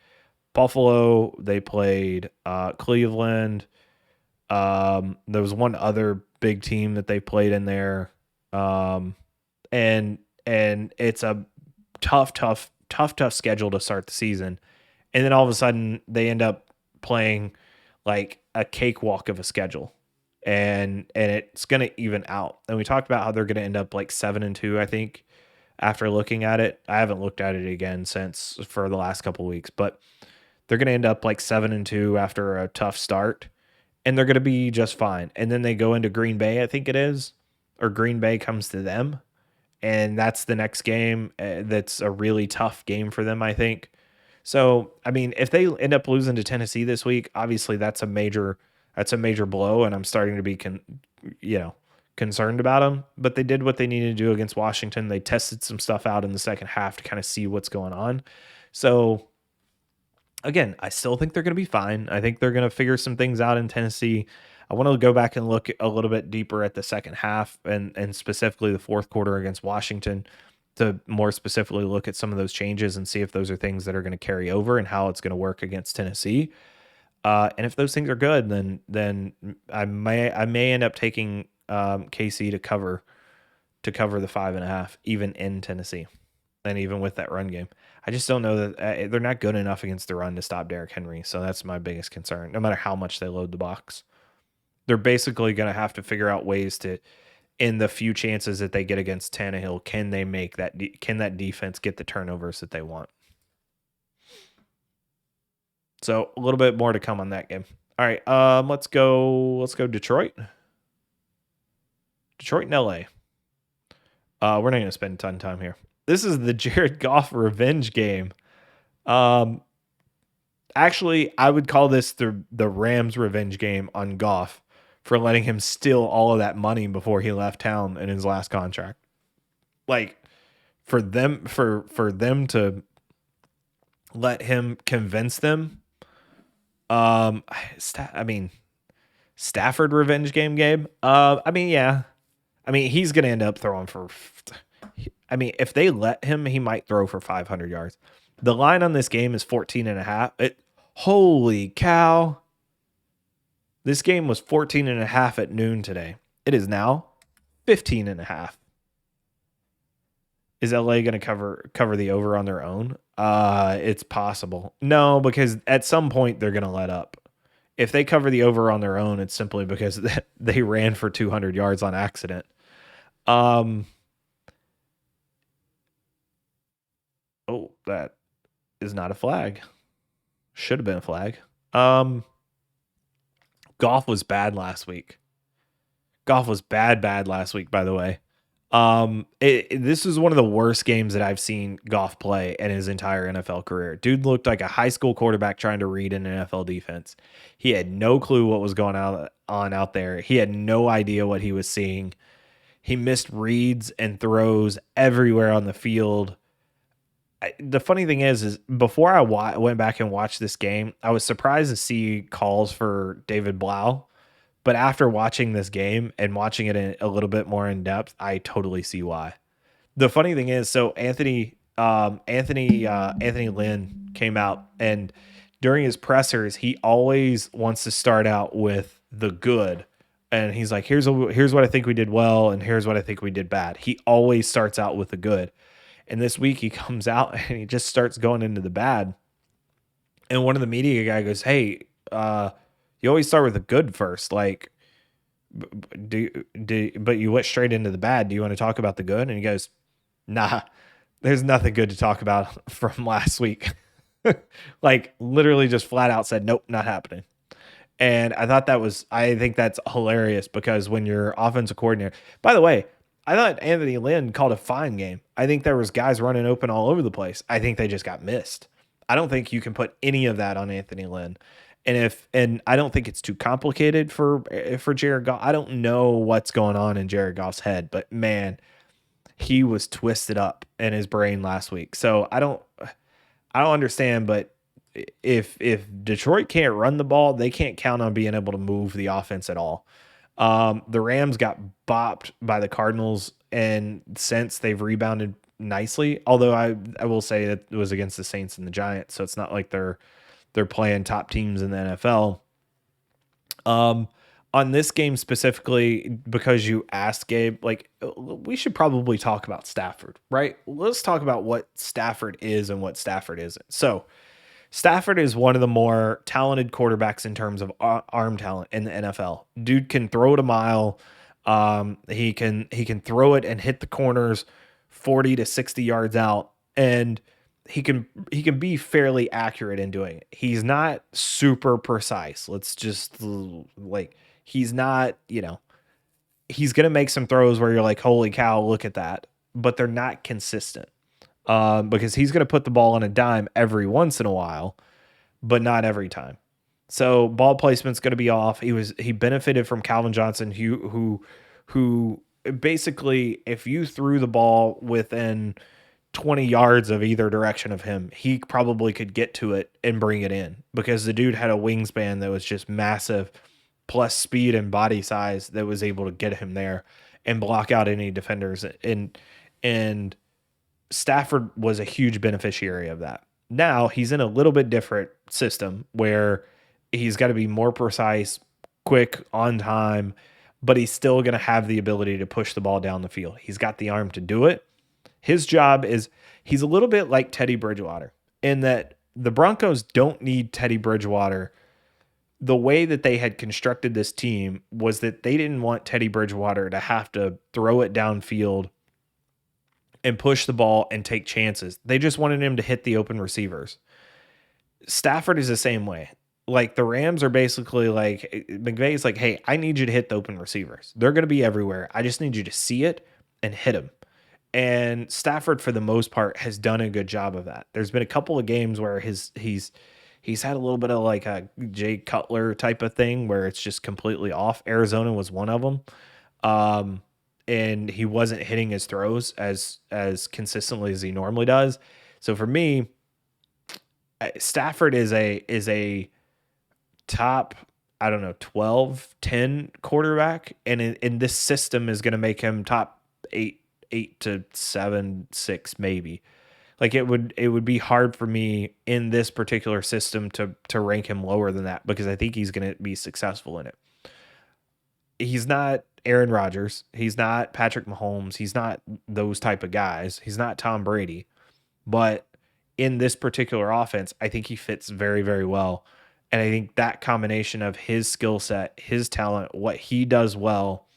Buffalo, they played Cleveland. There was one other big team that they played in there. And it's a tough schedule to start the season. And then all of a sudden they end up playing like a cakewalk of a schedule. And it's going to even out. And we talked about how they're going to end up like 7-2, I think, after looking at it. I haven't looked at it again for the last couple of weeks, but they're going to end up like 7-2 after a tough start, and they're going to be just fine. And then they go into Green Bay, I think it is, or Green Bay comes to them, and that's the next game. That's a really tough game for them, I think. So, I mean, if they end up losing to Tennessee this week, obviously that's a major blow, and I'm starting to be concerned about them. But they did what they needed to do against Washington. They tested some stuff out in the second half to kind of see what's going on. So again, I still think they're going to be fine. I think they're going to figure some things out in Tennessee. I want to go back and look a little bit deeper at the second half and specifically the fourth quarter against Washington to more specifically look at some of those changes and see if those are things that are going to carry over and how it's going to work against Tennessee. And if those things are good, then I may end up taking KC to cover the 5.5, even in Tennessee, and even with that run game. I just don't know that they're not good enough against the run to stop Derrick Henry. So that's my biggest concern. No matter how much they load the box, they're basically going to have to figure out ways to, in the few chances that they get against Tannehill, can they make that? Can that defense get the turnovers that they want? So a little bit more to come on that game. All right, let's go Detroit. Detroit and LA. We're not going to spend a ton of time here. This is the Jared Goff revenge game. Actually, I would call this the Rams revenge game on Goff for letting him steal all of that money before he left town in his last contract. Like for them to let him convince them. Stafford revenge game, Gabe. Yeah. He's going to end up throwing for. If they let him, he might throw for 500 yards. The line on this game is 14.5. Holy cow. This game was 14.5 at noon today. It is now 15.5. Is LA going to cover the over on their own? It's possible. No, because at some point they're going to let up. If they cover the over on their own, it's simply because they ran for 200 yards on accident. Um, oh, that is not a flag. Should have been a flag. Um, Goff was bad last week. Goff was bad last week, by the way. This is one of the worst games that I've seen Goff play in his entire NFL career. Dude looked like a high school quarterback trying to read an NFL defense. He had no clue what was going on out there. He had no idea what he was seeing. He missed reads and throws everywhere on the field. The funny thing is before I went back and watched this game, I was surprised to see calls for David Blau. But after watching this game and watching it a little bit more in depth, I totally see why. The funny thing is, so Anthony Lynn came out, and during his pressers, he always wants to start out with the good, and he's like, here's what I think we did well, and here's what I think we did bad. He always starts out with the good, and this week he comes out and he just starts going into the bad. And one of the media guy goes, "Hey, you always start with the good first, like." But you went straight into the bad. Do you want to talk about the good? And he goes, nah, there's nothing good to talk about from last week. Like literally just flat out said, nope, not happening. And I think that's hilarious because when you're offensive coordinator, by the way, I thought Anthony Lynn called a fine game. I think there was guys running open all over the place. I think they just got missed. I don't think you can put any of that on Anthony Lynn. And I don't think it's too complicated for Jared Goff. I don't know what's going on in Jared Goff's head, but man, he was twisted up in his brain last week. So I don't understand, but if Detroit can't run the ball, they can't count on being able to move the offense at all. The Rams got bopped by the Cardinals, and since they've rebounded nicely, although I will say that it was against the Saints and the Giants, so it's not like they're playing top teams in the NFL. On this game specifically, because you asked Gabe, like we should probably talk about Stafford, right? Let's talk about what Stafford is and what Stafford isn't. So Stafford is one of the more talented quarterbacks in terms of arm talent in the NFL. Dude can throw it a mile. He can throw it and hit the corners 40 to 60 yards out, and he can be fairly accurate in doing it. He's not super precise. Let's just like he's not, he's going to make some throws where you're like, holy cow, look at that. But they're not consistent because he's going to put the ball on a dime every once in a while, but not every time. So ball placement's going to be off. He benefited from Calvin Johnson, who basically, if you threw the ball within 20 yards of either direction of him, he probably could get to it and bring it in because the dude had a wingspan that was just massive, plus speed and body size that was able to get him there and block out any defenders. And Stafford was a huge beneficiary of that. Now he's in a little bit different system where he's got to be more precise, quick, on time, but he's still going to have the ability to push the ball down the field. He's got the arm to do it. His job is he's a little bit like Teddy Bridgewater in that the Broncos don't need Teddy Bridgewater. The way that they had constructed this team was that they didn't want Teddy Bridgewater to have to throw it downfield and push the ball and take chances. They just wanted him to hit the open receivers. Stafford is the same way. Like the Rams are basically like, McVay's like, hey, I need you to hit the open receivers. They're going to be everywhere. I just need you to see it and hit them. And Stafford, for the most part, has done a good job of that. There's been a couple of games where he's had a little bit of like a Jay Cutler type of thing where it's just completely off. Arizona was one of them. And he wasn't hitting his throws as consistently as he normally does. So for me, Stafford is a top, I don't know, 12, 10 quarterback. And in this system is going to make him top 8 to 7, 6, maybe. Like it would be hard for me in this particular system to rank him lower than that because I think he's going to be successful in it. He's not Aaron Rodgers. He's not Patrick Mahomes. He's not those type of guys. He's not Tom Brady. But in this particular offense, I think he fits very, very well. And I think that combination of his skill set, his talent, what he does well,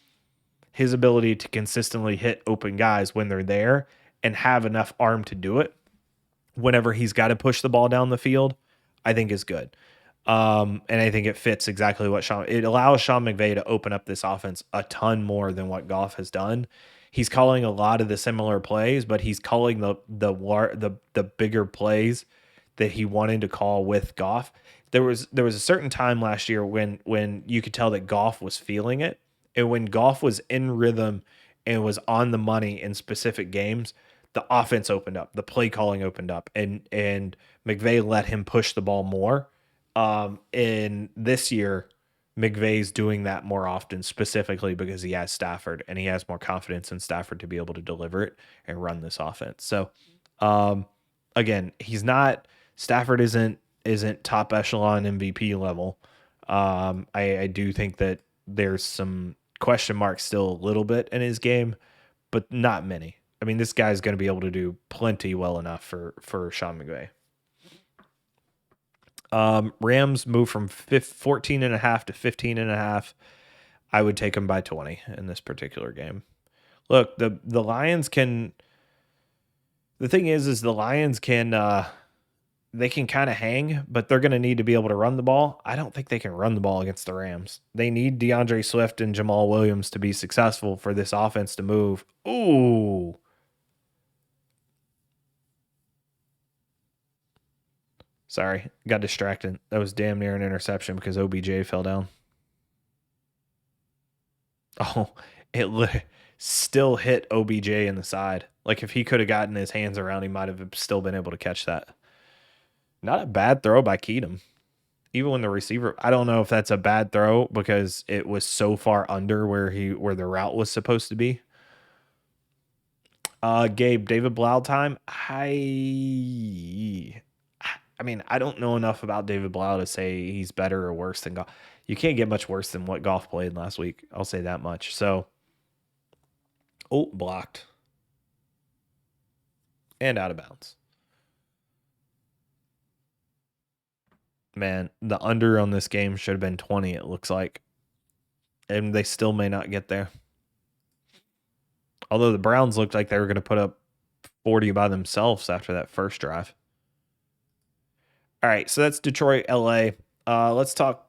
his ability to consistently hit open guys when they're there and have enough arm to do it whenever he's got to push the ball down the field, I think is good. And I think it fits exactly what it allows Sean McVay to open up this offense a ton more than what Goff has done. He's calling a lot of the similar plays, but he's calling the bigger plays that he wanted to call with Goff. There was a certain time last year when you could tell that Goff was feeling it, and when Goff was in rhythm and was on the money in specific games, the offense opened up, the play calling opened up, and McVay let him push the ball more. And this year, McVay's doing that more often, specifically because he has Stafford and he has more confidence in Stafford to be able to deliver it and run this offense. So, again, Stafford isn't top echelon MVP level. I do think that there's some question marks still a little bit in his game, but not many. I mean, this guy's going to be able to do plenty well enough for Sean McVay. Rams move from 14.5 to 15.5. I would take them by 20 in this particular game. Look, the Lions can. The thing is the Lions can. They can kind of hang, but they're going to need to be able to run the ball. I don't think they can run the ball against the Rams. They need DeAndre Swift and Jamal Williams to be successful for this offense to move. Ooh. Sorry, got distracted. That was damn near an interception because OBJ fell down. Oh, still hit OBJ in the side. Like if he could have gotten his hands around, he might have still been able to catch that. Not a bad throw by Keaton. Even when the receiver, I don't know if that's a bad throw because it was so far under where the route was supposed to be. Gabe, David Blau time. I mean, I don't know enough about David Blau to say he's better or worse than Goff. You can't get much worse than what Goff played last week. I'll say that much. So, blocked. And out of bounds. Man, the under on this game should have been 20, it looks like. And they still may not get there. Although the Browns looked like they were going to put up 40 by themselves after that first drive. All right, so that's Detroit, LA. Let's talk.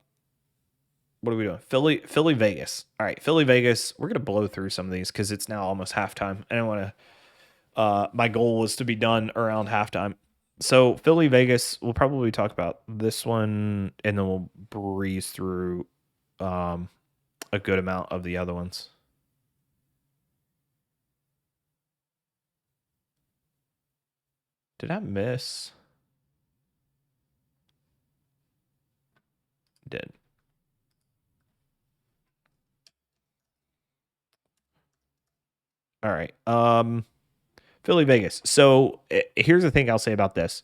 What are we doing? Philly, Vegas. All right, Philly, Vegas. We're gonna blow through some of these because it's now almost halftime. I don't want to. My goal was to be done around halftime. So Philly, Vegas. We'll probably talk about this one, and then we'll breeze through a good amount of the other ones. Did I miss? Did. All right. Philly, Vegas. So here's the thing I'll say about this.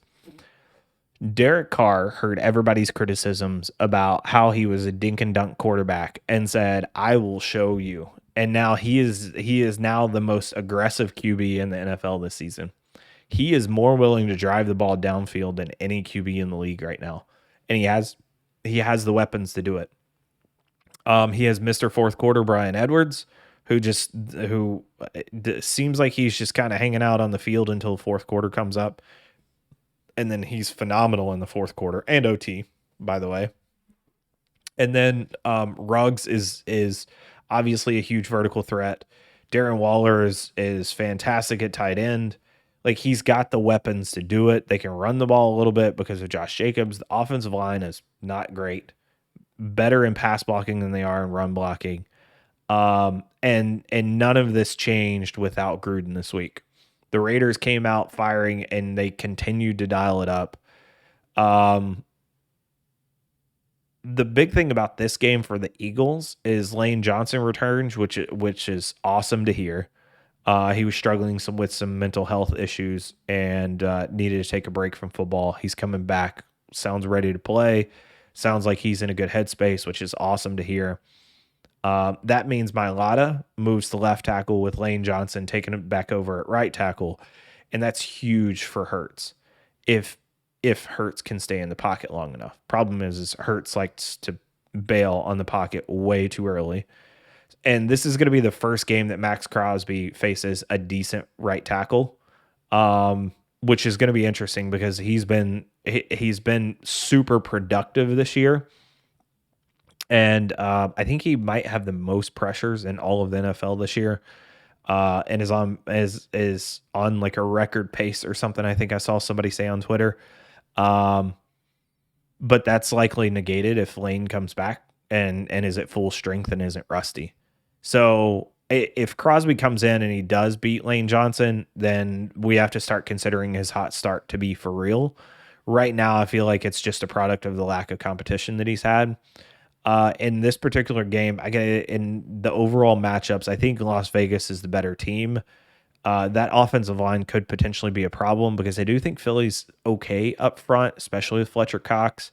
Derek Carr heard everybody's criticisms about how he was a dink and dunk quarterback and said, "I will show you." And now he is now the most aggressive QB in the NFL this season. He is more willing to drive the ball downfield than any QB in the league right now. And he has the weapons to do it. He has Mr. Fourth Quarter Brian Edwards, who seems like he's just kind of hanging out on the field until the fourth quarter comes up. And then he's phenomenal in the fourth quarter and OT, by the way. And then Ruggs is obviously a huge vertical threat. Darren Waller is fantastic at tight end. Like he's got the weapons to do it. They can run the ball a little bit because of Josh Jacobs. The offensive line is not great. Better in pass blocking than they are in run blocking. And none of this changed without Gruden this week. The Raiders came out firing and they continued to dial it up. The big thing about this game for the Eagles is Lane Johnson returns, which is awesome to hear. He was struggling with some mental health issues and needed to take a break from football. He's coming back, sounds ready to play, sounds like he's in a good headspace, which is awesome to hear. That means Mailata moves to left tackle with Lane Johnson taking it back over at right tackle, and that's huge for Hurts. if Hurts can stay in the pocket long enough. Problem is Hurts likes to bail on the pocket way too early. And this is going to be the first game that Max Crosby faces a decent right tackle, which is going to be interesting because he's been super productive this year, and I think he might have the most pressures in all of the NFL this year, and is on like a record pace or something. I think I saw somebody say on Twitter, but that's likely negated if Lane comes back and is at full strength and isn't rusty. So if Crosby comes in and he does beat Lane Johnson, then we have to start considering his hot start to be for real. Right now, I feel like it's just a product of the lack of competition that he's had. In this particular game, in the overall matchups, I think Las Vegas is the better team. That offensive line could potentially be a problem because I do think Philly's okay up front, especially with Fletcher Cox.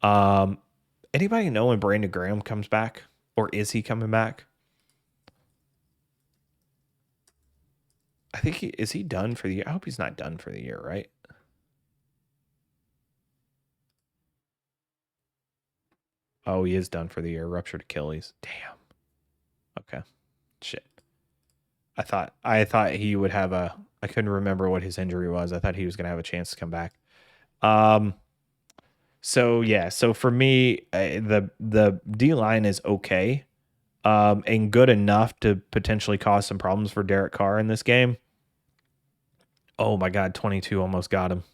Anybody know when Brandon Graham comes back, or is he coming back? I think is he done for the year? I hope he's not done for the year, right? Oh, he is done for the year. Ruptured Achilles. Damn. Okay. Shit. I thought he would have a. I couldn't remember what his injury was. I thought he was going to have a chance to come back. Um. So yeah. So for me, the D line is okay. And good enough to potentially cause some problems for Derek Carr in this game. Oh my God, 22 almost got him.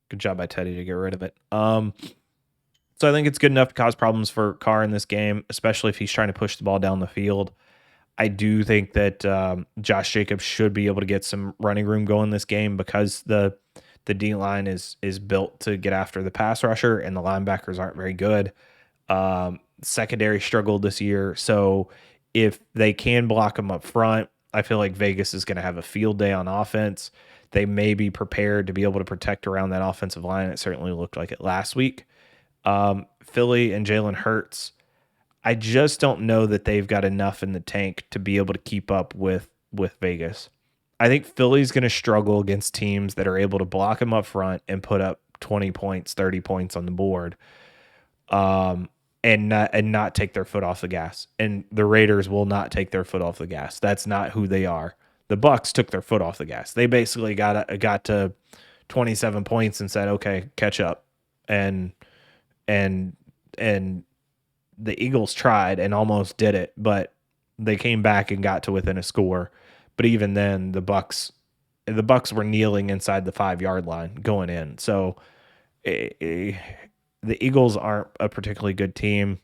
Good job by Teddy to get rid of it. So I think it's good enough to cause problems for Carr in this game, especially if he's trying to push the ball down the field. I do think that Josh Jacobs should be able to get some running room going this game because the D line is built to get after the pass rusher and the linebackers aren't very good. Secondary struggled this year, so if they can block them up front, I feel like Vegas is going to have a field day on offense. They may be prepared to be able to protect around that offensive line. It certainly looked like it last week. Philly and Jalen Hurts, I just don't know that they've got enough in the tank to be able to keep up with Vegas. I think Philly's going to struggle against teams that are able to block them up front and put up 20 points, 30 points on the board. And not take their foot off the gas. And the Raiders will not take their foot off the gas. That's not who they are. The Bucs took their foot off the gas. They basically got to 27 points and said, "Okay, catch up." And the Eagles tried and almost did it, but they came back and got to within a score. But even then, the Bucs were kneeling inside the 5-yard line going in. So the Eagles aren't a particularly good team.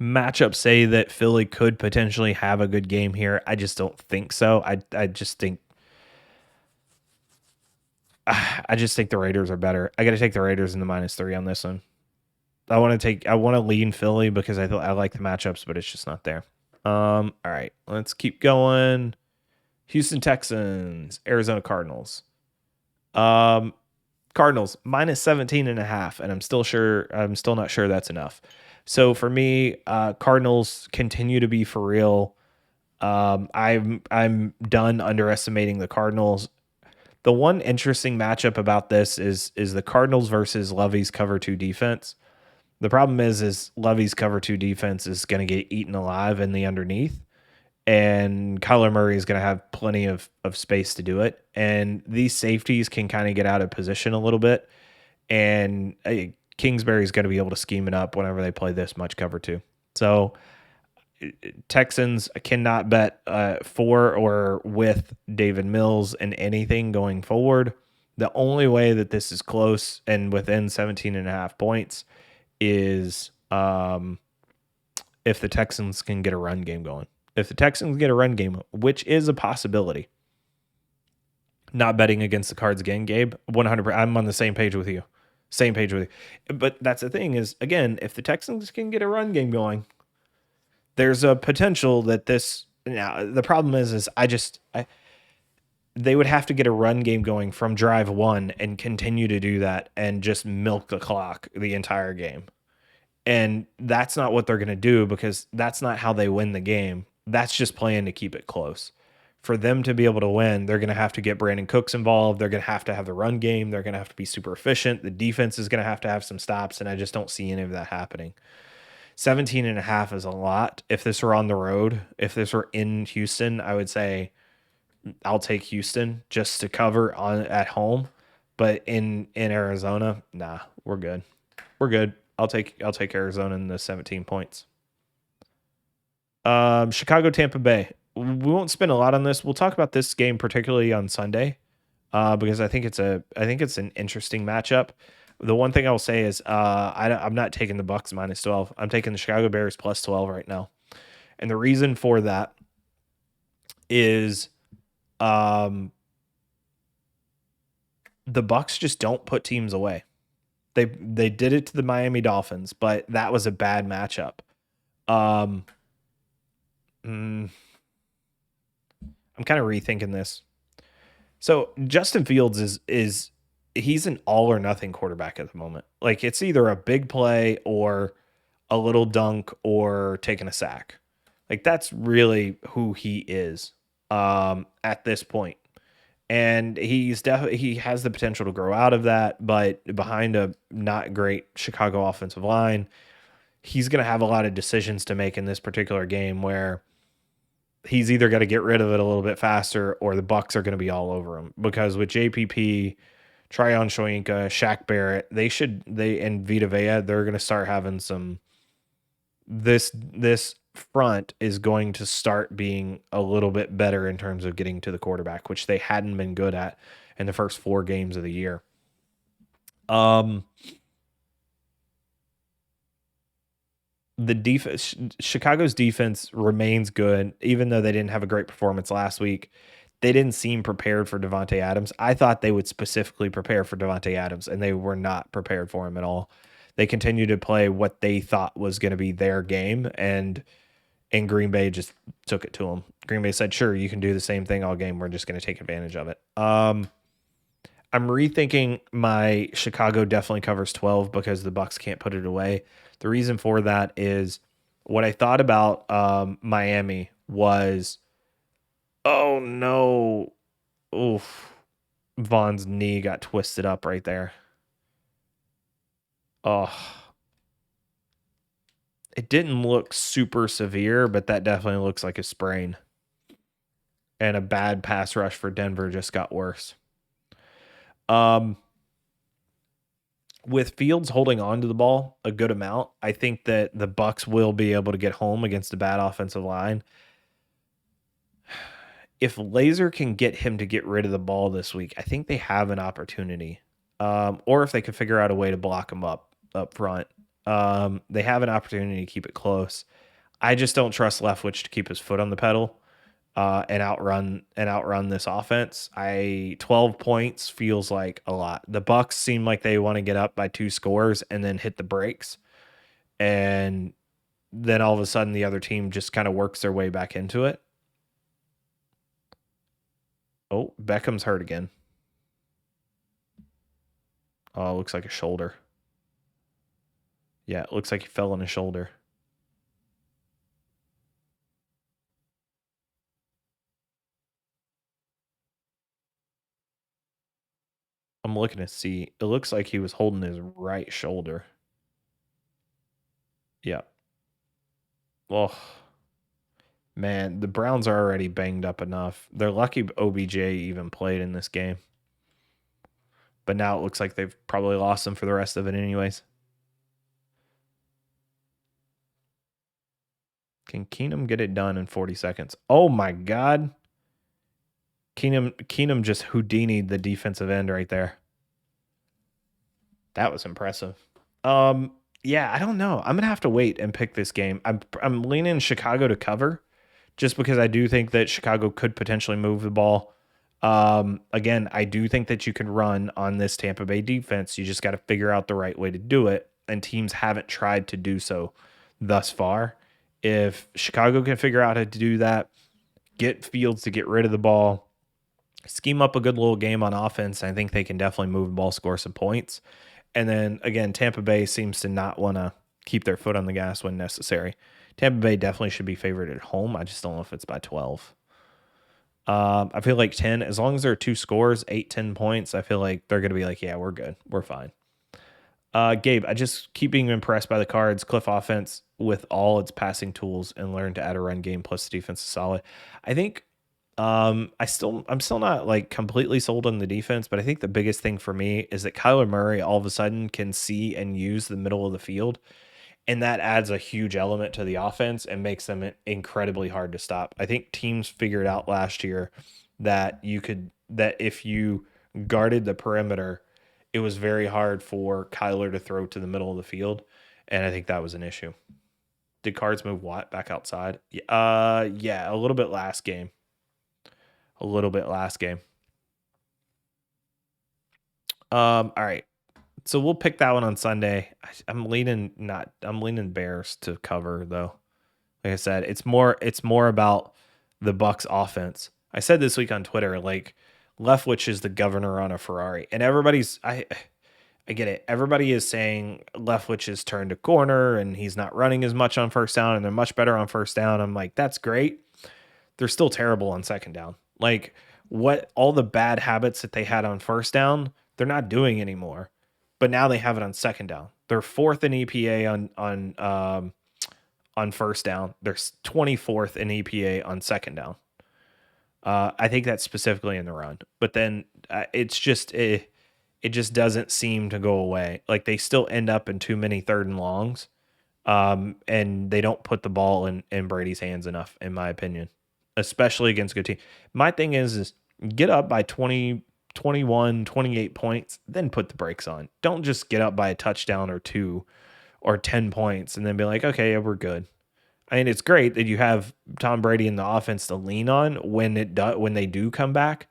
Matchups say that Philly could potentially have a good game here. I just don't think so. I just think the Raiders are better. I got to take the Raiders in the -3 on this one. I want to lean Philly because I like the matchups, but it's just not there. All right, let's keep going. Houston Texans, Arizona Cardinals. Cardinals -17.5, and I'm still not sure that's enough. So for me, Cardinals continue to be for real. I'm done underestimating the Cardinals. The one interesting matchup about this is the Cardinals versus Lovey's cover 2 defense. The problem is Lovey's cover 2 defense is going to get eaten alive in the underneath, and Kyler Murray is going to have plenty of space to do it. And these safeties can kind of get out of position a little bit, and Kingsbury's going to be able to scheme it up whenever they play this much cover 2. So Texans cannot bet for or with David Mills in anything going forward. The only way that this is close and within 17.5 points is if the Texans can get a run game going. If the Texans get a run game, which is a possibility. Not betting against the Cards again, Gabe. 100%. I'm on the same page with you. But that's the thing is, again, if the Texans can get a run game going, there's a potential that this. Now the problem is they would have to get a run game going from drive 1 and continue to do that and just milk the clock the entire game. And that's not what they're going to do because that's not how they win the game. That's just playing to keep it close. for them to be able to win, they're going to have to get Brandon Cooks involved. They're going to have the run game. They're going to have to be super efficient. The defense is going to have some stops, and I just don't see any of that happening. 17.5 is a lot. If this were on the road, if this were in Houston, I would say I'll take Houston just to cover on at home. But in Arizona, nah, we're good. We're good. I'll take Arizona in the 17 points. Chicago, Tampa Bay. We won't spend a lot on this. We'll talk about this game particularly on Sunday, because I think it's an interesting matchup. The one thing I will say is I'm not taking the Bucks -12. I'm taking the Chicago Bears +12 right now, and the reason for that is the Bucks just don't put teams away. They did it to the Miami Dolphins, but that was a bad matchup. I'm kind of rethinking this. So Justin Fields is he's an all or nothing quarterback at the moment. Like it's either a big play or a little dunk or taking a sack. Like that's really who he is at this point. And he has the potential to grow out of that, but behind a not great Chicago offensive line, he's going to have a lot of decisions to make in this particular game where he's either got to get rid of it a little bit faster or the Bucks are going to be all over him. Because with JPP, Tryon Shoyinka, Shaq Barrett, and Vita Vea, they're going to start having some. This front is going to start being a little bit better in terms of getting to the quarterback, which they hadn't been good at in the first 4 games of the year. The defense, Chicago's defense remains good, even though they didn't have a great performance last week. They didn't seem prepared for Davante Adams. I thought they would specifically prepare for Davante Adams, and they were not prepared for him at all. They continued to play what they thought was going to be their game, and Green Bay just took it to them. Green Bay said, sure, you can do the same thing all game. We're just going to take advantage of it. I'm rethinking my Chicago definitely covers 12 because the Bucks can't put it away. The reason for that is what I thought about Miami was, oh no, oof, Vaughn's knee got twisted up right there. Oh, it didn't look super severe, but that definitely looks like a sprain. And a bad pass rush for Denver just got worse. With Fields holding on to the ball a good amount, I think that the Bucks will be able to get home against a bad offensive line. If Laser can get him to get rid of the ball this week, I think they have an opportunity. Or if they could figure out a way to block him up front, they have an opportunity to keep it close. I just don't trust Leftwich to keep his foot on the pedal and outrun this offense. 12 points feels like a lot. The Bucks seem like they want to get up by 2 scores and then hit the brakes, and then all of a sudden the other team just kind of works their way back into it. Oh, Beckham's hurt again. Oh, looks like a shoulder. Yeah, it looks like he fell on his shoulder. I'm looking to see. It looks like he was holding his right shoulder. Yeah. Oh, man, the Browns are already banged up enough. They're lucky OBJ even played in this game. But now it looks like they've probably lost him for the rest of it anyways. Can Keenum get it done in 40 seconds? Oh my God. Keenum just Houdini'd the defensive end right there. That was impressive. Yeah, I don't know. I'm gonna have to wait and pick this game. I'm leaning Chicago to cover, just because I do think that Chicago could potentially move the ball. Again, I do think that you can run on this Tampa Bay defense. You just got to figure out the right way to do it, and teams haven't tried to do so thus far. If Chicago can figure out how to do that, get Fields to get rid of the ball, scheme up a good little game on offense, I think they can definitely move the ball, score some points. And then, again, Tampa Bay seems to not want to keep their foot on the gas when necessary. Tampa Bay definitely should be favored at home. I just don't know if it's by 12. I feel like 10, as long as there are 2 scores, 8, 10 points, I feel like they're going to be like, yeah, we're good. We're fine. Gabe, I just keep being impressed by the Cards Cliff offense with all its passing tools and learn to add a run game plus the defense is solid. I think I'm still not like completely sold on the defense, but I think the biggest thing for me is that Kyler Murray all of a sudden can see and use the middle of the field, and that adds a huge element to the offense and makes them incredibly hard to stop. I think teams figured out last year that if you guarded the perimeter, it was very hard for Kyler to throw to the middle of the field, and I think that was an issue. Did Cards move Watt back outside? Yeah, a little bit last game. A little bit last game. All right. So we'll pick that one on Sunday. I'm leaning Bears to cover though. Like I said, it's more about the Bucks offense. I said this week on Twitter, like Leftwich is the governor on a Ferrari, and I get it. Everybody is saying Leftwich has turned a corner and he's not running as much on first down, and they're much better on first down. I'm like, that's great. They're still terrible on second down. Like what all the bad habits that they had on first down, they're not doing anymore. But now they have it on second down. They're fourth in EPA on first down. They're 24th in EPA on second down. I think that's specifically in the run. But then it just doesn't seem to go away. Like they still end up in too many third and longs. And they don't put the ball in Brady's hands enough, in my opinion, especially against good team. My thing is get up by 20, 21, 28 points, then put the brakes on. Don't just get up by a touchdown or 2 or 10 points and then be like, okay, yeah, we're good. I mean, it's great that you have Tom Brady in the offense to lean on when they do come back,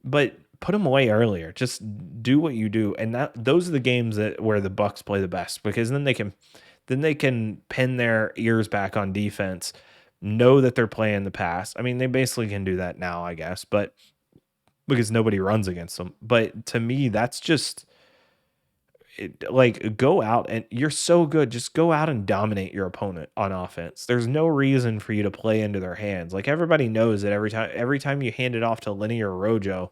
but put them away earlier. Just do what you do, and those are the games where the Bucks play the best, because then they can pin their ears back on defense, know that they're playing the pass. I mean, they basically can do that now, I guess, but because nobody runs against them. But to me, that's just like go out and you're so good. Just go out and dominate your opponent on offense. There's no reason for you to play into their hands. Like everybody knows that every time you hand it off to Lenny or Rojo,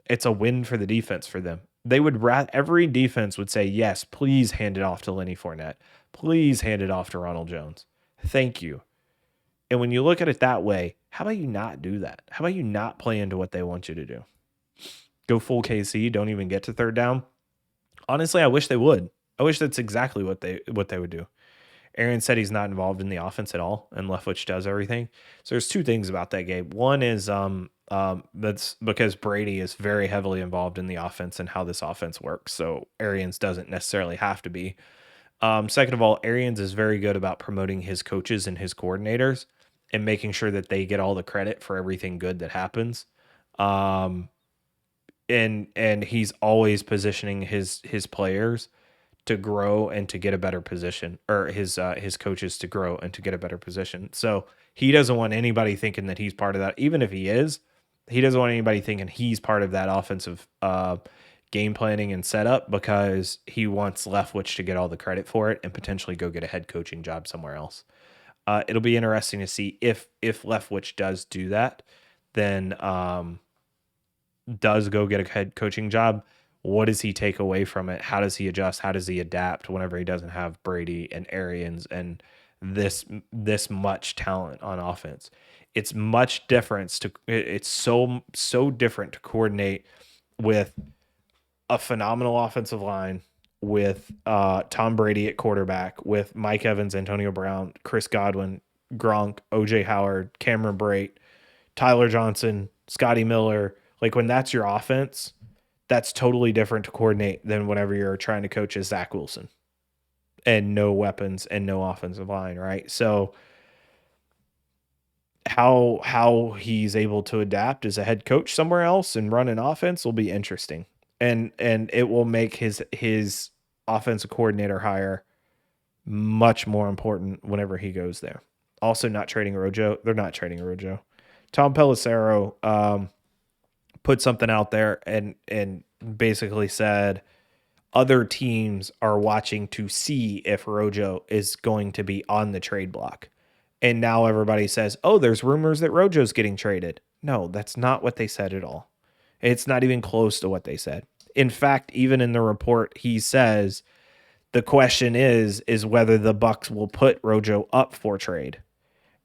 it's a win for the defense for them. Every defense would say, yes, please hand it off to Lenny Fournette. Please hand it off to Ronald Jones. Thank you. And when you look at it that way, how about you not do that? How about you not play into what they want you to do? Go full KC, don't even get to third down. Honestly, I wish they would. I wish that's exactly what they would do. Aaron said he's not involved in the offense at all, and Leftwich does everything. So there's two things about that game. One is that's because Brady is very heavily involved in the offense and how this offense works. So Arians doesn't necessarily have to be. Second of all, Arians is very good about promoting his coaches and his coordinators and making sure that they get all the credit for everything good that happens. And he's always positioning his players to grow and to get a better position, or his coaches to grow and to get a better position. So he doesn't want anybody thinking that he's part of that. Even if he is, he doesn't want anybody thinking he's part of that offensive game planning and setup, because he wants Leftwich to get all the credit for it and potentially go get a head coaching job somewhere else. It'll be interesting to see if Leftwich does do that, then does go get a head coaching job. What does he take away from it? How does he adjust? How does he adapt whenever he doesn't have Brady and Arians and this much talent on offense? It's much different it's so different to coordinate with a phenomenal offensive line, with Tom Brady at quarterback, with Mike Evans, Antonio Brown, Chris Godwin, Gronk, OJ Howard, Cameron Brate, Tyler Johnson, Scotty Miller. Like when that's your offense, that's totally different to coordinate than whenever you're trying to coach as Zach Wilson and no weapons and no offensive line, right? So how he's able to adapt as a head coach somewhere else and run an offense will be interesting. And it will make his offensive coordinator hire much more important whenever he goes there. Also not trading Rojo. They're not trading Rojo. Tom Pelissero put something out there and basically said other teams are watching to see if Rojo is going to be on the trade block. And now everybody says, oh, there's rumors that Rojo's getting traded. No, that's not what they said at all. It's not even close to what they said. In fact, even in the report, he says the question is whether the Bucks will put Rojo up for trade.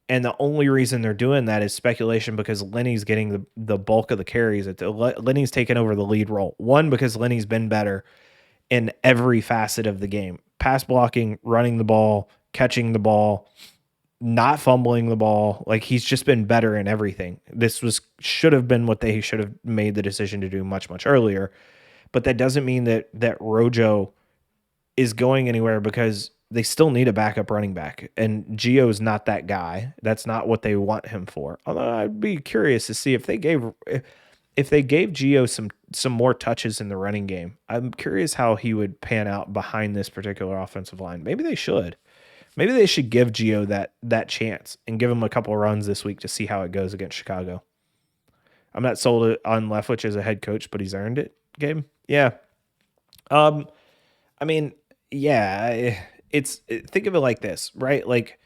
And the only reason they're doing that is speculation because Lenny's getting the bulk of the carries. Lenny's taken over the lead role. One, because Lenny's been better in every facet of the game. Pass blocking, running the ball, catching the ball, not fumbling the ball. Like, he's just been better in everything. This should have been what they should have made the decision to do much, much earlier. But that doesn't mean that Rojo is going anywhere because they still need a backup running back. And Gio's not that guy. That's not what they want him for. Although I'd be curious to see if they gave Gio some more touches in the running game. I'm curious how he would pan out behind this particular offensive line. Maybe they should. Maybe they should give Gio that chance and give him a couple of runs this week to see how it goes against Chicago. I'm not sold on Leftwich as a head coach, but he's earned it. Gabe? Yeah. I mean, yeah, think of it like this, right? Like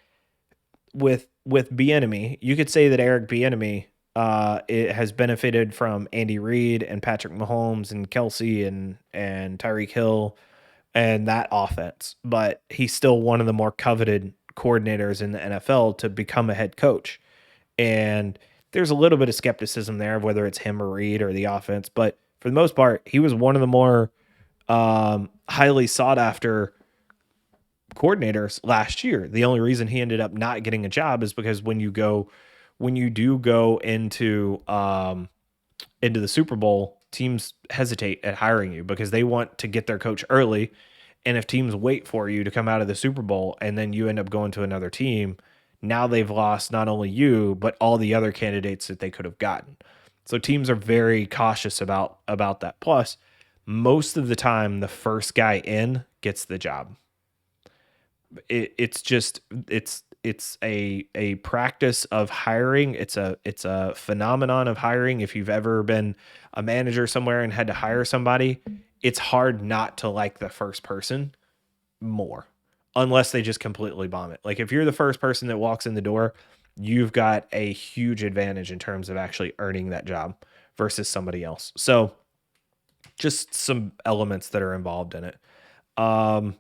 with Bieniemy, you could say that Eric Bieniemy it has benefited from Andy Reid and Patrick Mahomes and Kelsey and Tyreek Hill and that offense, but he's still one of the more coveted coordinators in the NFL to become a head coach. And there's a little bit of skepticism there of whether it's him or Reid or the offense, but for the most part, he was one of the more highly sought after coordinators last year. The only reason he ended up not getting a job is because when you do go into the Super Bowl, teams hesitate at hiring you because they want to get their coach early. And if teams wait for you to come out of the Super Bowl and then you end up going to another team, now they've lost not only you, but all the other candidates that they could have gotten. So teams are very cautious about that. Plus, most of the time, the first guy in gets the job. It's a practice of hiring. It's a phenomenon of hiring. If you've ever been a manager somewhere and had to hire somebody, it's hard not to like the first person more, unless they just completely bomb it. Like if you're the first person that walks in the door, you've got a huge advantage in terms of actually earning that job versus somebody else. So just some elements that are involved in it. Yeah.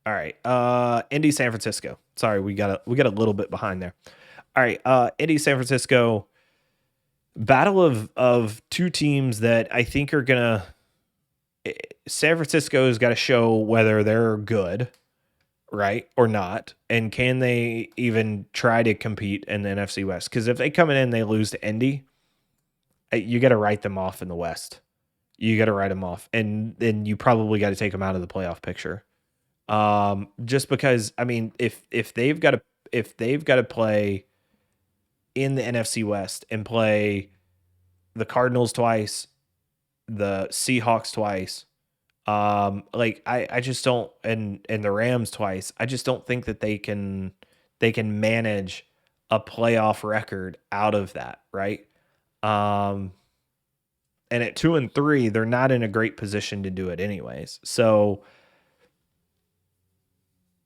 All right. Indy, San Francisco. Sorry, we got a little bit behind there. All right. Indy, San Francisco. Battle of two teams that I think are gonna. San Francisco's got to show whether they're good, right, or not, and can they even try to compete in the NFC West? Because if they come in and they lose to Indy, you got to write them off in the West. You got to write them off, and then you probably got to take them out of the playoff picture. Just because, I mean, if they've got to play in the NFC West and play the Cardinals twice, the Seahawks twice, like I just don't, and the Rams twice, I just don't think that they can manage a playoff record out of that, right? And at 2-3, they're not in a great position to do it anyways. So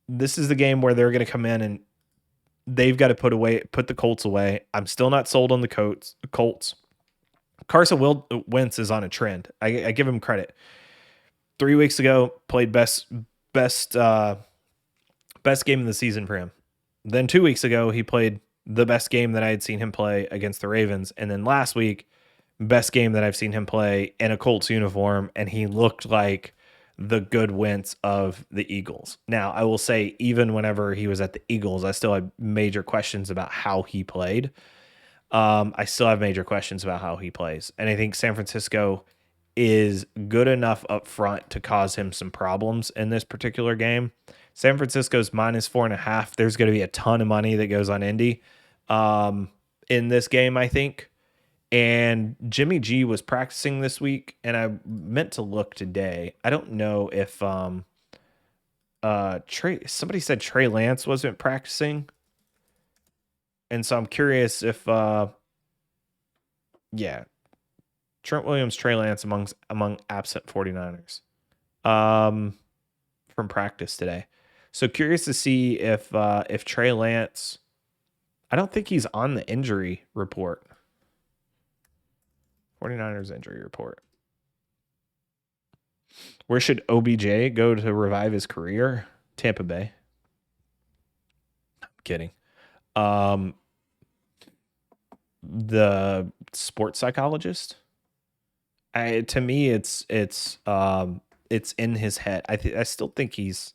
this is the game where they're going to come in and they've got to put the Colts away. I'm still not sold on the Colts. Carson Wentz is on a trend. I give him credit. 3 weeks ago, played best game of the season for him. Then 2 weeks ago, he played the best game that I had seen him play against the Ravens. And then last week, best game that I've seen him play in a Colts uniform, and he looked like the good Wentz of the Eagles. Now, I will say, even whenever he was at the Eagles, I still had major questions about how he played. I still have major questions about how he plays. And I think San Francisco is good enough up front to cause him some problems in this particular game. San Francisco's -4.5. There's going to be a ton of money that goes on Indy in this game, I think. And Jimmy G was practicing this week, and I meant to look today. I don't know if somebody said Trey Lance wasn't practicing. And so I'm curious if Trent Williams, Trey Lance among absent 49ers from practice today. So curious to see if Trey Lance. I don't think he's on the injury report. 49ers injury report. Where should OBJ go to revive his career? Tampa Bay. I'm kidding. The sports psychologist. To me, it's in his head. I still think he's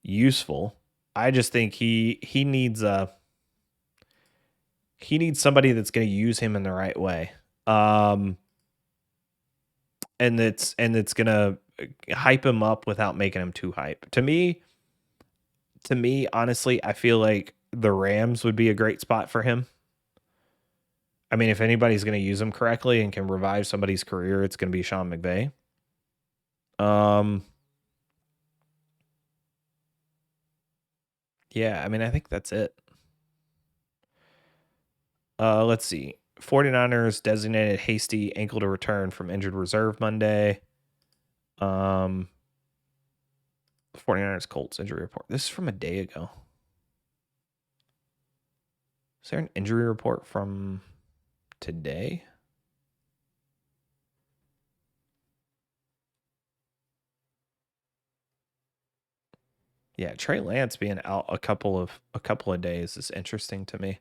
useful. I just think he needs somebody that's going to use him in the right way. And it's going to hype him up without making him too hype. To me, honestly, I feel like the Rams would be a great spot for him. I mean, if anybody's going to use him correctly and can revive somebody's career, it's going to be Sean McVay. Yeah, I mean, I think that's it. Let's see. 49ers designated Hasty ankle to return from injured reserve Monday. 49ers Colts injury report. This is from a day ago. Is there an injury report from today? Yeah, Trey Lance being out a couple of days is interesting to me.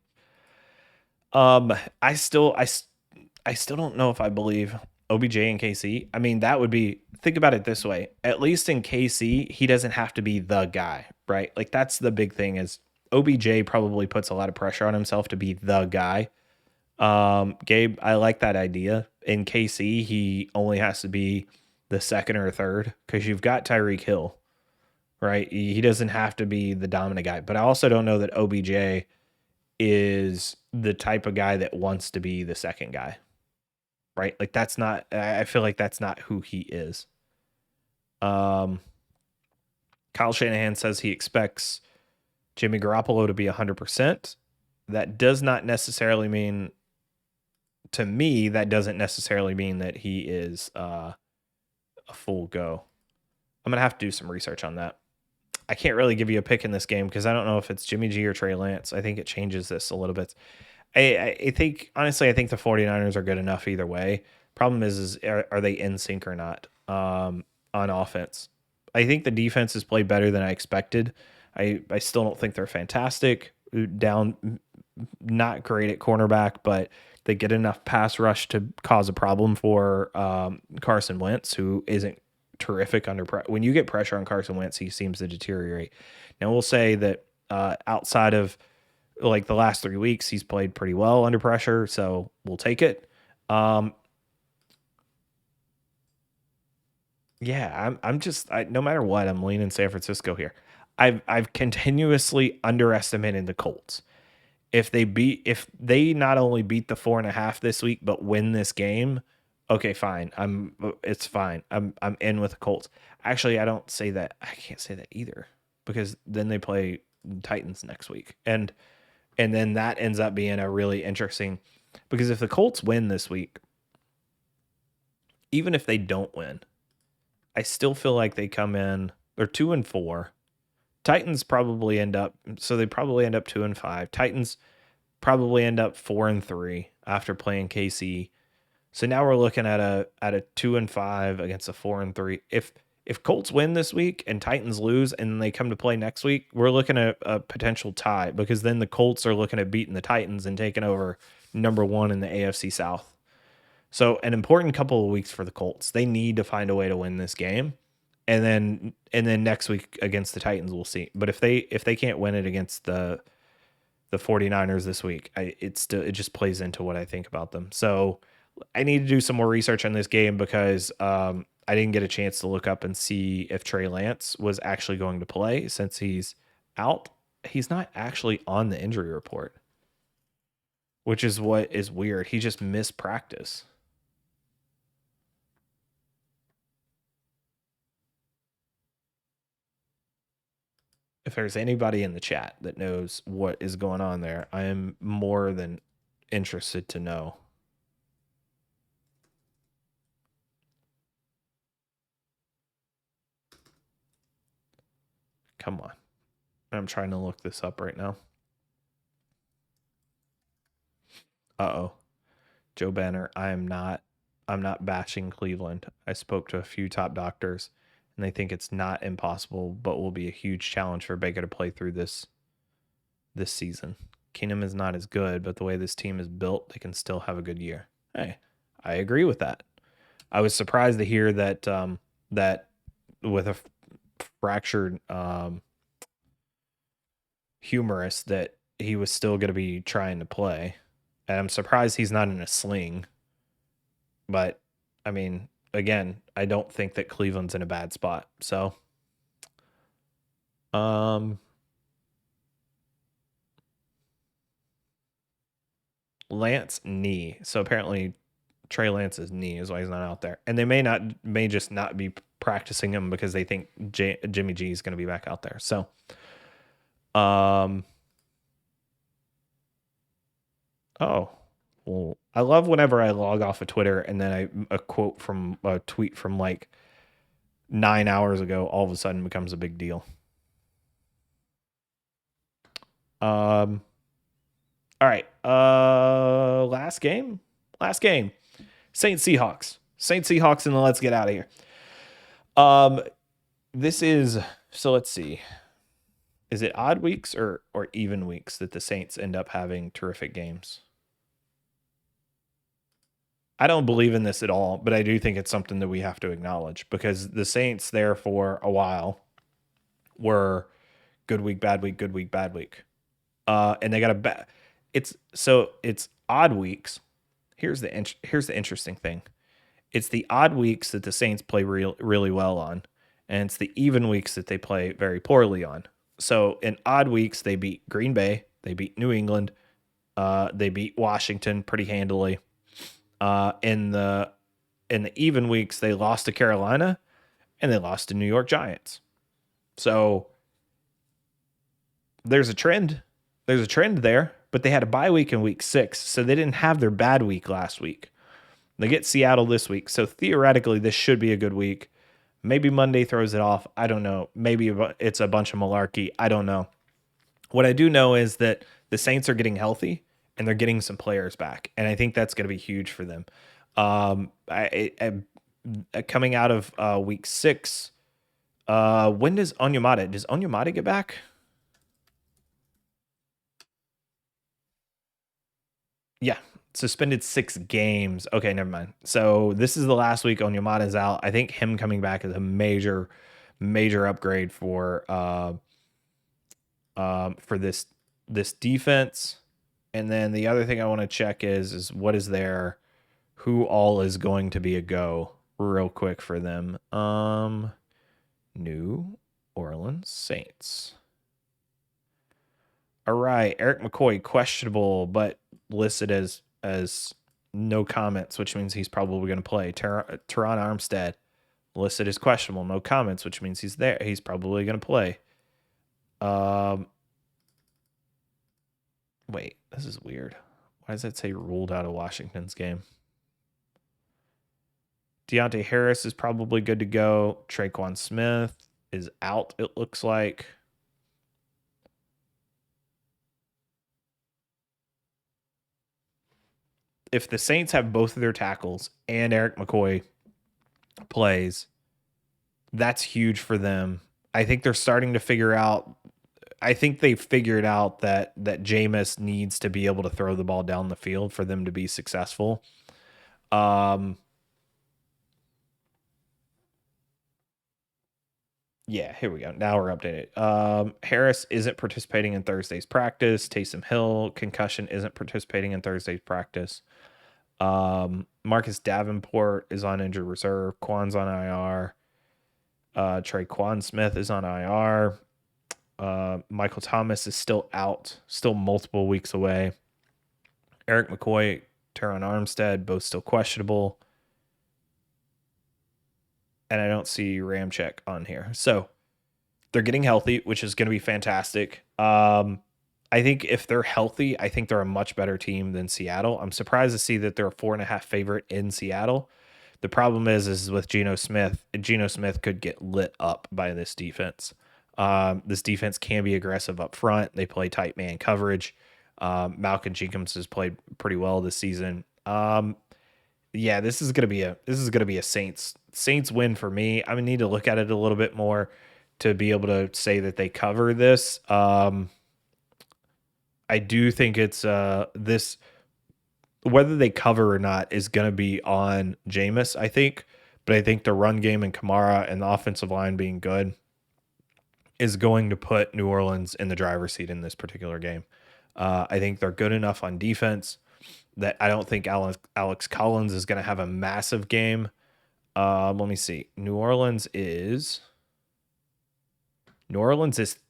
I still don't know if I believe OBJ and KC. I mean, that would be, think about it this way. At least in KC, he doesn't have to be the guy, right? Like that's the big thing is OBJ probably puts a lot of pressure on himself to be the guy. Gabe, I like that idea. In KC, he only has to be the second or third because you've got Tyreek Hill, right? He doesn't have to be the dominant guy. But I also don't know that OBJ is the type of guy that wants to be the second guy, right? Like that's not, I feel like that's not who he is. Kyle Shanahan says he expects Jimmy Garoppolo to be 100%. That does not necessarily mean, to me, that doesn't necessarily mean that he is a full go. I'm going to have to do some research on that. I can't really give you a pick in this game because I don't know if it's Jimmy G or Trey Lance. I think it changes this a little bit. I think, honestly, I think the 49ers are good enough either way. Problem is are they in sync or not on offense? I think the defense has played better than I expected. I still don't think they're fantastic. Not great at cornerback, but they get enough pass rush to cause a problem for Carson Wentz, who isn't terrific under pressure. When you get pressure on Carson Wentz, he seems to deteriorate. Now, we'll say that outside of like the last 3 weeks, he's played pretty well under pressure, so we'll take it. Yeah, I'm just no matter what, I'm leaning San Francisco here. I've continuously underestimated the Colts. If they not only beat the 4.5 this week, but win this game, okay, fine. It's fine. I'm in with the Colts. Actually, I don't say that. I can't say that either because then they play Titans next week, and then that ends up being a really interesting, because if the Colts win this week, even if they don't win, I still feel like they come in, they're 2-4. Titans probably end up, so they probably end up 2-5. Titans probably end up 4-3 after playing KC. So now we're looking at a 2-5 against a 4-3. If Colts win this week and Titans lose and they come to play next week, we're looking at a potential tie, because then the Colts are looking at beating the Titans and taking over number 1 in the AFC South. So an important couple of weeks for the Colts. They need to find a way to win this game. And then next week against the Titans, we'll see. But if they can't win it against the 49ers this week, it just plays into what I think about them. So I need to do some more research on this game because I didn't get a chance to look up and see if Trey Lance was actually going to play since he's out. He's not actually on the injury report, which is what is weird. He just missed practice. If there's anybody in the chat that knows what is going on there, I am more than interested to know. Come on. I'm trying to look this up right now. Uh-oh. Joe Banner, I'm not bashing Cleveland. I spoke to a few top doctors and they think it's not impossible, but will be a huge challenge for Baker to play through this season. Keenum is not as good, but the way this team is built, they can still have a good year. Hey, I agree with that. I was surprised to hear that that with a fractured humerus that he was still going to be trying to play. And I'm surprised he's not in a sling. But I mean, again, I don't think that Cleveland's in a bad spot. So Lance knee. So apparently Trey Lance's knee is why he's not out there. And they may just not be practicing him because they think Jimmy G is going to be back out there. So oh, well, I love whenever I log off of Twitter and then a quote from a tweet from like 9 hours ago all of a sudden becomes a big deal. All right. Last game. Saints Seahawks, and then let's get out of here. This is, so let's see. Is it odd weeks or even weeks that the Saints end up having terrific games? I don't believe in this at all, but I do think it's something that we have to acknowledge because the Saints there for a while were good week, bad week, good week, bad week. And they got it's odd weeks. Here's the interesting thing. It's the odd weeks that the Saints play really well on, and it's the even weeks that they play very poorly on. So in odd weeks, they beat Green Bay, they beat New England, they beat Washington pretty handily. In the even weeks, they lost to Carolina and they lost to New York Giants. So there's a trend. There's a trend there, but they had a bye week in week 6, so they didn't have their bad week last week. They get Seattle this week, so theoretically this should be a good week. Maybe Monday throws it off. I don't know. Maybe it's a bunch of malarkey. I don't know. What I do know is that the Saints are getting healthy and they're getting some players back, and I think that's going to be huge for them. Coming out of week 6, when does Onyemata get back? Yeah, suspended 6 games. Okay, never mind. So this is the last week Onyemata's out. I think him coming back is a major upgrade for this defense. And then the other thing I want to check is what is who all is going to be a go real quick for them. New Orleans Saints. All right, Eric McCoy questionable, but listed as no comments, which means he's probably going to play. Teron Armstead listed as questionable, no comments, which means he's there. He's probably going to play. Wait, this is weird. Why does that say ruled out of Washington's game? Deontay Harris is probably good to go. Traquan Smith is out, it looks like. If the Saints have both of their tackles and Eric McCoy plays, that's huge for them. I think they're starting to figure out. I think they figured out that Jameis needs to be able to throw the ball down the field for them to be successful. Yeah, here we go. Now we're updated. Harris isn't participating in Thursday's practice. Taysom Hill, concussion, isn't participating in Thursday's practice. Marcus Davenport is on injured reserve. Quan's on IR. Traquan Smith is on IR. Michael Thomas is still out, still multiple weeks away. Eric McCoy, Teron Armstead, both still questionable. And I don't see Ramczyk on here. So they're getting healthy, which is going to be fantastic. I think if they're healthy, I think they're a much better team than Seattle. I'm surprised to see that they're a 4.5 favorite in Seattle. The problem is with Geno Smith. Geno Smith could get lit up by this defense. This defense can be aggressive up front. They play tight man coverage. Malcolm Jenkins has played pretty well this season. Yeah, this is gonna be a Saints win for me. I need to look at it a little bit more to be able to say that they cover this. I do think it's this whether they cover or not is gonna be on Jameis, I think. But I think the run game and Kamara and the offensive line being good is going to put New Orleans in the driver's seat in this particular game. I think they're good enough on defense that I don't think Alex Collins is going to have a massive game. Let me see. New Orleans is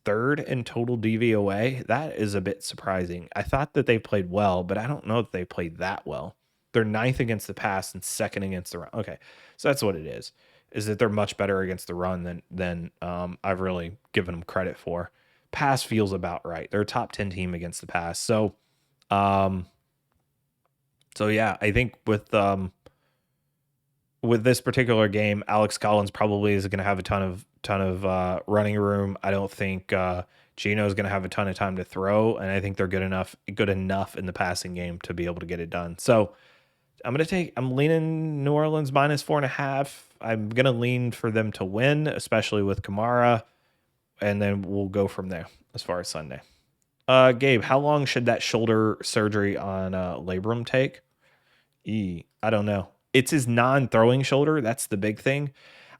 third in total DVOA. That is a bit surprising. I thought that they played well, but I don't know if they played that well. They're ninth against the pass and second against the run. Okay, so that's what it is that they're much better against the run than I've really given them credit for. Pass feels about right. They're a top 10 team against the pass. So yeah, I think with this particular game, Alex Collins probably is going to have a ton of running room. I don't think Gino is going to have a ton of time to throw, and I think they're good enough in the passing game to be able to get it done. So I'm leaning New Orleans -4.5. I'm going to lean for them to win, especially with Kamara, and then we'll go from there as far as Sunday. Gabe, how long should that shoulder surgery on labrum take? I don't know. It's his non-throwing shoulder. That's the big thing.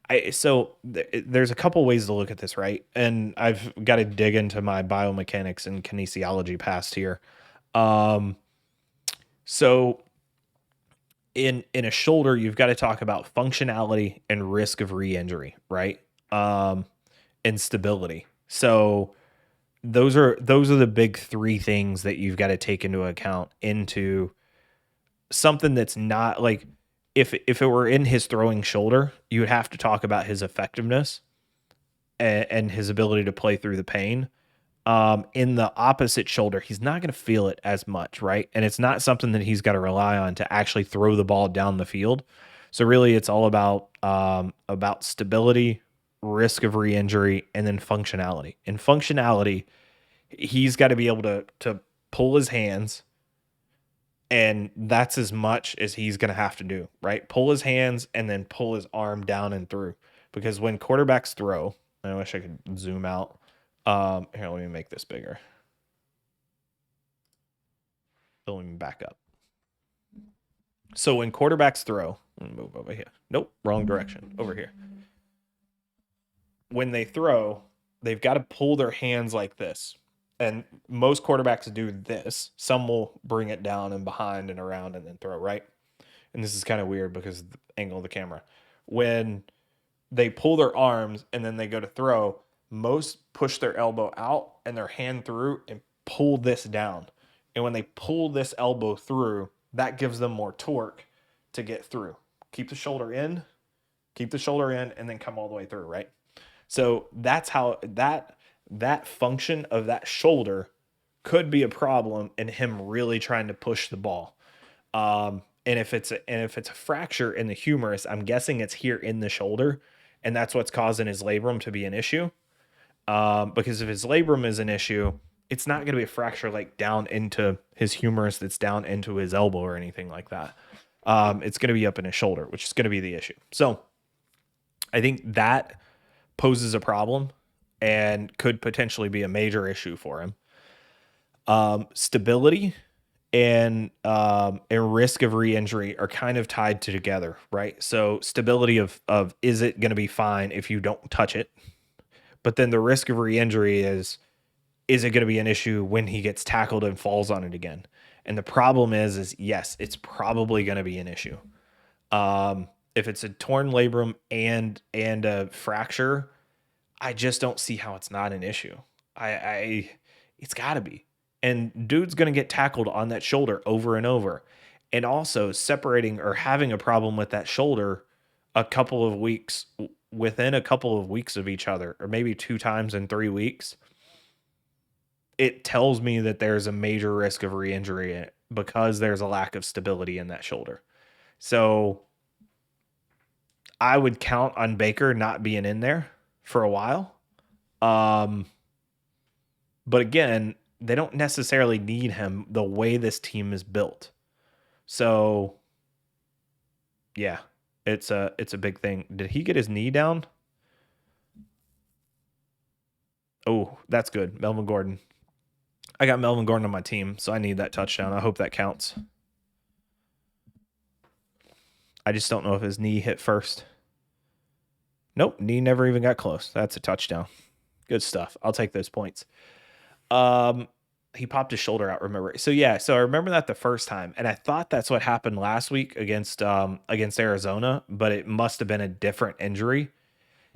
There's a couple ways to look at this, right? And I've got to dig into my biomechanics and kinesiology past here. So in a shoulder, you've got to talk about functionality and risk of re-injury, right? And stability. So those are the big three things that you've got to take into account into something that's not like if it were in his throwing shoulder, you would have to talk about his effectiveness and his ability to play through the pain. In the opposite shoulder, he's not going to feel it as much, right? And it's not something that he's got to rely on to actually throw the ball down the field. So really, it's all about stability, risk of re-injury, and then functionality. In functionality, he's got to be able to pull his hands, and that's as much as he's going to have to do, right? Pull his hands and then pull his arm down and through. Because when quarterbacks throw, I wish I could zoom out. Here, let me make this bigger. Let me back up. So when quarterbacks throw, move over here. Nope, wrong direction. Over here. When they throw, they've got to pull their hands like this. And most quarterbacks do this. Some will bring it down and behind and around and then throw, right? And this is kind of weird because of the angle of the camera. When they pull their arms and then they go to throw, most push their elbow out and their hand through and pull this down. And when they pull this elbow through, that gives them more torque to get through. Keep the shoulder in, and then come all the way through, right? So that's how that function of that shoulder could be a problem in him really trying to push the ball. And if it's a fracture in the humerus, I'm guessing it's here in the shoulder, and that's what's causing his labrum to be an issue. Because if his labrum is an issue, it's not going to be a fracture like down into his humerus that's down into his elbow or anything like that. It's going to be up in his shoulder, which is going to be the issue. So I think that poses a problem and could potentially be a major issue for him. Stability and risk of re-injury are kind of tied together, right? So stability of is it going to be fine if you don't touch it? But then the risk of re-injury is it going to be an issue when he gets tackled and falls on it again? And the problem is yes, it's probably going to be an issue. If it's a torn labrum and a fracture, I just don't see how it's not an issue. It's got to be. And dude's going to get tackled on that shoulder over and over. And also separating or having a problem with that shoulder within a couple of weeks of each other, or maybe 2 times in 3 weeks, it tells me that there's a major risk of re-injury because there's a lack of stability in that shoulder. So I would count on Baker not being in there for a while. But again, they don't necessarily need him the way this team is built. So yeah, it's a big thing. Did he get his knee down? Oh, that's good. Melvin Gordon. I got Melvin Gordon on my team, so I need that touchdown. I hope that counts. I just don't know if his knee hit first. Nope, knee never even got close. That's a touchdown. Good stuff. I'll take those points. He popped his shoulder out, remember. So yeah, so I remember that the first time, and I thought that's what happened last week against Arizona, but it must have been a different injury.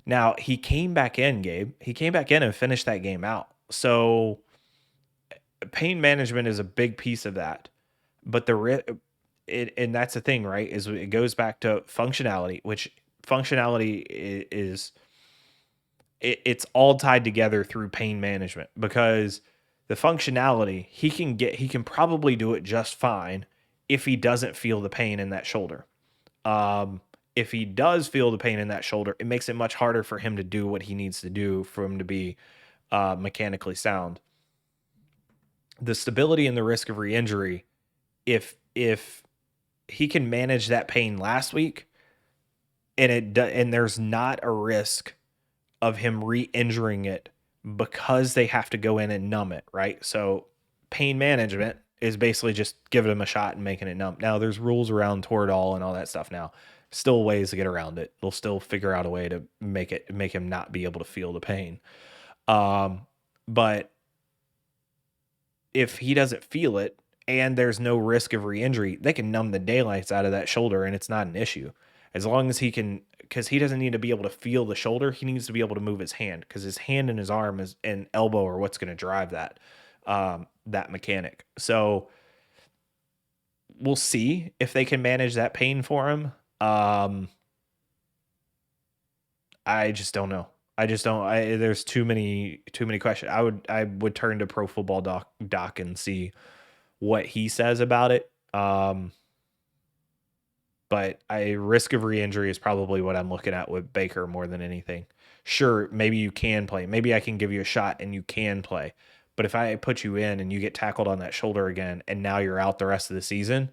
Now, he came back in, Gabe. He came back in and finished that game out. So pain management is a big piece of that. But and that's the thing, right? Is it goes back to functionality, which functionality is it's all tied together through pain management, because the functionality he can probably do it just fine if he doesn't feel the pain in that shoulder. If he does feel the pain in that shoulder, it makes it much harder for him to do what he needs to do for him to be mechanically sound. The stability and the risk of re-injury, if he can manage that pain last week, and there's not a risk of him re-injuring it because they have to go in and numb it, right? So pain management is basically just giving him a shot and making it numb. Now there's rules around Toradol and all that stuff now. Still ways to get around it. They'll still figure out a way to make him not be able to feel the pain. But if he doesn't feel it and there's no risk of re-injury, they can numb the daylights out of that shoulder and it's not an issue. As long as he can, because he doesn't need to be able to feel the shoulder. He needs to be able to move his hand, because his hand and his arm and elbow are what's going to drive that mechanic. So we'll see if they can manage that pain for him. I just don't know. There's too many questions. I would turn to Pro Football Doc and see what he says about it. But risk of re-injury is probably what I'm looking at with Baker more than anything. Sure, maybe you can play. Maybe I can give you a shot and you can play. But if I put you in and you get tackled on that shoulder again and now you're out the rest of the season,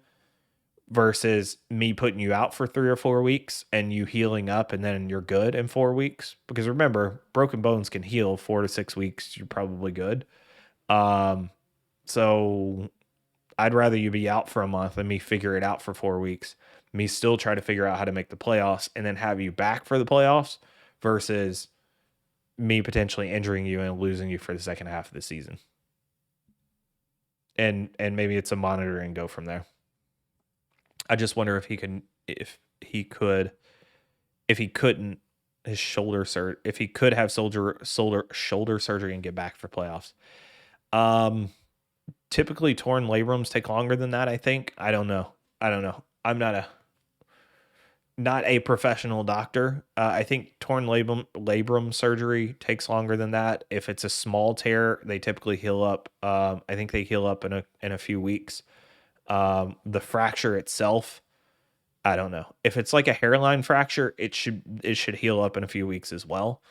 versus me putting you out for 3 or 4 weeks and you healing up and then you're good in 4 weeks. Because remember, broken bones can heal 4 to 6 weeks. You're probably good. So I'd rather you be out for a month than me figure it out for 4 weeks. Me still try to figure out how to make the playoffs and then have you back for the playoffs versus me potentially injuring you and losing you for the second half of the season. And maybe it's a monitor and go from there. I just wonder if he couldn't, his shoulder if he could have shoulder surgery and get back for playoffs. Typically torn labrums take longer than that, I think. I don't know. I'm not a professional doctor. I think torn labrum surgery takes longer than that. If it's a small tear, they typically heal up. I think they heal up in a few weeks. The fracture itself, I don't know. If it's like a hairline fracture, it should heal up in a few weeks as well.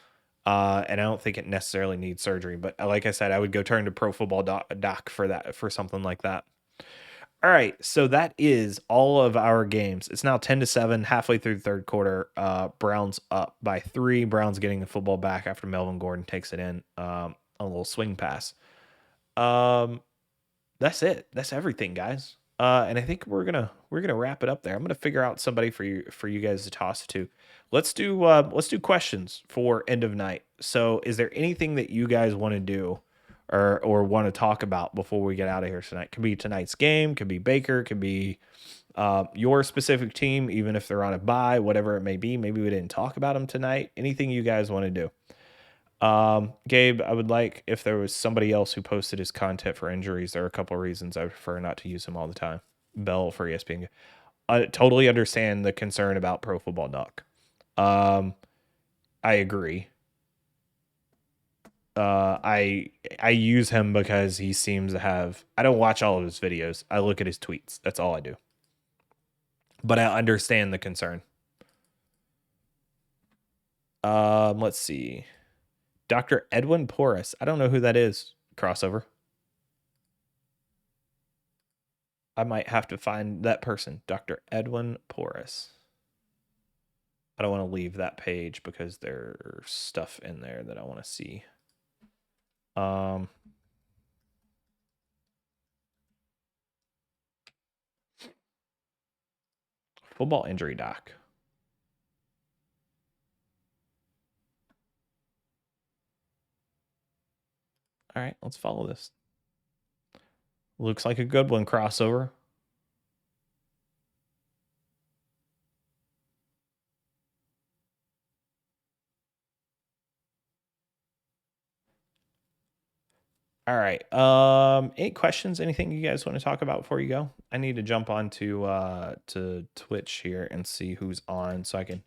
And I don't think it necessarily needs surgery. But like I said, I would go turn to Pro Football Doc for something like that. All right, so that is all of our games. It's now 10-7, halfway through the third quarter. Browns up by 3. Browns getting the football back after Melvin Gordon takes it in a little swing pass. That's it. That's everything, guys. And I think we're gonna wrap it up there. I'm gonna figure out somebody for you guys to toss it to. Let's do questions for end of night. So, is there anything that you guys want to do or want to talk about before we get out of here tonight? Could be tonight's game, could be Baker, could be your specific team, even if they're on a bye, whatever it may be. Maybe we didn't talk about them tonight. Anything you guys want to do? Gabe, I would like if there was somebody else who posted his content for injuries. There are a couple of reasons I prefer not to use him all the time. Bell for ESPN. I totally understand the concern about Pro Football Doc. I agree. I use him because he seems to have. I don't watch all of his videos. I look at his tweets. That's all I do. But I understand the concern. Let's see. Dr. Edwin Porras. I don't know who that is. Crossover. I might have to find that person. Dr. Edwin Porras. I don't want to leave that page because there's stuff in there that I want to see. Football injury doc. All right, let's follow this. Looks like a good one, crossover. All right. Any questions? Anything you guys want to talk about before you go? I need to jump on to Twitch here and see who's on so I can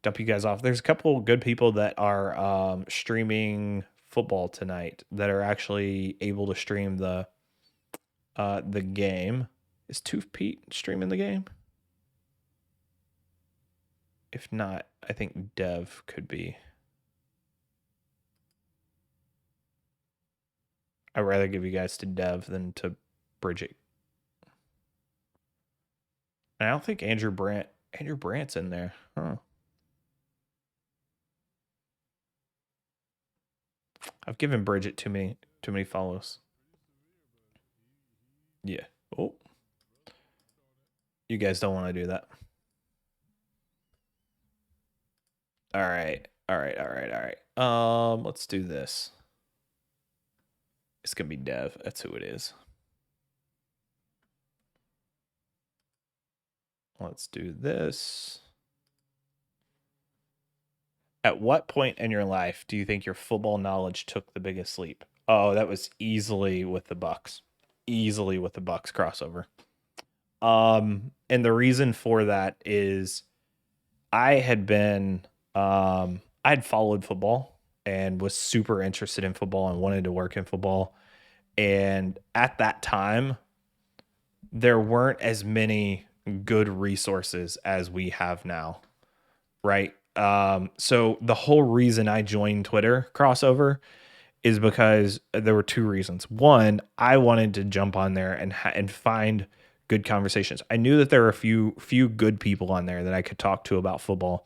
dump you guys off. There's a couple good people that are streaming football tonight that are actually able to stream the game. Is Tooth Pete streaming the game? If not, I think Dev could be. I'd rather give you guys to Dev than to Bridget. I don't think Andrew Brandt's in there. Huh. I've given Bridget too many follows. Yeah. Oh. You guys don't want to do that. All right. Let's do this. It's gonna be Dev. That's who it is. Let's do this. At what point in your life do you think your football knowledge took the biggest leap? Oh, that was easily with the Bucks. Easily with the Bucks crossover. And the reason for that is I had followed football and was super interested in football and wanted to work in football. And at that time, there weren't as many good resources as we have now, right? So the whole reason I joined Twitter crossover is because there were two reasons. One, I wanted to jump on there and find good conversations. I knew that there were a few good people on there that I could talk to about football.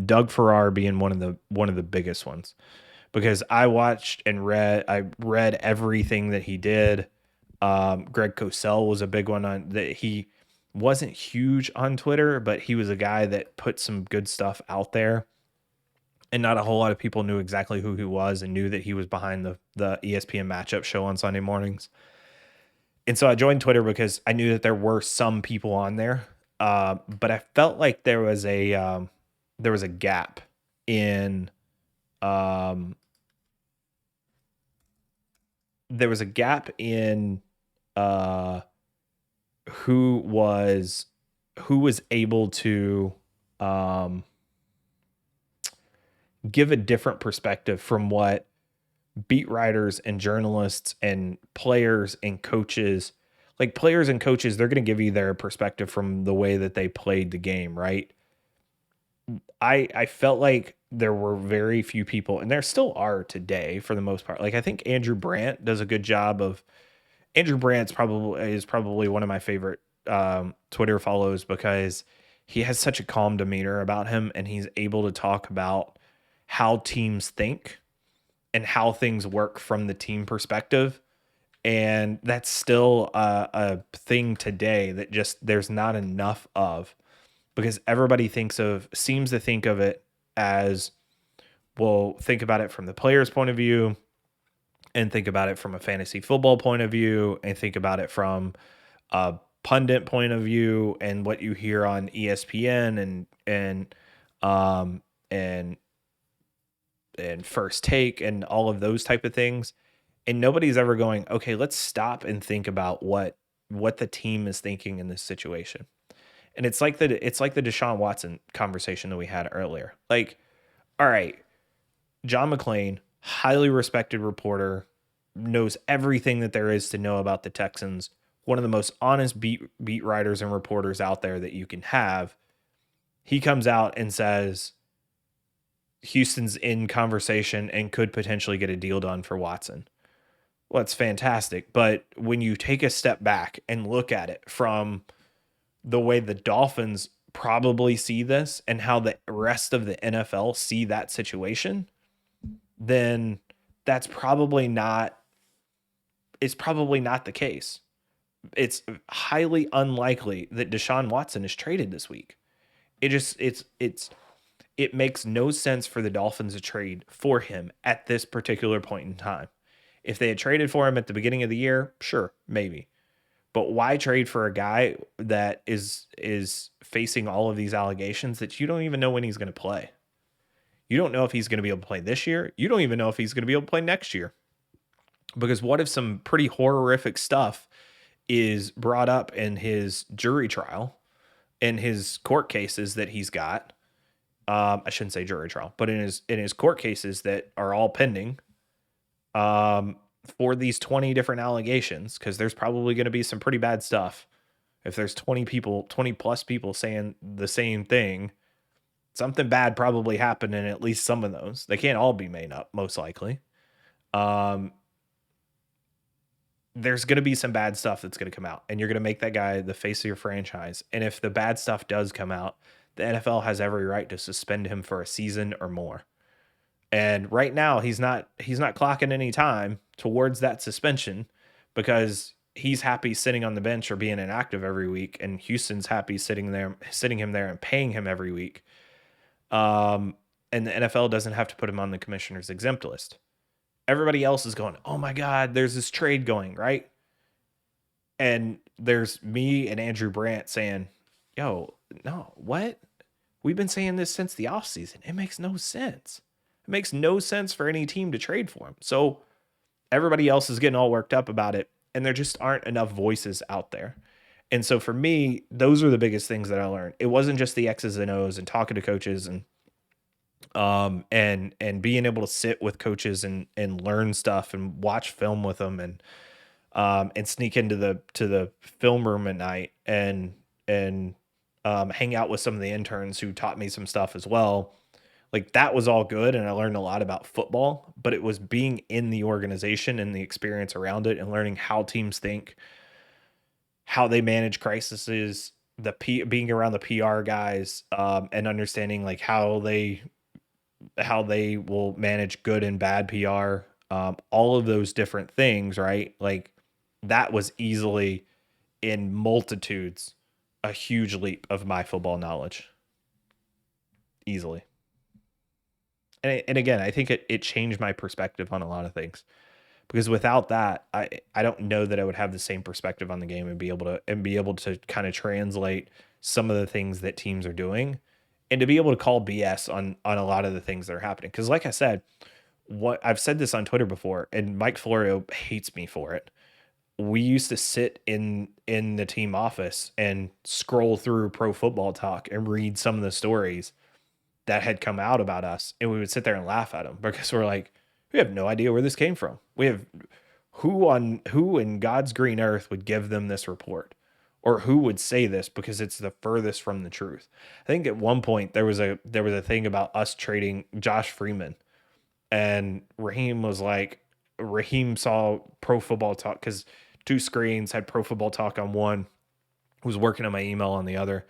Doug Farrar being one of the biggest ones, because I watched and read everything that he did. Greg Cosell was a big one on that. He wasn't huge on Twitter, but he was a guy that put some good stuff out there. And not a whole lot of people knew exactly who he was and knew that he was behind the ESPN matchup show on Sunday mornings. And so I joined Twitter because I knew that there were some people on there. But I felt like there was a gap in who was able to give a different perspective from what beat writers and journalists and players and coaches, they're going to give you their perspective from the way that they played the game, right? I felt like there were very few people, and there still are today for the most part. Like, I think Andrew Brandt does a good job of. Andrew Brandt's probably one of my favorite Twitter follows because he has such a calm demeanor about him, and he's able to talk about how teams think and how things work from the team perspective. And that's still a thing today that just there's not enough of, because everybody seems to think of it as, well, think about it from the player's point of view, and think about it from a fantasy football point of view, and think about it from a pundit point of view, and what you hear on ESPN and First Take and all of those type of things. And nobody's ever going, okay, let's stop and think about what the team is thinking in this situation. And it's like the Deshaun Watson conversation that we had earlier. Like, all right, John McClain, highly respected reporter, knows everything that there is to know about the Texans. One of the most honest beat writers and reporters out there that you can have. He comes out and says Houston's in conversation and could potentially get a deal done for Watson. Well, it's fantastic. But when you take a step back and look at it from the way the Dolphins probably see this and how the rest of the NFL see that situation, then that's probably not it's probably not the case. It's highly unlikely that Deshaun Watson is traded this week. It makes no sense for the Dolphins to trade for him at this particular point in time. If they had traded for him at the beginning of the year, sure, maybe. But why trade for a guy that is facing all of these allegations that you don't even know when he's going to play? You don't know if he's going to be able to play this year. You don't even know if he's going to be able to play next year. Because what if some pretty horrific stuff is brought up in his jury trial, in his court cases that he's got? I shouldn't say jury trial, but in his court cases that are all pending, for these 20 different allegations, because there's probably going to be some pretty bad stuff. If there's 20 plus people saying the same thing, something bad probably happened in at least some of those. They can't all be made up, most likely. There's going to be some bad stuff that's going to come out, and you're going to make that guy the face of your franchise. And if the bad stuff does come out, the NFL has every right to suspend him for a season or more. And right now he's not clocking any time towards that suspension because he's happy sitting on the bench or being inactive every week, and Houston's happy sitting him there and paying him every week. And the NFL doesn't have to put him on the commissioner's exempt list. Everybody else is going, oh my God, there's this trade going, right? And there's me and Andrew Brandt saying, yo, no, what? We've been saying this since the offseason. It makes no sense. It makes no sense for any team to trade for him. So everybody else is getting all worked up about it, and there just aren't enough voices out there. And so for me, those are the biggest things that I learned. It wasn't just the X's and O's and talking to coaches and being able to sit with coaches and learn stuff and watch film with them and sneak into the film room at night and hang out with some of the interns who taught me some stuff as well. Like, that was all good, and I learned a lot about football, but it was being in the organization and the experience around it and learning how teams think, how they manage crises, being around the PR guys, and understanding like how they will manage good and bad PR, all of those different things, right? Like, that was easily, in multitudes, a huge leap of my football knowledge. Easily. And again, I think it changed my perspective on a lot of things, because without that, I don't know that I would have the same perspective on the game and be able to kind of translate some of the things that teams are doing, and to be able to call BS on a lot of the things that are happening. Because like I said, what I've said this on Twitter before, and Mike Florio hates me for it. We used to sit in the team office and scroll through Pro Football Talk and read some of the stories that had come out about us, and we would sit there and laugh at them because we're like, we have no idea where this came from. We have who in God's green earth would give them this report, or who would say this, because it's the furthest from the truth. I think at one point there was a thing about us trading Josh Freeman, and Raheem saw Pro Football Talk, because two screens had Pro Football Talk on one, was working on my email on the other.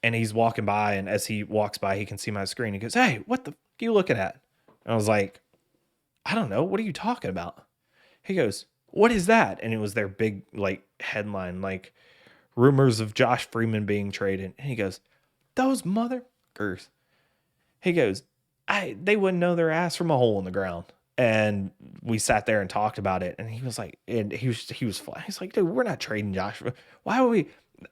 And he's walking by, and as he walks by, he can see my screen. He goes, hey, what the f are you looking at? And I was like, I don't know. What are you talking about? He goes, what is that? And it was their big like headline, like rumors of Josh Freeman being traded. And he goes, those motherfuckers. He goes, they wouldn't know their ass from a hole in the ground. And we sat there and talked about it. And he was like, and he was fly. He's like, dude, we're not trading Josh. Why would we?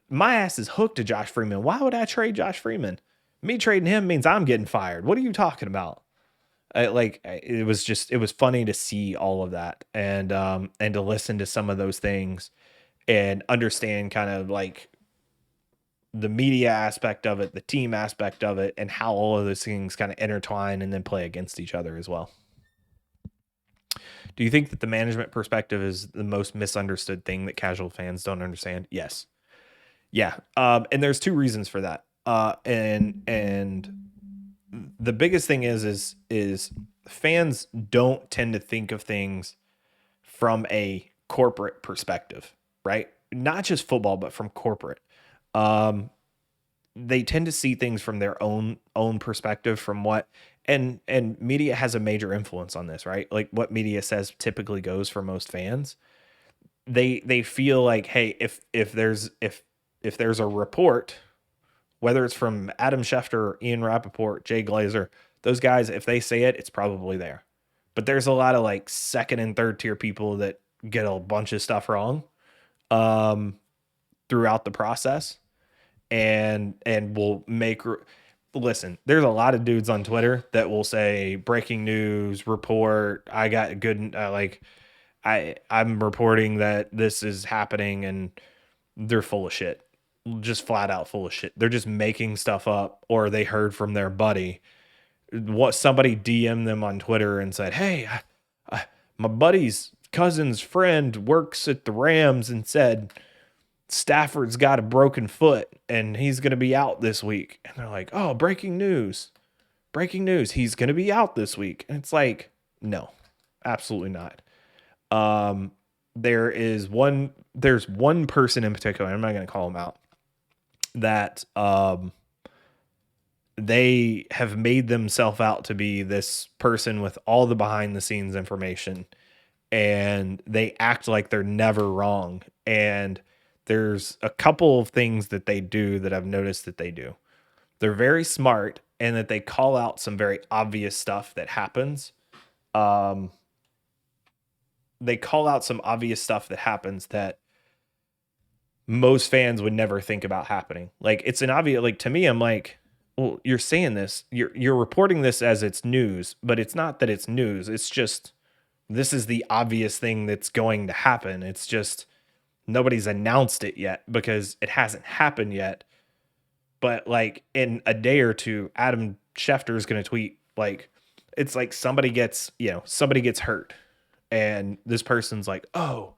My ass is hooked to Josh Freeman. Why would I trade Josh Freeman? Me trading him means I'm getting fired. What are you talking about? It was funny to see all of that, and to listen to some of those things and understand kind of like the media aspect of it, the team aspect of it, and how all of those things kind of intertwine and then play against each other as well. Do you think that the management perspective is the most misunderstood thing that casual fans don't understand? Yes. Yeah. And there's two reasons for that. And the biggest thing is fans don't tend to think of things from a corporate perspective, right? Not just football, but from corporate. Um, they tend to see things from their own perspective, from what and media has a major influence on this, right? Like what media says typically goes for most fans. They feel like, hey, if there's a report, whether it's from Adam Schefter or Ian Rappaport, Jay Glazer, those guys, if they say it, it's probably there. But there's a lot of like second and third tier people that get a bunch of stuff wrong um, throughout the process, and will make. Listen, there's a lot of dudes on Twitter that will say breaking news report. I got good I'm reporting that this is happening, and they're full of shit. Just flat out full of shit. They're just making stuff up, or they heard from their buddy. What somebody DM'd them on Twitter and said, "Hey, my buddy's cousin's friend works at the Rams and said Stafford's got a broken foot and he's going to be out this week." And they're like, "Oh, breaking news. Breaking news. He's going to be out this week." And it's like, "No. Absolutely not." There's one person in particular, I'm not going to call him out, that they have made themselves out to be this person with all the behind the scenes information, and they act like they're never wrong. And there's a couple of things that they do that I've noticed that they do. They're very smart, and that they call out some very obvious stuff that happens. They call out some obvious stuff that happens that most fans would never think about happening. Like, it's an obvious, like, to me, I'm like, well, you're saying this, you're reporting this as it's news, but it's not that it's news. It's just, this is the obvious thing that's going to happen. It's just nobody's announced it yet because it hasn't happened yet. But like in a day or two, Adam Schefter is going to tweet, like, it's like somebody gets hurt, and this person's like, "Oh,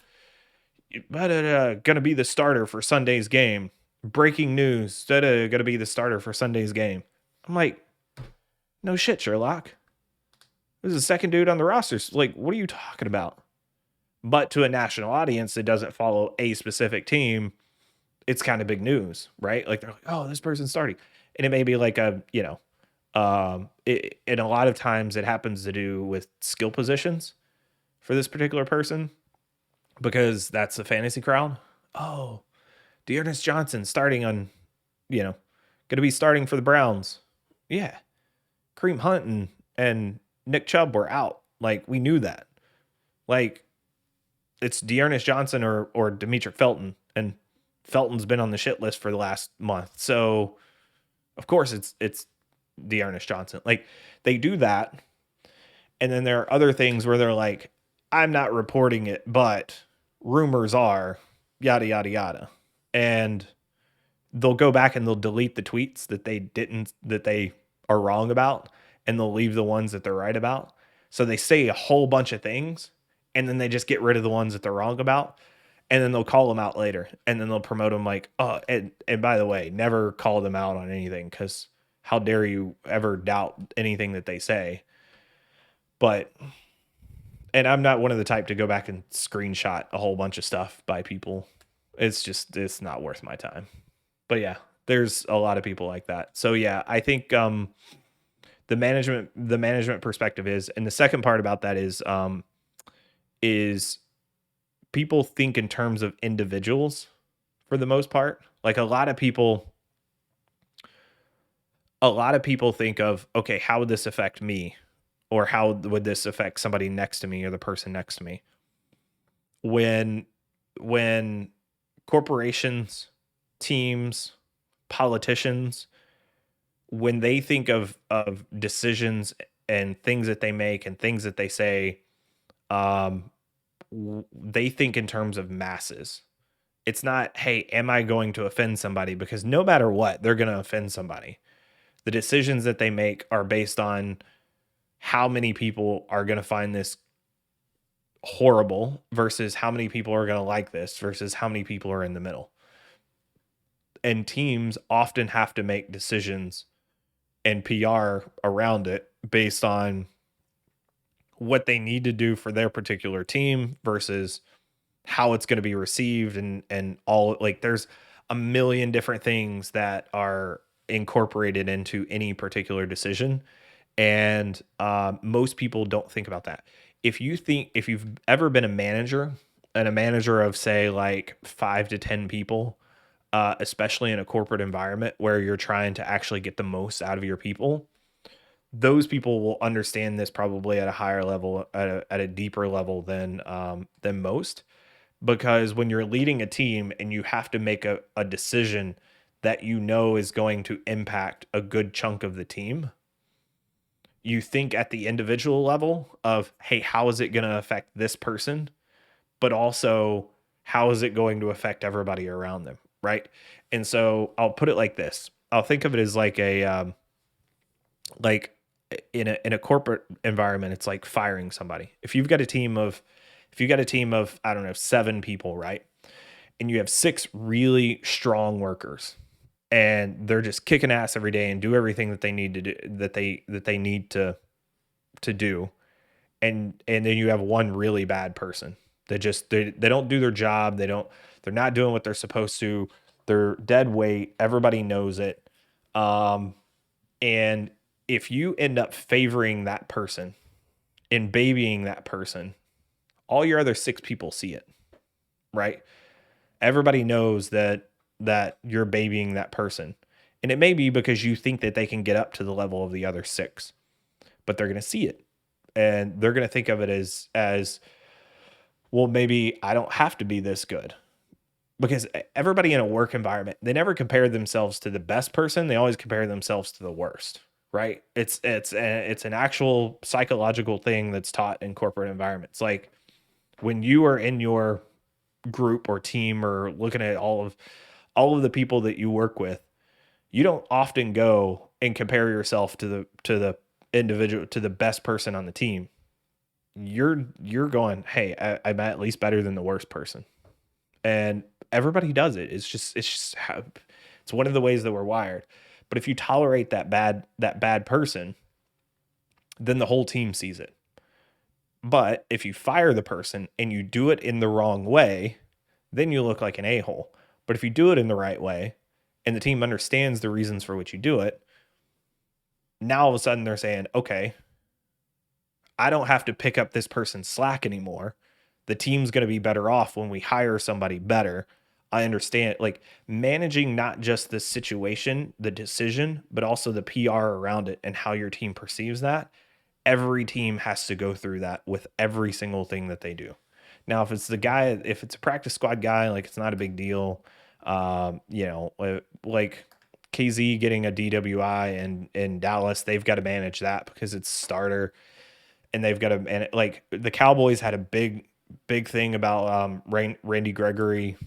gonna be the starter for Sunday's game. Breaking news, gonna be the starter for Sunday's game." I'm like, no shit, Sherlock. This is the second dude on the roster. Like, what are you talking about? But to a national audience that doesn't follow a specific team, it's kind of big news, right? Like, they're like, "Oh, this person's starting." And it may be like and a lot of times it happens to do with skill positions for this particular person, because that's the fantasy crowd. Oh, Dearness Johnson starting on, going to be starting for the Browns. Yeah. Kareem Hunt and Nick Chubb were out. Like, we knew that. Like, it's Dearness Johnson or Demetric Felton, and Felton's been on the shit list for the last month. So, of course, it's Dearness Johnson. Like, they do that. And then there are other things where they're like, "I'm not reporting it, but rumors are yada, yada, yada." And they'll go back and they'll delete the tweets that they are wrong about, and they'll leave the ones that they're right about. So they say a whole bunch of things, and then they just get rid of the ones that they're wrong about. And then they'll call them out later, and then they'll promote them like, "Oh, and by the way, never call them out on anything, because how dare you ever doubt anything that they say." But, and I'm not one of the type to go back and screenshot a whole bunch of stuff by people. It's not worth my time. But yeah, there's a lot of people like that. So yeah, I think the management perspective is, and the second part about that is people think in terms of individuals for the most part. Like, a lot of people think of, okay, how would this affect me? Or how would this affect somebody next to me or the person next to me? When corporations, teams, politicians, when they think of decisions and things that they make and things that they say, they think in terms of masses. It's not, "Hey, am I going to offend somebody?" Because no matter what, they're going to offend somebody. The decisions that they make are based on how many people are going to find this horrible versus how many people are going to like this versus how many people are in the middle. And teams often have to make decisions and PR around it based on what they need to do for their particular team versus how it's going to be received, and all, like, there's a million different things that are incorporated into any particular decision. And most people don't think about that. If you've ever been a manager, and a manager of, say, like 5 to 10 people, especially in a corporate environment where you're trying to actually get the most out of your people, those people will understand this probably at a higher level, at a deeper level than most. Because when you're leading a team and you have to make a decision that you know is going to impact a good chunk of the team, you think at the individual level of, hey, how is it going to affect this person? But also, how is it going to affect everybody around them? Right. And so I'll put it like this. I'll think of it as like like in a corporate environment, it's like firing somebody. If you've got a team of, I don't know, 7 people, right? And you have 6 really strong workers, and they're just kicking ass every day and do everything that they need to do, that they need to do. And then you have one really bad person that just, they don't do their job. They're not doing what they're supposed to. They're dead weight. Everybody knows it. And if you end up favoring that person and babying that person, all your other 6 people see it, right? Everybody knows that you're babying that person. And it may be because you think that they can get up to the level of the other 6, but they're going to see it. And they're going to think of it as, well, maybe I don't have to be this good. Because everybody in a work environment, they never compare themselves to the best person. They always compare themselves to the worst, right? It's an actual psychological thing that's taught in corporate environments. Like, when you are in your group or team, or looking at all of the people that you work with, you don't often go and compare yourself to the individual, to the best person on the team. You're going, hey, I'm at least better than the worst person. And everybody does it. It's just how, it's one of the ways that we're wired. But if you tolerate that bad person, then the whole team sees it. But if you fire the person and you do it in the wrong way, then you look like an a-hole. But if you do it in the right way and the team understands the reasons for which you do it, now all of a sudden they're saying, okay, I don't have to pick up this person's slack anymore. The team's going to be better off when we hire somebody better. I understand, like, managing not just the situation, the decision, but also the PR around it and how your team perceives that. Every team has to go through that with every single thing that they do. Now, if it's a practice squad guy, like, it's not a big deal. Like KZ getting a DWI in Dallas, they've got to manage that because it's starter, and they've got to, and like the Cowboys had a big thing about Randy Gregory,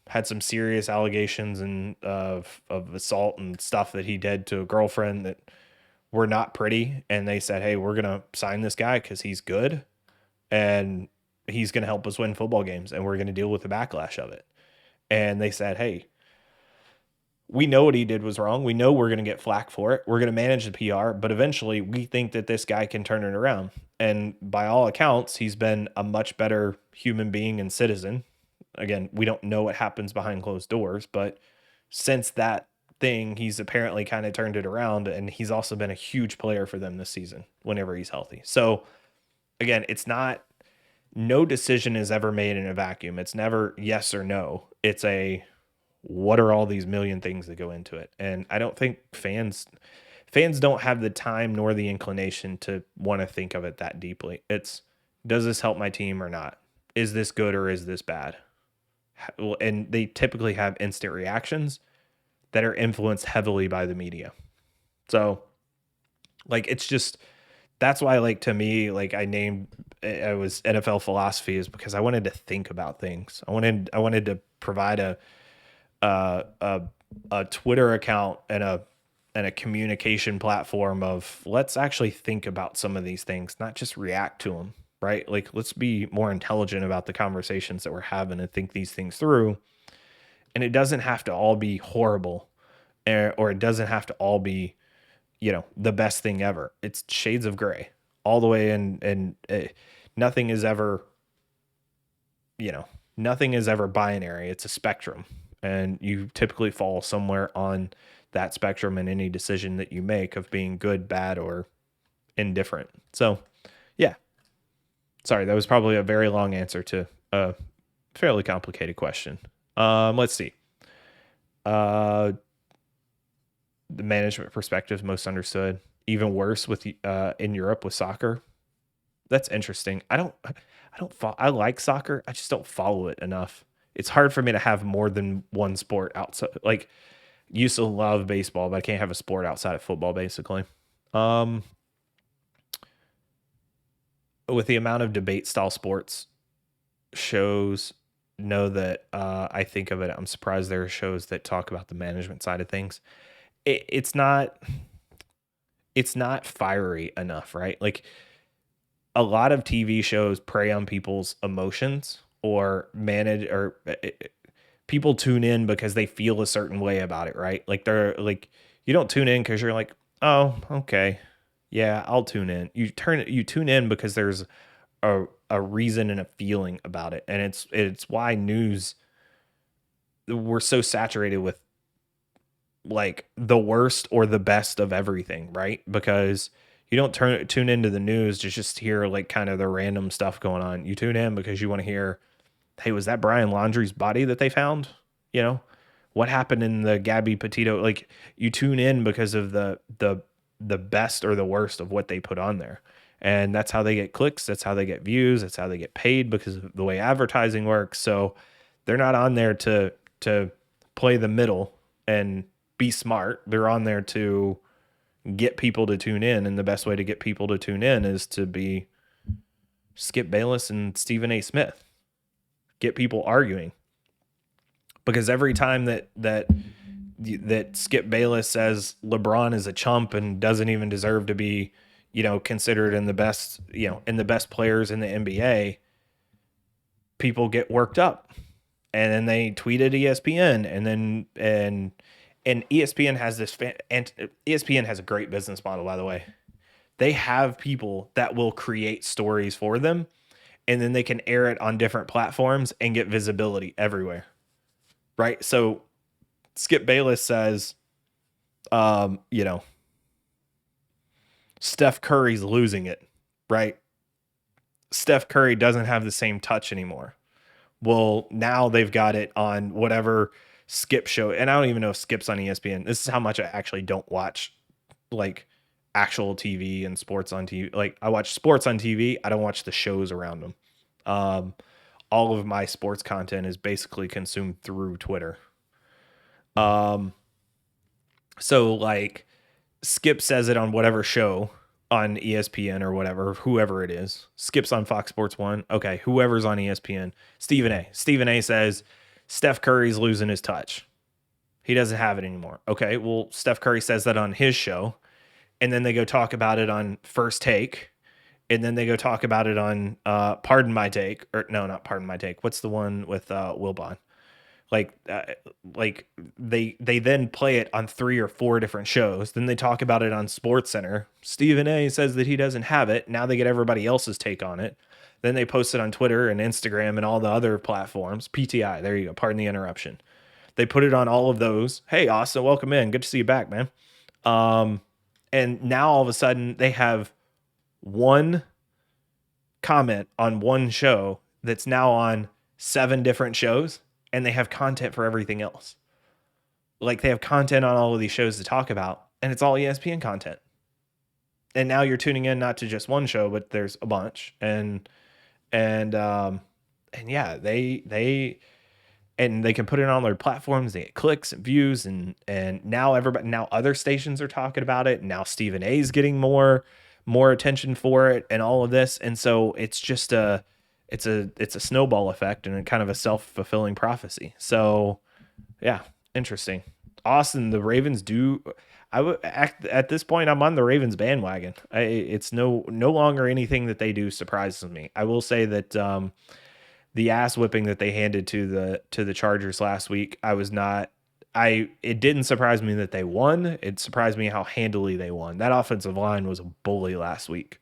had some serious allegations and of assault and stuff that he did to a girlfriend that were not pretty, and they said, hey, we're gonna sign this guy because he's good and he's gonna help us win football games, and we're gonna deal with the backlash of it. And they said, hey, we know what he did was wrong. We know we're going to get flack for it. We're going to manage the PR, but eventually we think that this guy can turn it around. And by all accounts, he's been a much better human being and citizen. Again, we don't know what happens behind closed doors, but since that thing, he's apparently kind of turned it around, and he's also been a huge player for them this season whenever he's healthy. So again, it's not, no decision is ever made in a vacuum. It's never yes or no. It's a, what are all these million things that go into it? And I don't think fans don't have the time nor the inclination to want to think of it that deeply. It's, does this help my team or not? Is this good or is this bad? And they typically have instant reactions that are influenced heavily by the media. So, like, it's just, that's why, like, to me, like, I was NFL philosophy, is because I wanted to think about things. I wanted to provide a Twitter account and a communication platform of, let's actually think about some of these things, not just react to them, right? Like, let's be more intelligent about the conversations that we're having and think these things through. And it doesn't have to all be horrible, or it doesn't have to all be, the best thing ever. It's shades of gray all the way in, and nothing is ever, nothing is ever binary. It's a spectrum, and you typically fall somewhere on that spectrum in any decision that you make of being good, bad, or indifferent. So, yeah. Sorry, that was probably a very long answer to a fairly complicated question. Let's see. The management perspective most understood. Even worse with in Europe with soccer. That's interesting. I like soccer. I just don't follow it enough. It's hard for me to have more than one sport outside. Like, used to love baseball, but I can't have a sport outside of football, basically. With the amount of debate style sports shows, know that I think of it. I'm surprised there are shows that talk about the management side of things. It's not fiery enough, right? Like, a lot of TV shows prey on people's emotions or manage, or people tune in because they feel a certain way about it, right? Like, they're like, you don't tune in because you're like, oh, okay, yeah, I'll tune in. You tune in because there's a reason and a feeling about it, and it's why news, we're so saturated with like the worst or the best of everything, right? Because you don't tune into the news to just hear like kind of the random stuff going on. You tune in because you want to hear, hey, was that Brian Laundrie's body that they found? What happened in the Gabby Petito? Like, you tune in because of the best or the worst of what they put on there. And that's how they get clicks. That's how they get views. That's how they get paid because of the way advertising works. So they're not on there to play the middle and be smart. They're on there to get people to tune in. And the best way to get people to tune in is to be Skip Bayless and Stephen A. Smith. Get people arguing. Because every time that Skip Bayless says LeBron is a chump and doesn't even deserve to be, considered in the best players in the NBA, people get worked up, and then they tweet at ESPN, and ESPN has this and ESPN has a great business model, by the way. They have people that will create stories for them, and then they can air it on different platforms and get visibility everywhere. Right? So Skip Bayless says, Steph Curry's losing it, right? Steph Curry doesn't have the same touch anymore. Well, now they've got it on whatever Skip show. And I don't even know if Skip's on ESPN. This is how much I actually don't watch like actual TV and sports on TV. Like, I watch sports on TV. I don't watch the shows around them. All of my sports content is basically consumed through Twitter. So like, Skip says it on whatever show on ESPN or whatever, whoever it is. Skip's on Fox Sports 1. Okay, whoever's on ESPN. Stephen A says Steph Curry's losing his touch. He doesn't have it anymore. Okay, well, Steph Curry says that on his show, and then they go talk about it on First Take, and then they go talk about it on Pardon My Take, or no, not Pardon My Take. What's the one with Wilbon? Like they then play it on 3 or 4 different shows. Then they talk about it on Sports Center. Stephen A says that he doesn't have it. Now they get everybody else's take on it. Then they post it on Twitter and Instagram and all the other platforms. PTI, there you go. Pardon the interruption. They put it on all of those. Hey, Austin, welcome in. Good to see you back, man. And now all of a sudden they have one comment on one show that's now on 7 different shows. And they have content for everything else. Like, they have content on all of these shows to talk about, and it's all ESPN content. And now you're tuning in not to just one show, but there's a bunch. And yeah, they can put it on their platforms. They get clicks and views, and now other stations are talking about it. And now Stephen A is getting more attention for it, and all of this. And so it's just it's a snowball effect and a kind of a self-fulfilling prophecy. So yeah, interesting. Austin, the Ravens at this point, I'm on the Ravens bandwagon. It's no longer anything that they do surprises me. I will say that the ass whipping that they handed to the Chargers last week, I was not it didn't surprise me that they won. It surprised me how handily they won. That offensive line was a bully last week.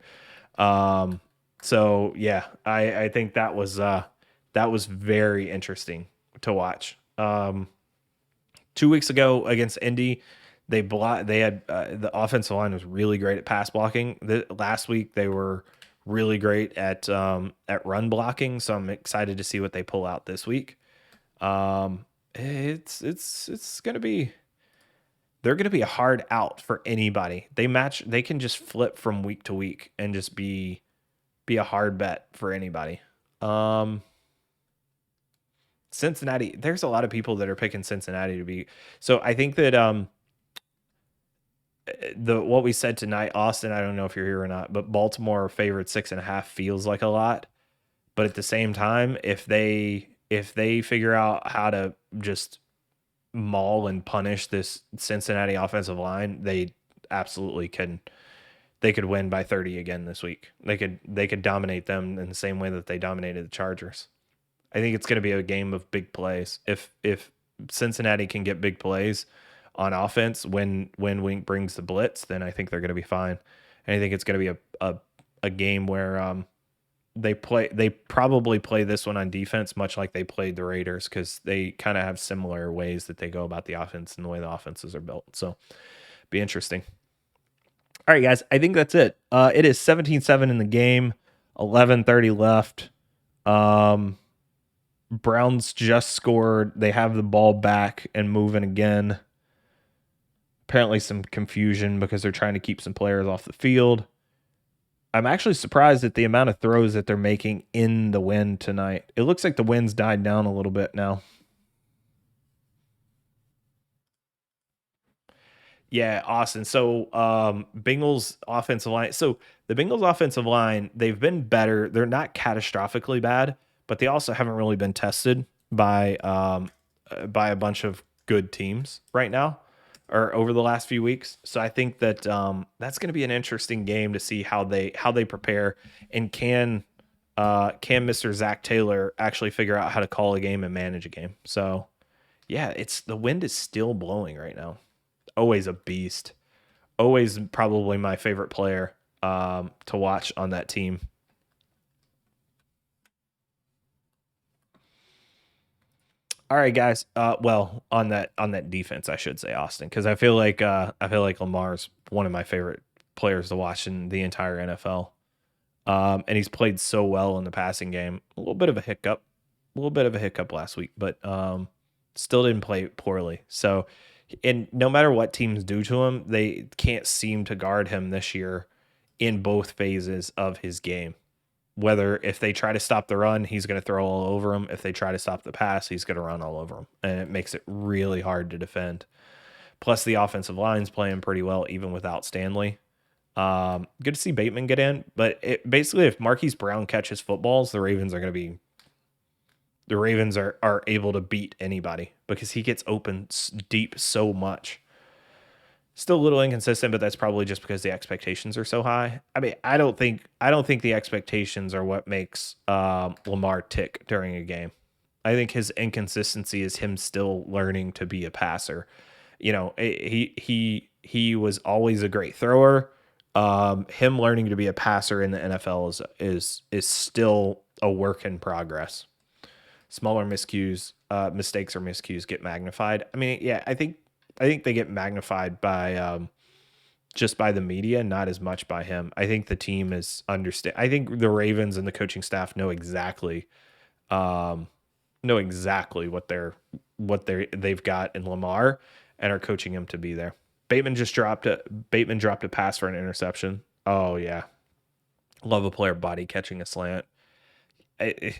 Um, so yeah, I think that was very interesting to watch. 2 weeks ago against Indy, they had the offensive line was really great at pass blocking. Last week they were really great at run blocking. So I'm excited to see what they pull out this week. It's gonna be they're gonna be a hard out for anybody. They can just flip from week to week and just be a hard bet for anybody. Um, Cincinnati, there's a lot of people that are picking Cincinnati to be. So I think that the what we said tonight, Austin, I don't know if you're here or not, but Baltimore favored 6.5 feels like a lot. But at the same time, if they figure out how to just maul and punish this Cincinnati offensive line, they absolutely can. They could win by 30 again this week. They could dominate them in the same way that they dominated the Chargers. I think it's going to be a game of big plays. If Cincinnati can get big plays on offense when Wink brings the blitz, then I think they're going to be fine. And I think it's going to be a game where they probably play this one on defense much like they played the Raiders, because they kind of have similar ways that they go about the offense and the way the offenses are built. So be interesting. All right, guys, I think that's it. It is 17-7 in the game, 11:30 left. Browns just scored. They have the ball back and moving again. Apparently some confusion because they're trying to keep some players off the field. I'm actually surprised at the amount of throws that they're making in the wind tonight. It looks like the wind's died down a little bit now. Yeah, Austin. So, Bengals offensive line. So the Bengals offensive line, they've been better. They're not catastrophically bad, but they also haven't really been tested by a bunch of good teams right now or over the last few weeks. So I think that that's going to be an interesting game to see how they prepare, and can Mr. Zach Taylor actually figure out how to call a game and manage a game. So yeah, it's the wind is still blowing right now. Always a beast. Always probably my favorite player to watch on that team. All right, guys. Well, on that defense, I should say, Austin, because I feel like Lamar's one of my favorite players to watch in the entire NFL. And he's played so well in the passing game. A little bit of a hiccup last week, but still didn't play poorly. So, and no matter what teams do to him, they can't seem to guard him this year in both phases of his game. Whether if they try to stop the run, he's going to throw all over them. If they try to stop the pass, he's going to run all over them. And it makes it really hard to defend. Plus, the offensive line's playing pretty well, even without Stanley. Good to see Bateman get in. But basically, if Marquise Brown catches footballs, the Ravens are able to beat anybody because he gets open deep so much. Still a little inconsistent, but that's probably just because the expectations are so high. I mean, I don't think the expectations are what makes Lamar tick during a game. I think his inconsistency is him still learning to be a passer. He was always a great thrower. Him learning to be a passer in the NFL is still a work in progress. Smaller mistakes or miscues get magnified. I mean, yeah, I think they get magnified by just by the media, not as much by him. I think the team is understand. I think the Ravens and the coaching staff um, know exactly what they've got in Lamar and are coaching him to be there. Bateman dropped a pass for an interception. Oh yeah, love a player body catching a slant. I,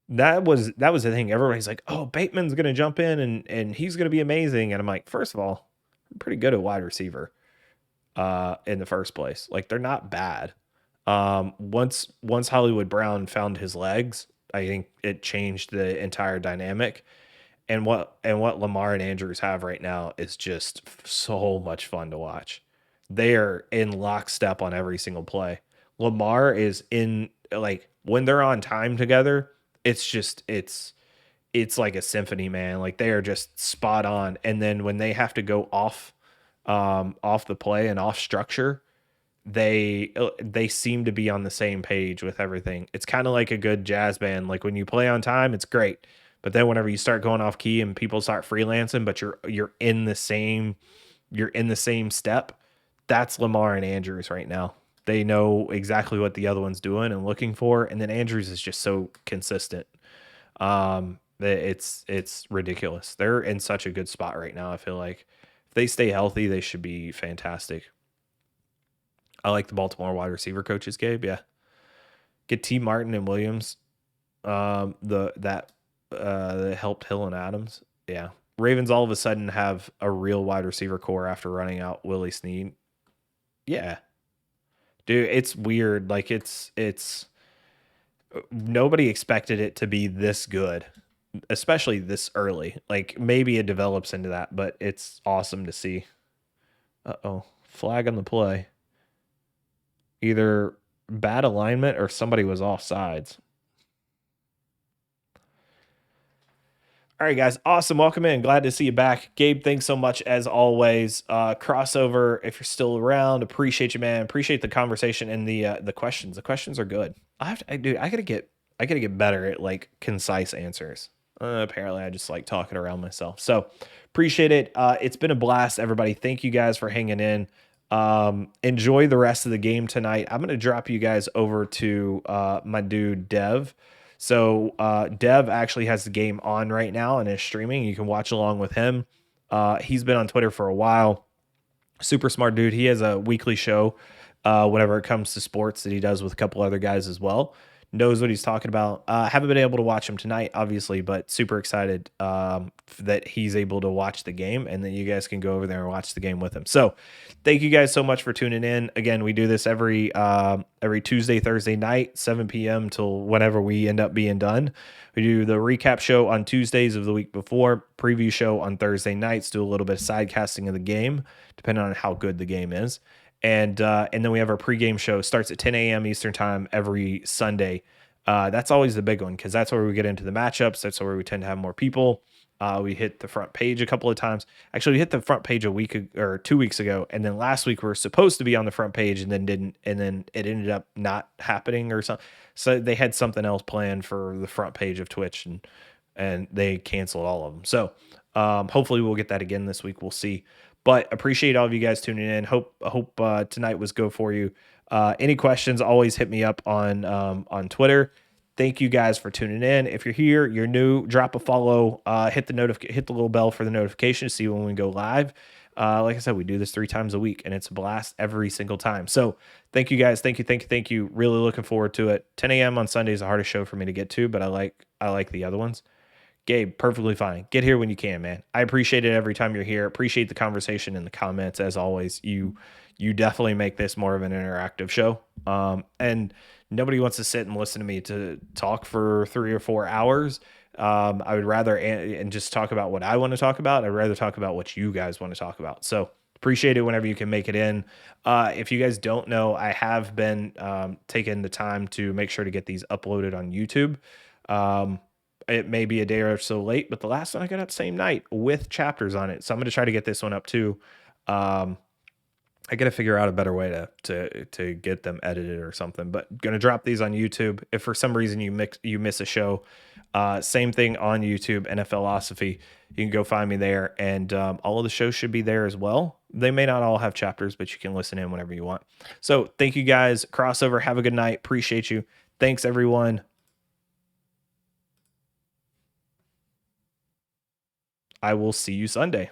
that was the thing. Everybody's like, "Oh, Bateman's gonna jump in and he's gonna be amazing." And I'm like, first of all, I'm pretty good at wide receiver. In the first place, like they're not bad. Once Hollywood Brown found his legs, I think it changed the entire dynamic. And what Lamar and Andrews have right now is just so much fun to watch. They are in lockstep on every single play. Lamar is in like when they're on time together, it's just it's like a symphony, man. Like they are just spot on. And then when they have to go off the play and off structure, they seem to be on the same page with everything. It's kind of like a good jazz band. Like when you play on time, it's great. But then whenever you start going off key and people start freelancing, but you're in the same step, that's Lamar and Andrews right now. They know exactly what the other one's doing and looking for, and then Andrews is just so consistent. It's ridiculous. They're in such a good spot right now. I feel like if they stay healthy, they should be fantastic. I like the Baltimore wide receiver coaches, Gabe. Yeah, get T. Martin and Williams. That helped Hill and Adams. Yeah, Ravens all of a sudden have a real wide receiver core after running out Willie Snead. Yeah, dude, it's weird. Like it's nobody expected it to be this good, especially this early. Like maybe it develops into that, but it's awesome to see. Uh-oh, flag on the play. Either bad alignment or somebody was off sides. All right, guys. Awesome. Welcome in. Glad to see you back. Gabe, thanks so much as always. Crossover, if you're still around, appreciate you, man. Appreciate the conversation and the questions. The questions are good. I gotta get better at like concise answers. Apparently I just like talking around myself. So appreciate it. It's been a blast, everybody. Thank you guys for hanging in. Enjoy the rest of the game tonight. I'm gonna drop you guys over to my dude Dev. So Dev actually has the game on right now and is streaming. You can watch along with him. He's been on Twitter for a while. Super smart dude. He has a weekly show whenever it comes to sports that he does with a couple other guys as well. Knows what he's talking about. Haven't been able to watch him tonight, obviously, but super excited that he's able to watch the game and that you guys can go over there and watch the game with him. So thank you guys so much for tuning in. Again, we do this every Tuesday, Thursday night, 7 p.m. till whenever we end up being done. We do the recap show on Tuesdays of the week before, preview show on Thursday nights, do a little bit of sidecasting of the game, depending on how good the game is. And then we have our pregame show. Starts at 10 a.m. Eastern time every Sunday. That's always the big one because that's where we get into the matchups. That's where we tend to have more people. We hit the front page a couple of times. Actually, we hit the front page a week or 2 weeks ago, and then last week we were supposed to be on the front page and then didn't, and then it ended up not happening or something. So they had something else planned for the front page of Twitch, and they canceled all of them. So hopefully we'll get that again this week. We'll see. But appreciate all of you guys tuning in. Hope tonight was go for you. Any questions, always hit me up on Twitter. Thank you guys for tuning in. If you're here, you're new, drop a follow, hit the little bell for the notification to see when we go live. Like I said, we do this 3 times a week and it's a blast every single time. So thank you guys. Thank you. Really looking forward to it. 10 a.m. on Sunday is the hardest show for me to get to, but I like the other ones. Gabe, perfectly fine. Get here when you can, man. I appreciate it every time you're here. Appreciate the conversation in the comments as always. You definitely make this more of an interactive show. And nobody wants to sit and listen to me to talk for 3 or 4 hours. I would rather and just talk about what I want to talk about. I'd rather talk about what you guys want to talk about. So appreciate it whenever you can make it in. If you guys don't know, I have been taking the time to make sure to get these uploaded on YouTube. It may be a day or so late, but the last one I got up same night with chapters on it. So I'm going to try to get this one up too. I got to figure out a better way to get them edited or something, but going to drop these on YouTube. If for some reason you miss a show, same thing on YouTube, NFLosophy. You can go find me there, and all of the shows should be there as well. They may not all have chapters, but you can listen in whenever you want. So thank you guys. Crossover. Have a good night. Appreciate you. Thanks everyone. I will see you Sunday.